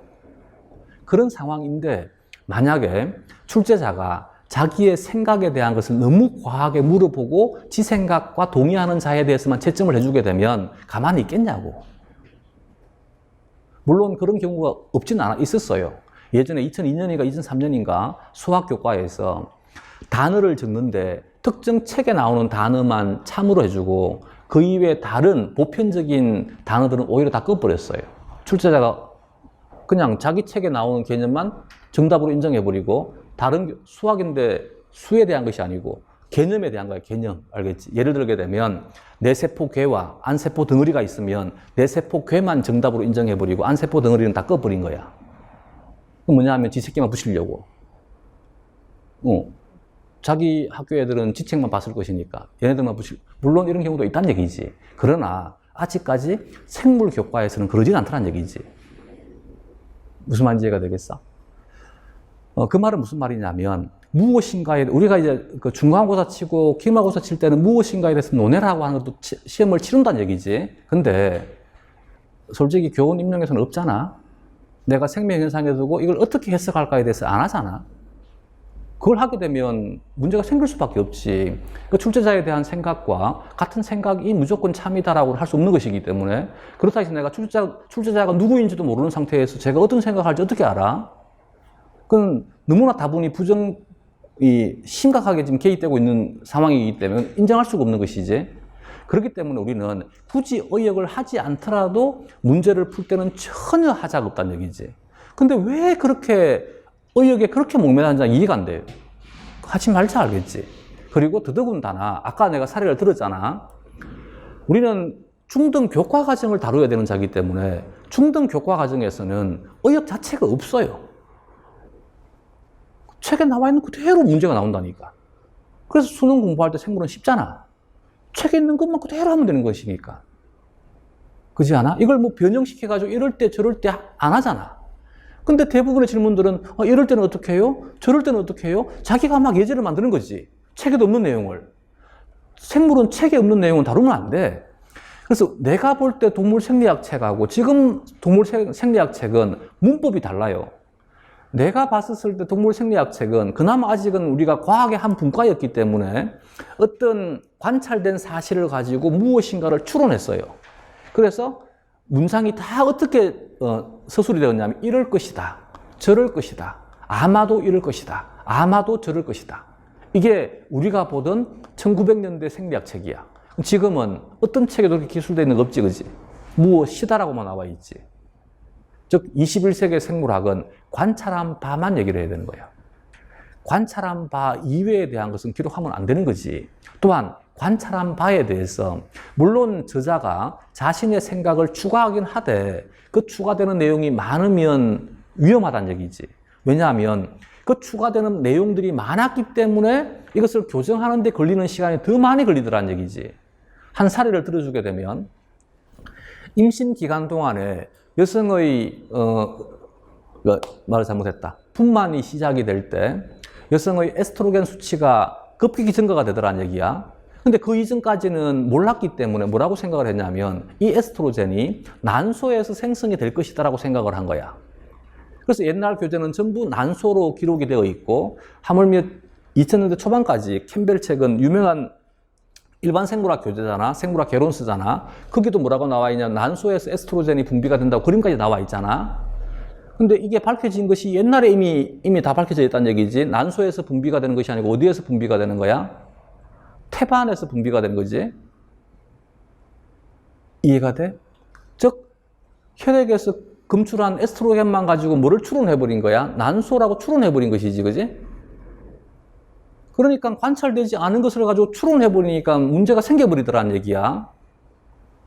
그런 상황인데 만약에 출제자가 자기의 생각에 대한 것을 너무 과하게 물어보고 지 생각과 동의하는 자에 대해서만 채점을 해주게 되면 가만히 있겠냐고. 물론 그런 경우가 없진 않아 있었어요. 예전에 2002년인가 2003년인가 수학교과에서 단어를 적는데 특정 책에 나오는 단어만 참으로 해주고 그 이외에 다른 보편적인 단어들은 오히려 다 꺼버렸어요. 출제자가 그냥 자기 책에 나오는 개념만 정답으로 인정해버리고 다른 수학인데 수에 대한 것이 아니고 개념에 대한 거야. 개념. 알겠지? 예를 들게 되면 뇌세포괴와 안세포 덩어리가 있으면 뇌세포괴만 정답으로 인정해버리고 안세포 덩어리는 다 꺼버린 거야. 그건 뭐냐 하면 지 새끼만 붙이려고. 자기 학교 애들은 지 책만 봤을 것이니까 얘네들만 물론 이런 경우도 있다는 얘기지. 그러나 아직까지 생물 교과에서는 그러진 않다는 얘기지. 무슨 말인지 이해가 되겠어? 그 말은 무슨 말이냐면 무엇인가에 우리가 이제 그 중간고사 치고 기말고사 칠 때는 무엇인가에 대해서 논해라고 하는 것도 시험을 치른다는 얘기지. 근데 솔직히 교원 임용에서는 없잖아. 내가 생명 현상에 두고 이걸 어떻게 해석할까에 대해서 안 하잖아. 그걸 하게 되면 문제가 생길 수밖에 없지. 그 출제자에 대한 생각과 같은 생각이 무조건 참이다라고 할 수 없는 것이기 때문에 그렇다 해서 내가 출제자가 누구인지도 모르는 상태에서 제가 어떤 생각할지 어떻게 알아? 그건 너무나 다분히 부정이 심각하게 지금 개입되고 있는 상황이기 때문에 인정할 수가 없는 것이지. 그렇기 때문에 우리는 굳이 의역을 하지 않더라도 문제를 풀 때는 전혀 하자가 없다는 얘기지. 근데 왜 그렇게 의욕에 그렇게 목매는지 이해가 안 돼요. 하지 말자 알겠지. 그리고 더더군다나 아까 내가 사례를 들었잖아. 우리는 중등 교과 과정을 다뤄야 되는 자이기 때문에 중등 교과 과정에서는 의욕 자체가 없어요. 책에 나와 있는 그대로 문제가 나온다니까. 그래서 수능 공부할 때 생물은 쉽잖아. 책에 있는 것만 그대로 하면 되는 것이니까. 그렇지 않아? 이걸 뭐 변형시켜가지고 이럴 때 저럴 때 안 하잖아. 근데 대부분의 질문들은 이럴 때는 어떻게 해요? 저럴 때는 어떻게 해요? 자기가 막 예제를 만드는 거지. 책에도 없는 내용을. 생물은 책에 없는 내용은 다루면 안 돼. 그래서 내가 볼 때 동물 생리학 책하고 지금 동물 생리학 책은 문법이 달라요. 내가 봤을 때 동물 생리학 책은 그나마 아직은 우리가 과학의 한 분과였기 때문에 어떤 관찰된 사실을 가지고 무엇인가를 추론했어요. 그래서 문장이 다 어떻게 서술이 되었냐면 이럴 것이다, 저럴 것이다, 아마도 이럴 것이다, 아마도 저럴 것이다. 이게 우리가 보던 1900년대 생리학 책이야. 지금은 어떤 책에도 그렇게 기술되어 있는 거 없지, 그지? 무엇이다라고만 나와 있지. 즉 21세기 생물학은 관찰한 바만 얘기를 해야 되는 거야. 관찰한 바 이외에 대한 것은 기록하면 안 되는 거지. 또한 관찰한 바에 대해서 물론 저자가 자신의 생각을 추가하긴 하되 그 추가되는 내용이 많으면 위험하다는 얘기지. 왜냐하면 그 추가되는 내용들이 많았기 때문에 이것을 교정하는 데 걸리는 시간이 더 많이 걸리더라는 얘기지. 한 사례를 들어주게 되면 임신 기간 동안에 여성의 말을 잘못했다. 분만이 시작이 될 때 여성의 에스트로겐 수치가 급격히 증가가 되더라는 얘기야. 근데 그 이전까지는 몰랐기 때문에 뭐라고 생각을 했냐면 이 에스트로겐이 난소에서 생성이 될 것이다라고 생각을 한 거야. 그래서 옛날 교재는 전부 난소로 기록이 되어 있고 하물며 2000년대 초반까지 캠벨 책은 유명한 일반 생물학 교재잖아. 생물학 개론 쓰잖아. 거기도 뭐라고 나와 있냐. 난소에서 에스트로겐이 분비가 된다고 그림까지 나와 있잖아. 근데 이게 밝혀진 것이 옛날에 이미 다 밝혀져 있다는 얘기지. 난소에서 분비가 되는 것이 아니고 어디에서 분비가 되는 거야? 태반에서 분비가 되는 거지. 이해가 돼? 즉 혈액에서 검출한 에스트로겐만 가지고 뭐를 추론해버린 거야? 난소라고 추론해버린 것이지, 그지? 그러니까 관찰되지 않은 것을 가지고 추론해버리니까 문제가 생겨버리더라는 얘기야.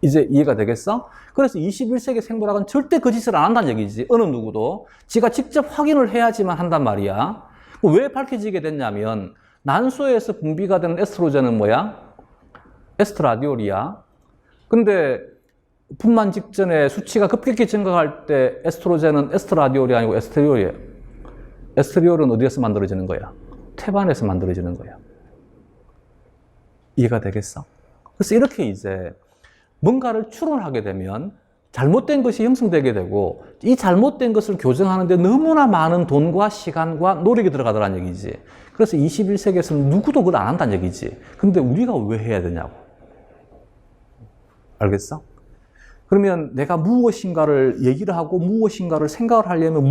이제 이해가 되겠어? 그래서 21세기 생물학은 절대 그 짓을 안 한다는 얘기지. 어느 누구도. 지가 직접 확인을 해야지만 한단 말이야. 왜 밝혀지게 됐냐면 난소에서 분비가 되는 에스트로겐은 뭐야? 에스트라디올이야. 근데 분만 직전에 수치가 급격히 증가할 때 에스트로겐은 에스트라디올이 아니고 에스테리올이에요. 에스테리올은 어디에서 만들어지는 거야? 태반에서 만들어지는 거야. 이해가 되겠어? 그래서 이렇게 이제 뭔가를 추론하게 되면 잘못된 것이 형성되게 되고 이 잘못된 것을 교정하는데 너무나 많은 돈과 시간과 노력이 들어가더라는 얘기지. 그래서 21세기에서는 누구도 그걸 안 한다는 얘기지. 근데 우리가 왜 해야 되냐고. 알겠어? 그러면 내가 무엇인가를 얘기를 하고 무엇인가를 생각을 하려면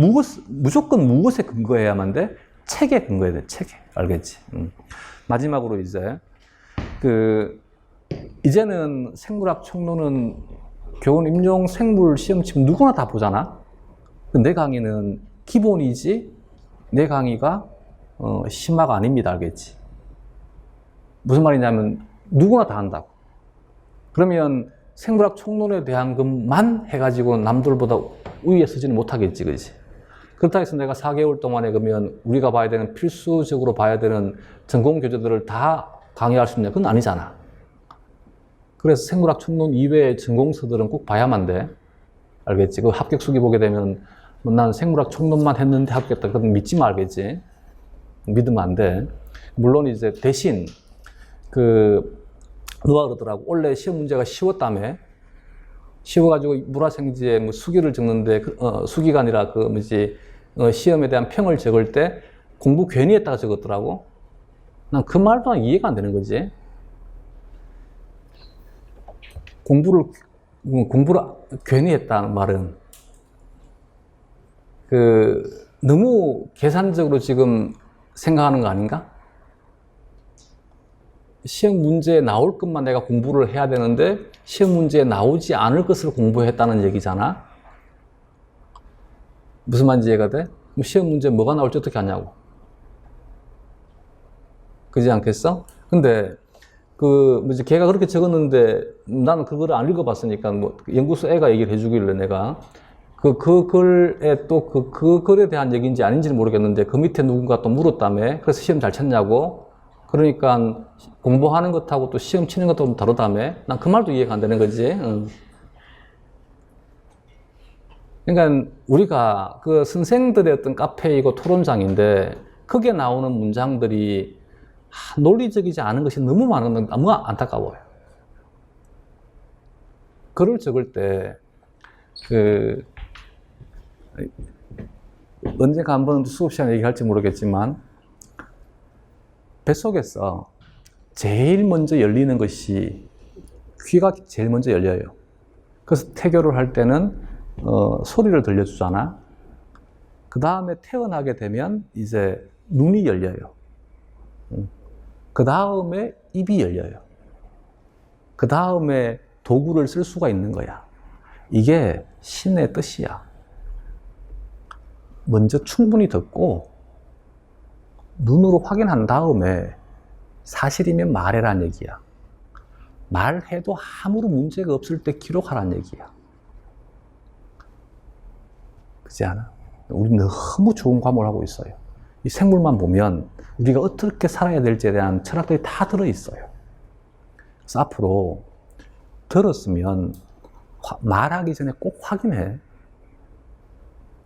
무조건 무엇에 근거해야만 돼? 책에 근거해야 돼. 책에. 알겠지? 마지막으로 이제 이제는 생물학 총론은 교원 임용 생물 시험 지금 누구나 다 보잖아. 내 강의는 기본이지 내 강의가 심화가 아닙니다. 알겠지? 무슨 말이냐면 누구나 다 한다고. 그러면 생물학 총론에 대한 것만 해가지고 남들보다 우위에 서지는 못하겠지. 그렇지? 그렇다고 해서 내가 4개월 동안에 그러면 우리가 봐야 되는 필수적으로 봐야 되는 전공 교재들을 다 강의할 수 있냐? 그건 아니잖아. 그래서 생물학 총론 이외의 전공서들은 꼭 봐야만 돼. 알겠지? 그 합격 수기 보게 되면 난 생물학 총론만 했는데 합격했다. 그건 믿지 마. 알겠지? 믿으면 안 돼. 물론 이제 대신 누가 그러더라고. 원래 시험 문제가 쉬웠다며. 쉬워가지고 물화생지에 뭐 수기를 적는데 수기가 아니라 시험에 대한 평을 적을 때 공부 괜히 했다가 적었더라고. 난 그 말도 이해가 안 되는 거지. 공부를 괜히 했다는 말은 너무 계산적으로 지금 생각하는 거 아닌가? 시험 문제에 나올 것만 내가 공부를 해야 되는데 시험 문제에 나오지 않을 것을 공부했다는 얘기잖아. 무슨 말인지 이해가 돼? 그럼 시험 문제 뭐가 나올지 어떻게 아냐고. 그지 않겠어? 근데 뭐지, 걔가 그렇게 적었는데 나는 그거를 안 읽어봤으니까 뭐 연구소 애가 얘기를 해주길래 내가 그 글에 또 그 글에 대한 얘기인지 아닌지는 모르겠는데 그 밑에 누군가 또 물었다며. 그래서 시험 잘 쳤냐고. 그러니까 공부하는 것하고 또 시험 치는 것도 좀 다르다며. 난 그 말도 이해가 안 되는 거지. 응. 그러니까 우리가 그 선생들의 어떤 카페이고 토론장인데 크게 나오는 문장들이 논리적이지 않은 것이 너무 많은 건 너무 안타까워요. 글을 적을 때 언젠가 한번 수업 시간에 얘기할지 모르겠지만 뱃속에서 제일 먼저 열리는 것이 귀가 제일 먼저 열려요. 그래서 태교를 할 때는 소리를 들려주잖아. 그 다음에 태어나게 되면 이제 눈이 열려요. 그 다음에 입이 열려요. 그 다음에 도구를 쓸 수가 있는 거야. 이게 신의 뜻이야. 먼저 충분히 듣고 눈으로 확인한 다음에 사실이면 말해란 얘기야. 말해도 아무런 문제가 없을 때 기록하란 얘기야. 그렇지 않아? 우리 너무 좋은 과목을 하고 있어요. 이 생물만 보면 우리가 어떻게 살아야 될지에 대한 철학들이 다 들어있어요. 그래서 앞으로 들었으면 말하기 전에 꼭 확인해.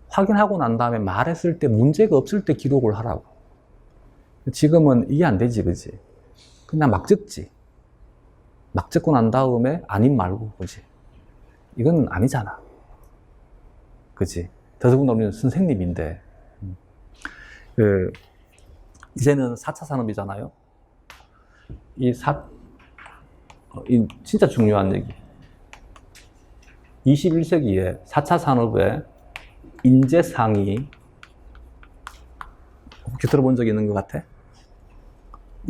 확인하고 난 다음에 말했을 때 문제가 없을 때 기록을 하라고. 지금은 이해 안 되지, 그지? 그냥 막 적지. 막 적고 난 다음에 아님 말고, 그지? 이건 아니잖아. 그지? 더더군다나 우리는 선생님인데. 이제는 4차 산업이잖아요. 이 진짜 중요한 얘기. 21세기에 4차 산업의 인재상이 혹시 들어본 적 있는 것 같아?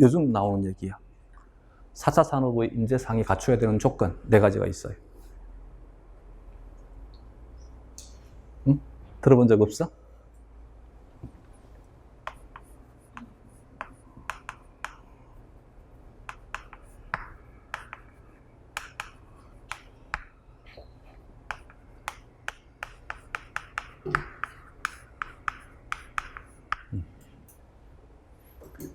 요즘 나오는 얘기야. 4차 산업의 인재상이 갖춰야 되는 조건 4가지가 있어요. 응? 들어본 적 없어?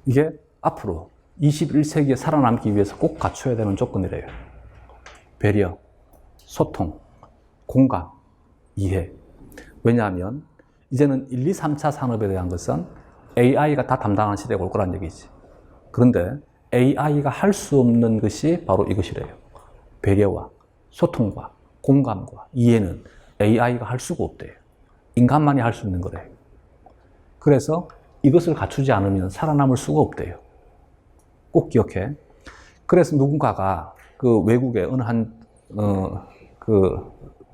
이게 앞으로 21세기에 살아남기 위해서 꼭 갖춰야 되는 조건이래요. 배려, 소통, 공감, 이해. 왜냐하면 이제는 1, 2, 3차 산업에 대한 것은 AI가 다 담당하는 시대가 올 거란 얘기지. 그런데 AI가 할 수 없는 것이 바로 이것이래요. 배려와 소통과 공감과 이해는 AI가 할 수가 없대요. 인간만이 할 수 있는 거래요. 그래서 이것을 갖추지 않으면 살아남을 수가 없대요. 꼭 기억해. 그래서 누군가가 그 외국에 어느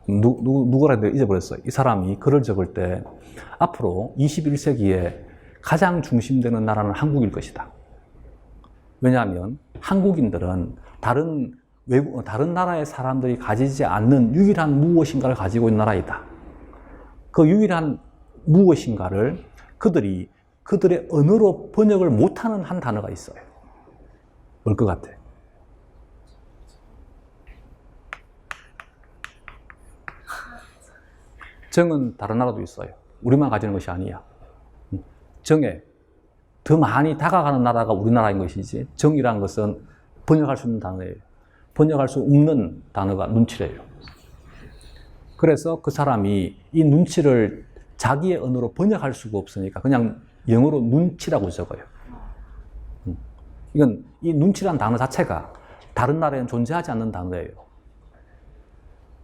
누구라 잊어버렸어요. 이 사람이 글을 적을 때 앞으로 21세기에 가장 중심되는 나라는 한국일 것이다. 왜냐하면 한국인들은 다른 나라의 사람들이 가지지 않는 유일한 무엇인가를 가지고 있는 나라이다. 그 유일한 무엇인가를 그들의 언어로 번역을 못하는 한 단어가 있어요. 뭘 것 같아? 정은 다른 나라도 있어요. 우리만 가지는 것이 아니야. 정에 더 많이 다가가는 나라가 우리나라인 것이지, 정이라는 것은 번역할 수 있는 단어예요. 번역할 수 없는 단어가 눈치래요. 그래서 그 사람이 이 눈치를 자기의 언어로 번역할 수가 없으니까 그냥 영어로 눈치라고 적어요. 이건 이 눈치란 단어 자체가 다른 나라에는 존재하지 않는 단어예요.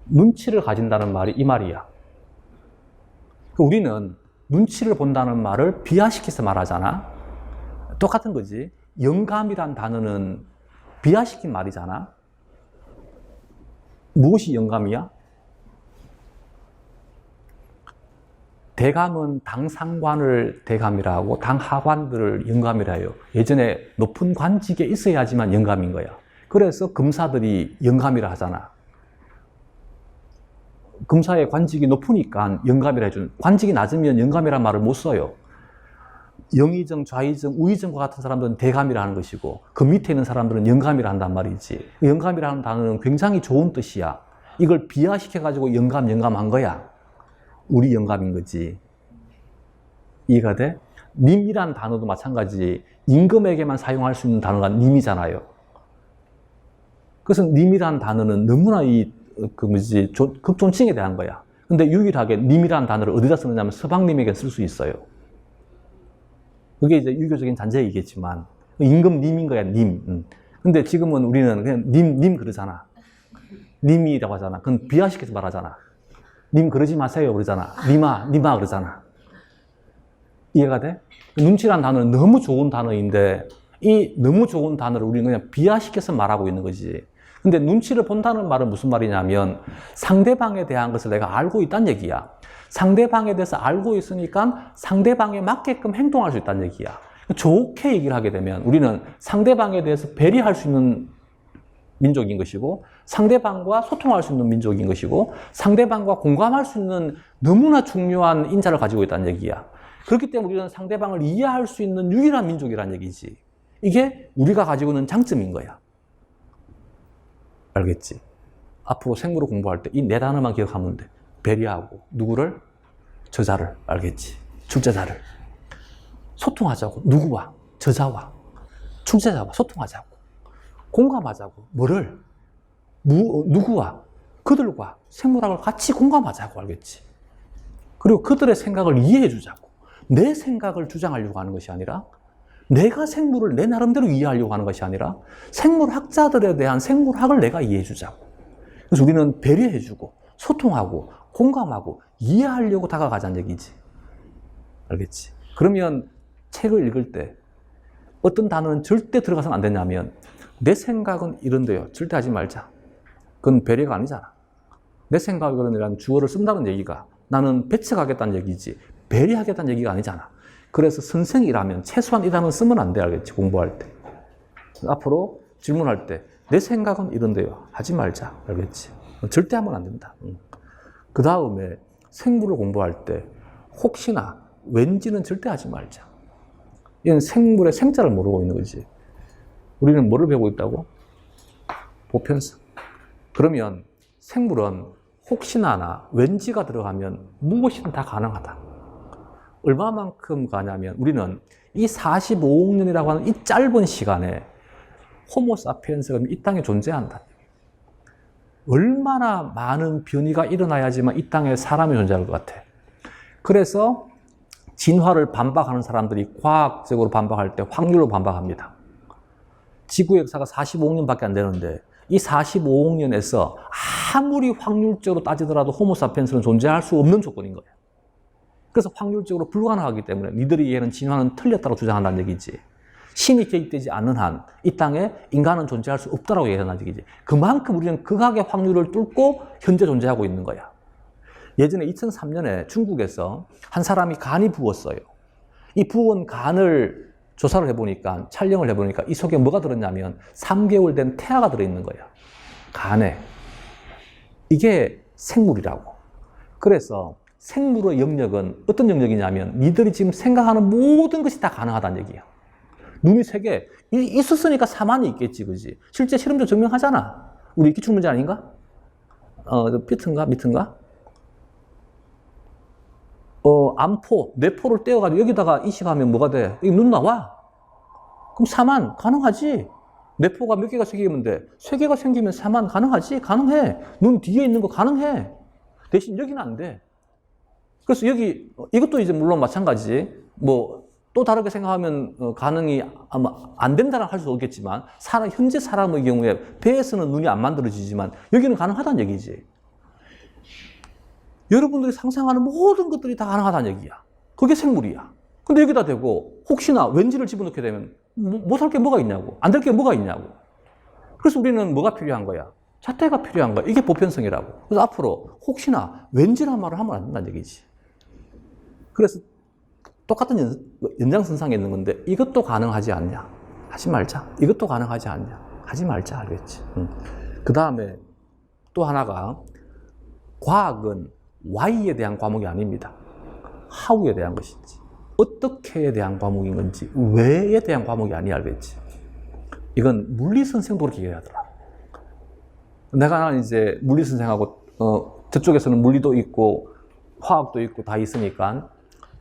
눈치를 가진다는 말이 이 말이야. 우리는 눈치를 본다는 말을 비하시켜서 말하잖아. 똑같은 거지. 영감이란 단어는 비하시킨 말이잖아. 무엇이 영감이야? 대감은 당 상관을 대감이라고 당 하관들을 영감이라 해요. 예전에 높은 관직에 있어야지만 영감인 거야. 그래서 검사들이 영감이라 하잖아. 금사의 관직이 높으니까 영감이라 해주는, 관직이 낮으면 영감이란 말을 못 써요. 영의정, 좌의정, 우의정과 같은 사람들은 대감이라 하는 것이고 그 밑에 있는 사람들은 영감이라 한단 말이지. 영감이라는 단어는 굉장히 좋은 뜻이야. 이걸 비하시켜가지고 영감한 거야. 우리 영감인 거지. 이해가 돼? 님이란 단어도 마찬가지. 임금에게만 사용할 수 있는 단어가 님이잖아요. 그래서 님이란 단어는 너무나 극존칭에 대한 거야. 근데 유일하게 님이란 단어를 어디다 쓰느냐면 서방님에게 쓸 수 있어요. 그게 이제 유교적인 잔재이겠지만 임금 님인 거야, 님. 근데 지금은 우리는 그냥 님 그러잖아. 님이라고 하잖아. 그건 비하시켜서 말하잖아. 님 그러지 마세요 그러잖아. 님아 그러잖아. 이해가 돼? 눈치란 단어는 너무 좋은 단어인데 이 너무 좋은 단어를 우리는 그냥 비하시켜서 말하고 있는 거지. 근데 눈치를 본다는 말은 무슨 말이냐면 상대방에 대한 것을 내가 알고 있다는 얘기야. 상대방에 대해서 알고 있으니까 상대방에 맞게끔 행동할 수 있다는 얘기야. 좋게 얘기를 하게 되면 우리는 상대방에 대해서 배려할 수 있는 민족인 것이고 상대방과 소통할 수 있는 민족인 것이고 상대방과 공감할 수 있는 너무나 중요한 인자를 가지고 있다는 얘기야. 그렇기 때문에 우리는 상대방을 이해할 수 있는 유일한 민족이라는 얘기지. 이게 우리가 가지고 있는 장점인 거야. 알겠지? 앞으로 생물을 공부할 때 이 네 단어만 기억하면 돼. 배려하고 누구를? 저자를. 알겠지? 출제자를. 소통하자고. 누구와? 저자와. 출제자와 소통하자고. 공감하자고. 뭐를? 누구와? 그들과 생물학을 같이 공감하자고. 알겠지? 그리고 그들의 생각을 이해해 주자고. 내 생각을 주장하려고 하는 것이 아니라 내가 생물을 내 나름대로 이해하려고 하는 것이 아니라 생물학자들에 대한 생물학을 내가 이해해 주자고. 그래서 우리는 배려해 주고 소통하고 공감하고 이해하려고 다가가자는 얘기지. 알겠지? 그러면 책을 읽을 때 어떤 단어는 절대 들어가서는 안 되냐면 내 생각은 이런데요. 절대 하지 말자. 그건 배려가 아니잖아. 내 생각은 주어를 쓴다는 얘기가 나는 배척하겠다는 얘기지 배려하겠다는 얘기가 아니잖아. 그래서 선생이라면 최소한 이 단어는 쓰면 안 돼. 알겠지? 공부할 때. 앞으로 질문할 때 내 생각은 이런데요. 하지 말자. 알겠지? 절대 하면 안 된다. 그 다음에 생물을 공부할 때 혹시나 왠지는 절대 하지 말자. 이건 생물의 생자를 모르고 있는 거지. 우리는 뭐를 배우고 있다고? 보편성. 그러면 생물은 혹시나나 왠지가 들어가면 무엇이든 다 가능하다. 얼마만큼 가냐면 우리는 이 45억 년이라고 하는 이 짧은 시간에 호모사피엔스가 이 땅에 존재한다. 얼마나 많은 변이가 일어나야지만 이 땅에 사람이 존재할 것 같아. 그래서 진화를 반박하는 사람들이 과학적으로 반박할 때 확률로 반박합니다. 지구의 역사가 45억 년밖에 안 되는데 이 45억 년에서 아무리 확률적으로 따지더라도 호모사피엔스는 존재할 수 없는 조건인 거예요. 그래서 확률적으로 불가능하기 때문에 니들이 이해하는 진화는 틀렸다고 주장한다는 얘기지. 신이 개입되지 않는 한 이 땅에 인간은 존재할 수 없다고 얘기한다는 얘기지. 그만큼 우리는 극악의 확률을 뚫고 현재 존재하고 있는 거야. 예전에 2003년에 중국에서 한 사람이 간이 부었어요. 이 부은 간을 조사를 해보니까, 촬영을 해보니까 이 속에 뭐가 들었냐면 3개월 된 태아가 들어있는 거야. 간에. 이게 생물이라고. 그래서 생물의 영역은 어떤 영역이냐면 니들이 지금 생각하는 모든 것이 다 가능하다는 얘기야. 눈이 3개. 있었으니까 사만이 있겠지, 그지? 실제 실험도 증명하잖아. 우리 기출문제 아닌가? 피트인가? 미트인가? 암포, 뇌포를 떼어가지고 여기다가 이식하면 뭐가 돼? 여기 눈 나와. 그럼 사만 가능하지. 뇌포가 몇 개가 생기면 돼? 3개가 생기면 사만 가능하지? 가능해. 눈 뒤에 있는 거 가능해. 대신 여기는 안 돼. 그래서 여기 이것도 이제 물론 마찬가지지. 뭐 또 다르게 생각하면 가능이 아마 안 된다고 할 수 없겠지만 현재 사람의 경우에 배에서는 눈이 안 만들어지지만 여기는 가능하다는 얘기지. 여러분들이 상상하는 모든 것들이 다 가능하다는 얘기야. 그게 생물이야. 근데 여기다 대고 혹시나 왠지를 집어넣게 되면 못할 게 뭐가 있냐고. 안 될 게 뭐가 있냐고. 그래서 우리는 뭐가 필요한 거야? 잣대가 필요한 거야. 이게 보편성이라고. 그래서 앞으로 혹시나 왠지란 말을 하면 안 된다는 얘기지. 그래서 똑같은 연장선상에 있는 건데 이것도 가능하지 않냐? 하지 말자. 이것도 가능하지 않냐? 하지 말자. 알겠지? 그 다음에 또 하나가 과학은 why에 대한 과목이 아닙니다. how에 대한 것이지. 어떻게에 대한 과목인 건지, 왜에 대한 과목이 아니야, 알겠지? 이건 물리 선생도 그렇게 얘기하더라. 내가 이제 물리 선생하고, 저쪽에서는 물리도 있고, 화학도 있고 다 있으니까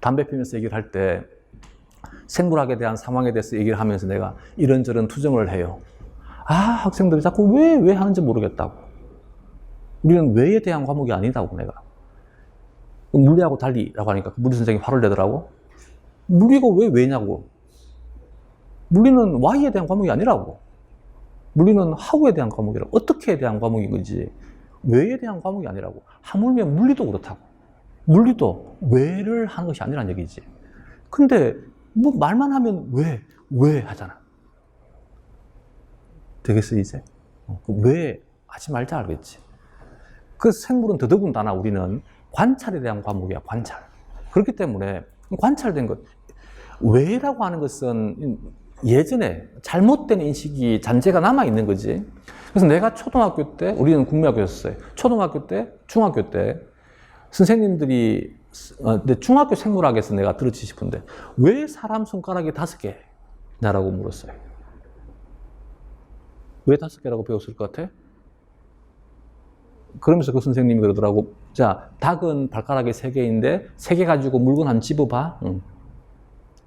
담배 피면서 얘기를 할 때 생물학에 대한 상황에 대해서 얘기를 하면서 내가 이런저런 투정을 해요. 아, 학생들이 자꾸 왜 하는지 모르겠다고. 우리는 왜에 대한 과목이 아니다고, 내가. 물리하고 달리라고 하니까 물리 선생님이 화를 내더라고. 물리가 왜냐고. 물리는 why에 대한 과목이 아니라고. 물리는 how에 대한 과목이라고. 어떻게에 대한 과목인 거지. 왜에 대한 과목이 아니라고. 하물며 물리도 그렇다고. 물리도 왜를 하는 것이 아니란 얘기지. 근데 뭐 말만 하면 왜 하잖아. 되겠어, 이제? 왜 하지 말자, 알겠지? 그 생물은 더더군다나 우리는 관찰에 대한 과목이야, 관찰. 그렇기 때문에 관찰된 것, 왜라고 하는 것은 예전에 잘못된 인식이 잔재가 남아있는 거지. 그래서 내가 초등학교 때, 우리는 국민학교였어요. 초등학교 때, 중학교 때, 선생님들이, 중학교 생물학에서 내가 들었지 싶은데, 왜 사람 손가락이 5개냐라고 물었어요. 왜 5개라고 배웠을 것 같아? 그러면서 그 선생님이 그러더라고. 자, 닭은 발가락이 3개인데 3개 가지고 물건 한 집어봐.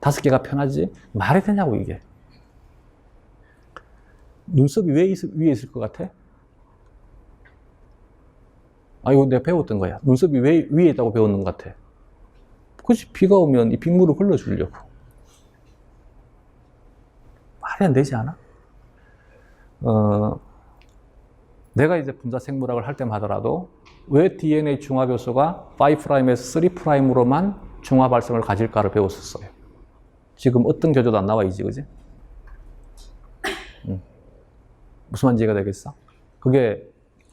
5개가 편하지? 말이 되냐고, 이게. 눈썹이 왜 위에 있을 것 같아? 아, 이거 내가 배웠던 거야. 눈썹이 왜 위에 있다고 배웠는 것 같아? 그치, 비가 오면 이 빗물을 흘러주려고. 말이 안 되지 않아? 내가 이제 분자생물학을 할 때만 하더라도 왜 DNA 중합 요소가 5'에서 3'으로만 중화 발성을 가질까를 배웠었어요. 지금 어떤 교재도 안 나와 있지, 그지? 무슨 말인지 이해가 되겠어? 그게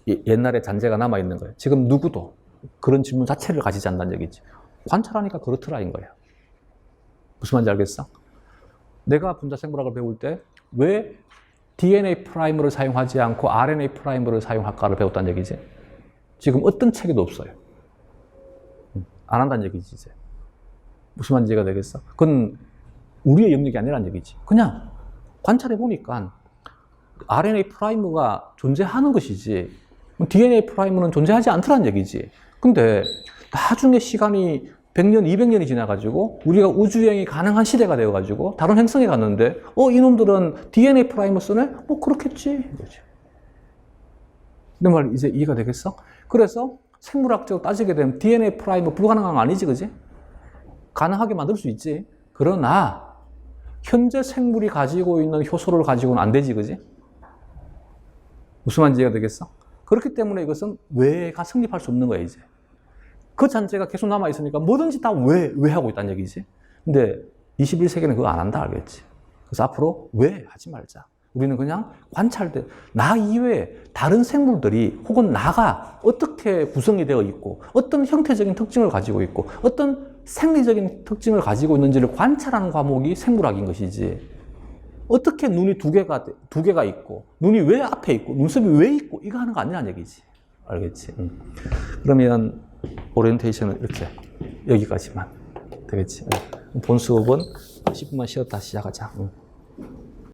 옛날에 잔재가 남아있는 거예요. 지금 누구도 그런 질문 자체를 가지지 않는다는 얘기지. 관찰하니까 그렇더라인 거야. 무슨 말인지 알겠어? 내가 분자생물학을 배울 때 왜 DNA 프라이머를 사용하지 않고 RNA 프라이머를 사용할까를 배웠다는 얘기지. 지금 어떤 책에도 없어요. 안 한다는 얘기지, 이제. 무슨 말인지 이해가 되겠어? 그건 우리의 영역이 아니라는 얘기지. 그냥 관찰해보니까 RNA 프라이머가 존재하는 것이지 DNA 프라이머는 존재하지 않더라는 얘기지. 근데 나중에 시간이 100년, 200년이 지나가지고 우리가 우주여행이 가능한 시대가 되어가지고 다른 행성에 갔는데 이놈들은 DNA 프라이머 쓰네? 뭐 그렇겠지. 이거지. 내 말 이제 이해가 되겠어? 그래서 생물학적으로 따지게 되면 DNA 프라이머 불가능한 거 아니지, 그지? 가능하게 만들 수 있지. 그러나 현재 생물이 가지고 있는 효소를 가지고는 안 되지, 그지? 무슨 말인지 이해가 되겠어? 그렇기 때문에 이것은 왜가 성립할 수 없는 거야, 이제. 그 잔재가 계속 남아있으니까 뭐든지 다 왜 하고 있다는 얘기지. 근데 21세기는 그거 안 한다, 알겠지? 그래서 앞으로 왜 하지 말자. 우리는 그냥 관찰돼. 나 이외에 다른 생물들이 혹은 나가 어떻게 구성이 되어 있고 어떤 형태적인 특징을 가지고 있고 어떤 생리적인 특징을 가지고 있는지를 관찰하는 과목이 생물학인 것이지. 어떻게 눈이 두 개가 있고 눈이 왜 앞에 있고 눈썹이 왜 있고 이거 하는 거 아니라는 얘기지. 알겠지? 그러면 오리엔테이션은 이렇게 여기까지만 되겠지. 본 수업은 10분만 쉬었다 시작하자.